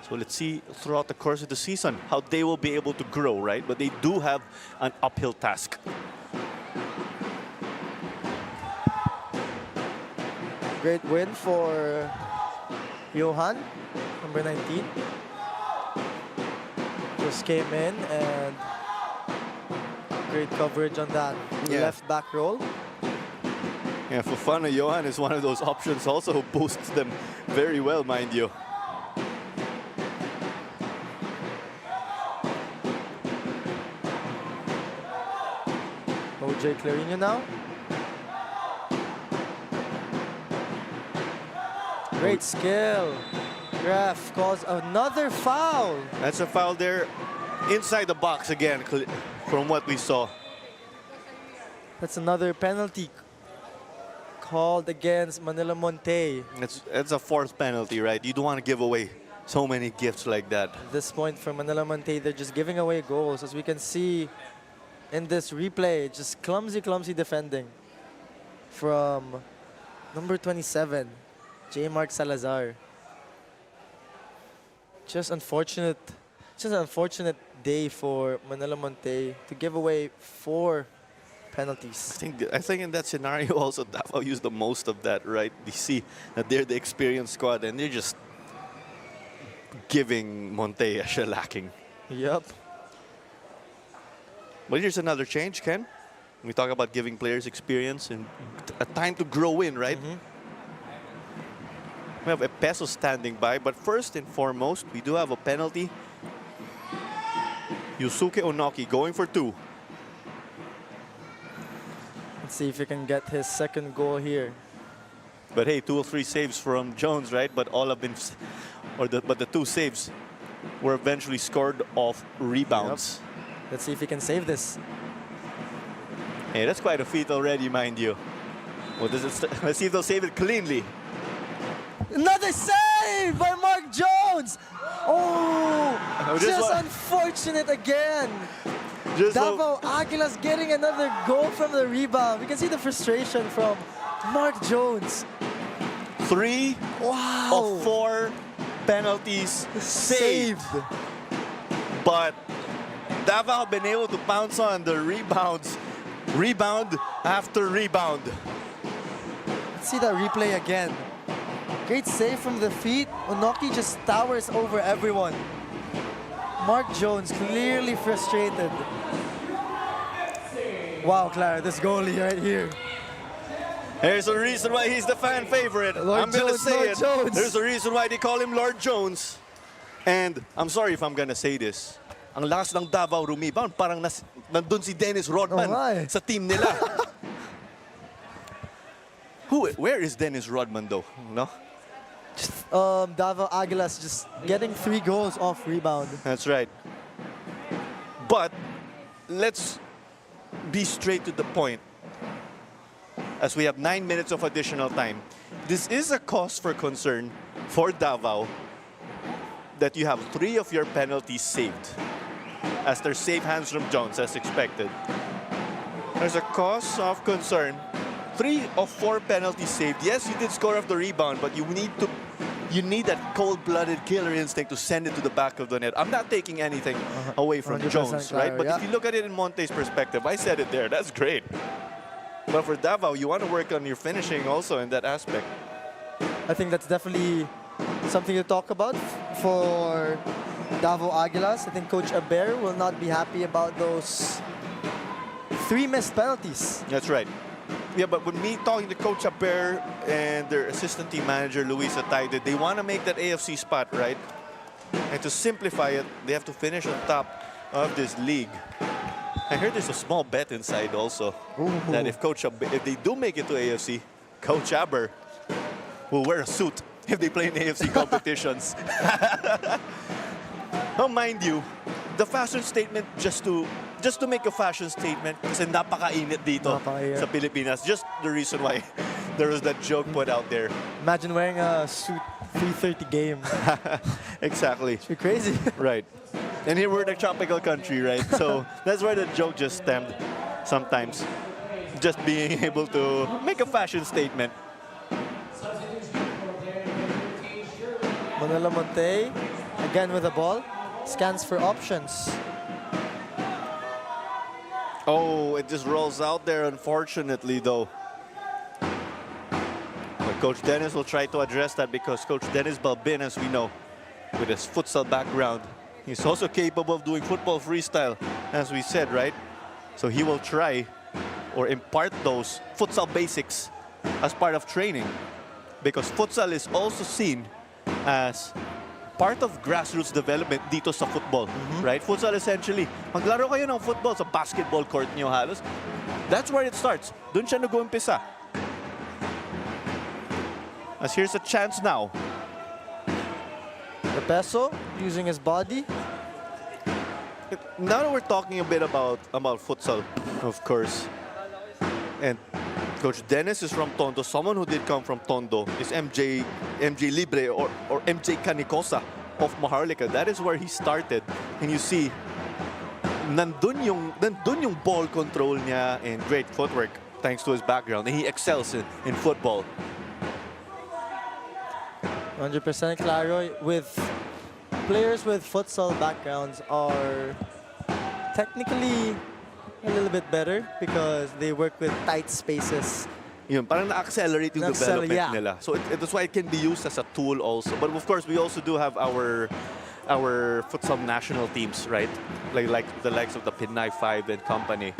So let's see throughout the course of the season how they will be able to grow, right? But they do have an uphill task. Great win for Johan, number 19. Just came in and great coverage on that left back roll. Yeah, Fofana Johan is one of those options also who boosts them very well, mind you. OJ Clarino now. Great skill. Ref calls another foul. That's a foul there inside the box again, from what we saw. That's another penalty called against Manila Monte. It's a fourth penalty, right? You don't want to give away so many gifts like that. At this point for Manila Monte, they're just giving away goals. As we can see in this replay, just clumsy defending from number 27, J. Mark Salazar. Just an unfortunate day for Manila Monte to give away 4 penalties. I think in that scenario also Davao used the most of that, right? You see that they're the experienced squad and they're just giving Monte a shellacking. Yep. But here's another change, Ken. We talk about giving players experience and a time to grow in, right? We have a Peso standing by, but first and foremost, we do have a penalty. Yusuke Onoki going for 2. Let's see if he can get his second goal here. But hey, 2 or 3 saves from Jones, right? But all have been, but the 2 saves were eventually scored off rebounds. Yep. Let's see if he can save this. Hey, that's quite a feat already, mind you. Well, let's see if they'll save it cleanly. Another save by Mark Jones! Oh, just unfortunate again. Davao Aguilas getting another goal from the rebound. We can see the frustration from Mark Jones. 3 of 4 penalties saved. But Davao have been able to pounce on the rebounds. Rebound after rebound. Let's see that replay again. Great save from the feet. Onoki just towers over everyone. Mark Jones clearly frustrated. Wow, Clara, this goalie right here. There's a reason why he's the fan favorite. I'm going to say it. There's a reason why they call him Lord Jones. And I'm sorry if I'm going to say this. Ang lakas ng Davao rebound, parang nandun si Dennis Rodman sa team nila. Where is Dennis Rodman though? No? Davao Aguilas just getting 3 goals off rebound. That's right. But let's be straight to the point. As we have 9 minutes of additional time, this is a cause for concern for Davao that you have 3 of your penalties saved, as they're safe hands from Jones as expected. There's a cause of concern. 3 of 4 penalties saved. Yes, you did score off the rebound, but you you need that cold-blooded killer instinct to send it to the back of the net. I'm not taking anything away from 100% Jones, right? Claro, But yeah. if you look at it in Monte's perspective, I said it there, that's great. But for Davao, you want to work on your finishing also in that aspect. I think that's definitely something to talk about for Davao Aguilas. I think Coach Aber will not be happy about those 3 missed penalties. That's right. Yeah, but with me talking to Coach Aber and their assistant team manager, Luis Ataide, they want to make that AFC spot, right? And to simplify it, they have to finish on top of this league. I heard there's a small bet inside also that if if they do make it to AFC, Coach Aber will wear a suit if they play in AFC competitions. Now, mind you, the fashion statement just to make a fashion statement kasi napakainit dito Napakainit. sa Pilipinas. Just the reason why there was that joke put out there. Imagine wearing a suit 3:30 game. Exactly. It'd be crazy. Right. And here we're in a tropical country, right? So that's where the joke just stemmed sometimes. Just being able to make a fashion statement. Manila Monte, again with the ball, scans for options. Oh, it just rolls out there, unfortunately, though. But Coach Dennis will try to address that because Coach Dennis Balbin, as we know, with his futsal background, he's also capable of doing football freestyle, as we said, right? So he will try or impart those futsal basics as part of training because futsal is also seen as part of grassroots development dito sa football, right? Futsal essentially, maglaro kayo ng football sa basketball court niyo halos. That's where it starts. Doon siya nag-uumpisa. As here's a chance now. The Peso using his body. Now that we're talking a bit about futsal, of course, and Coach Dennis is from Tondo. Someone who did come from Tondo is MJ Libre or MJ Canicosa of Maharlika. That is where he started. And you see, nandun yung ball control niya and great footwork thanks to his background. And he excels in football. 100% Claro, with players with futsal backgrounds are technically a little bit better because they work with tight spaces. Yun, parang na-accelerate yung development yeah. nila. So that's why it can be used as a tool also. But of course, we also do have our futsal national teams, right? Like the likes of the Pinay 5 and company.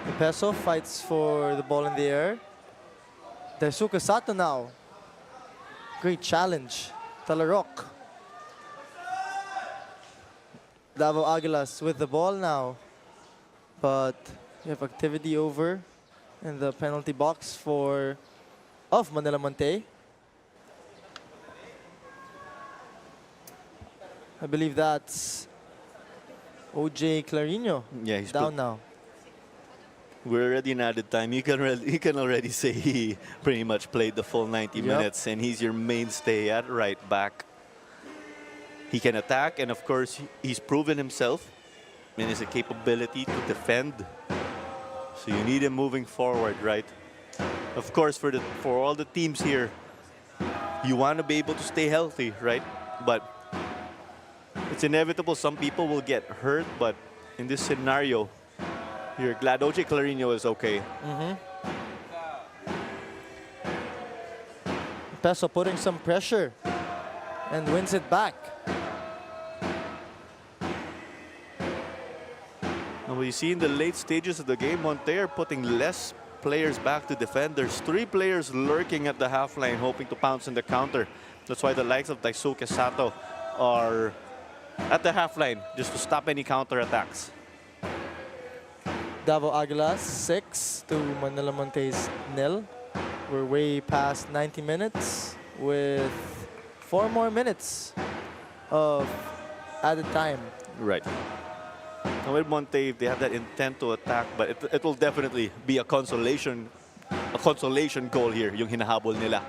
The Peso fights for the ball in the air. Daisuke Sato now. Great challenge. Talarok. Davao Aguilas with the ball now. But you have activity over in the penalty box of Manila Monte. I believe that's OJ Clarino. Yeah, he's down now. We're already in added time. You can already say he pretty much played the full 90 minutes, and he's your mainstay at right back. He can attack, and of course, he's proven himself in his capability to defend. So you need him moving forward, right? Of course, for all the teams here, you want to be able to stay healthy, right? But it's inevitable. Some people will get hurt, but in this scenario, you're glad OJ Clarino is okay. Peso putting some pressure and wins it back. Now, we see in the late stages of the game, Montet are putting less players back to defend. There's 3 players lurking at the half line, hoping to pounce in the counter. That's why the likes of Daisuke Sato are at the half line, just to stop any counter attacks. Davao Aguilas 6 to Manila Montes 0. We're way past 90 minutes with 4 more minutes of added time. Right. Now with Monte, they have that intent to attack, but it will definitely be a consolation goal here, yung hinahabol nila.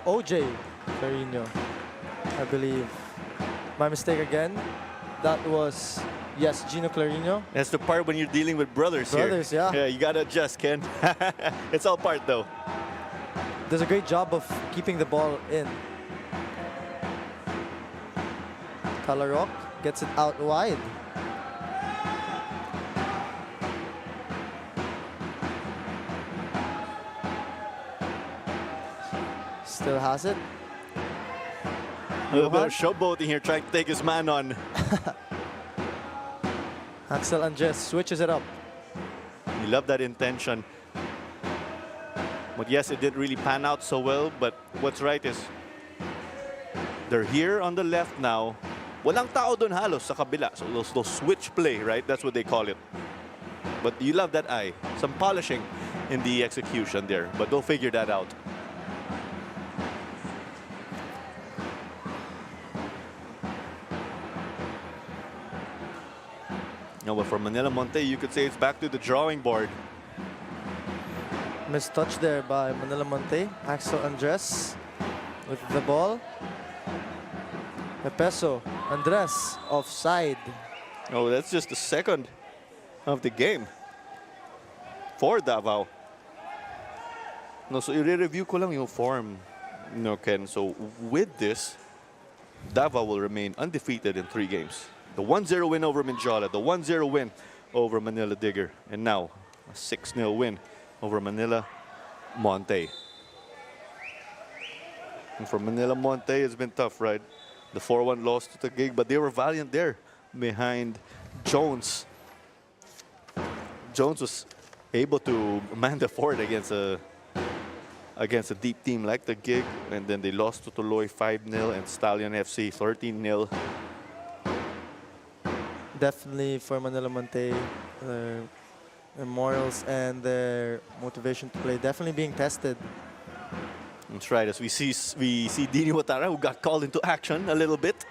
OJ Clarino, I believe. My mistake again. That was, yes, Gino Clarino. That's the part when you're dealing with brothers, Brothers, here. yeah. Yeah, you gotta adjust, Ken. It's all part though. Does a great job of keeping the ball in. Talarok gets it out wide. Still has it. A little bit of showboating here, trying to take his man on. Axel Andres switches it up. You love that intention. But yes, it didn't really pan out so well. But what's right is they're here on the left now. Walang tao dun halos sa kabila. So those switch play, right? That's what they call it. But you love that eye. Some polishing in the execution there. But they'll figure that out. No, but for Manila Monte, you could say it's back to the drawing board. Missed touch there by Manila Monte. Axel Andres with the ball. Pepeso, Andres offside. Oh, that's just the second of the game for Davao. No, so i-review ko lang yung form, no, Ken. So with this, Davao will remain undefeated in 3 games. The 1-0 win over Minjola, the 1-0 win over Manila Digger, and now a 6-0 win over Manila Monte. And for Manila Monte, it's been tough, right? The 4-1 loss to the gig, but they were valiant there behind Jones. Jones was able to man the fort against a deep team like the gig, and then they lost to Tuloy 5-0 and Stallion FC 13-0. Definitely for Manila Monte, their morals and their motivation to play definitely being tested. That's right, as we see Dini Watara, who got called into action a little bit.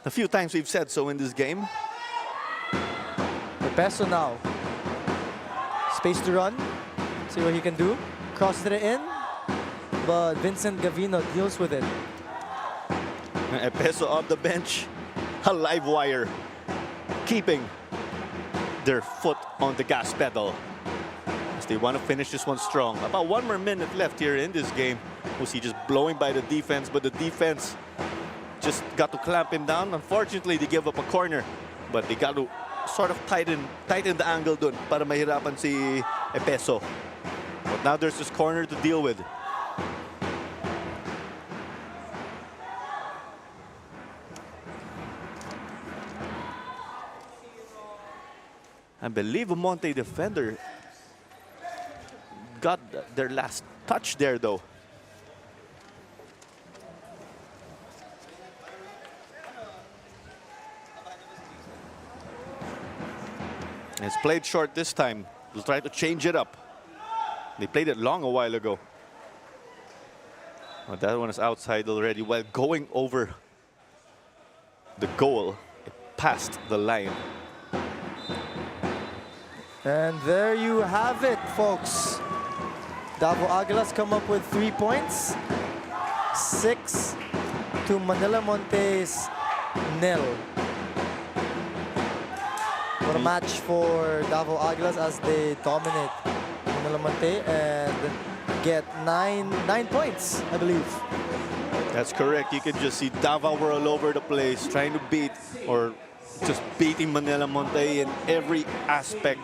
A few times we've said so in this game. Pepeso now. Space to run. See what he can do. Crosses it in, but Vincent Gavino deals with it. Peso off the bench, a live wire, keeping their foot on the gas pedal as they want to finish this one strong. About 1 more minute left here in this game. We'll see just blowing by the defense, but the defense just got to clamp him down. Unfortunately, they give up a corner, but they got to sort of tighten the angle dun para mahirapan si Peso. But now there's this corner to deal with. I believe a Monte defender got their last touch there, though. It's played short this time. They'll try to change it up. They played it long a while ago. Well, that one is outside already. While going over the goal, it passed the line. And there you have it, folks. Davao Aguilas come up with 3 points. 6 to Manila Montes 0. What a match for Davao Aguilas as they dominate Manila Monte and get 9 points, I believe. That's correct. You can just see Davao were all over the place, trying to beat or just beating Manila Monte in every aspect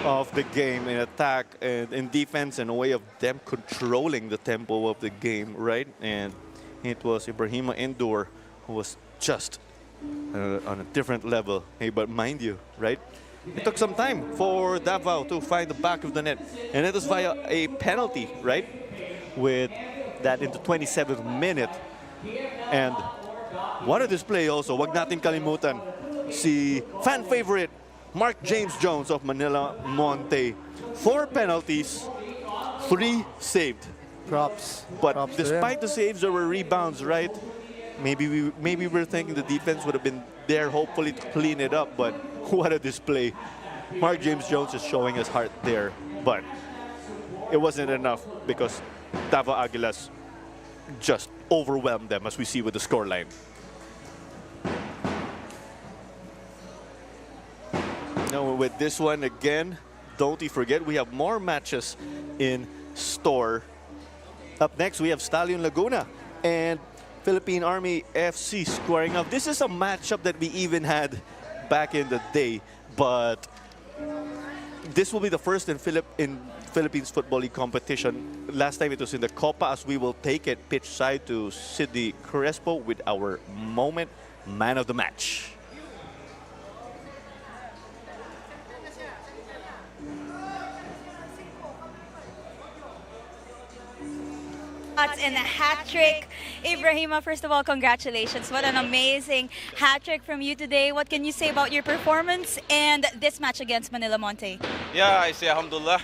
of the game, in attack and in defense, and a way of them controlling the tempo of the game, right? And it was Ibrahima Endor who was just on a different level. Hey, but mind you, right? It took some time for Davao to find the back of the net, and it was via a penalty, right? With that in the 27th minute. And what a display also, wag natin kalimutan, si fan favorite Mark James Jones of Manila Monte. 4 penalties, 3 saved. Props. But Props despite the saves, there were rebounds, right? Maybe we're thinking the defense would have been there, hopefully, to clean it up. But what a display! Mark James Jones is showing his heart there, but it wasn't enough because Davao Aguilas just overwhelmed them, as we see with the scoreline. know, with this one again, don't you forget we have more matches in store. Up next, we have Stallion Laguna and Philippine Army FC squaring up. This is a matchup that we even had back in the day, but this will be the first in Philippines Football League competition. Last time it was in the Copa, as we will take it pitch side to Sidney Crespo with our moment man of the match. And a hat trick. Ibrahima, first of all, congratulations. What an amazing hat trick from you today. What can you say about your performance and this match against Manila Monte? Yeah, I say alhamdulillah.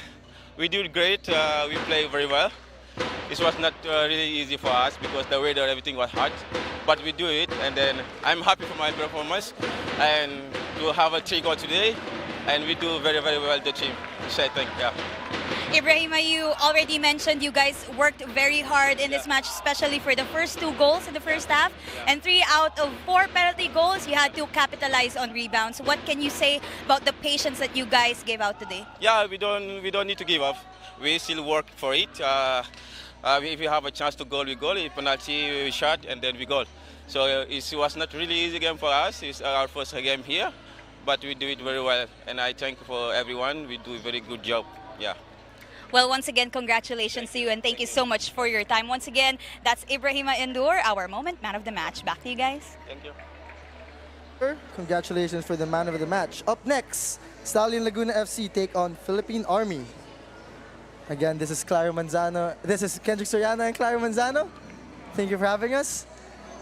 We did great. We played very well. This was not really easy for us because the weather, everything was hot. But we do it, and then I'm happy for my performance and to have a 3 goal today. And we do very, very well, the team. So I think, yeah. Ibrahima, you already mentioned you guys worked very hard in this match, especially for the first 2 goals in the first half. And 3 out of 4 penalty goals, you had to capitalize on rebounds. What can you say about the patience that you guys gave out today? Yeah, we don't need to give up. We still work for it. If we have a chance to goal, we goal. If penalty, we shot, and then we goal. So it was not really easy game for us. It's our first game here, but we do it very well. And I thank for everyone. We do a very good job. Yeah. Well, once again, congratulations to you and thank you so much for your time. Once again, that's Ibrahima Endur, our moment man of the match. Back to you guys. Thank you. Congratulations for the man of the match. Up next, Stallion Laguna FC take on Philippine Army. Again, this is Claro Manzano. This is Kendrick Soriano and Claro Manzano. Thank you for having us.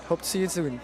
Hope to see you soon.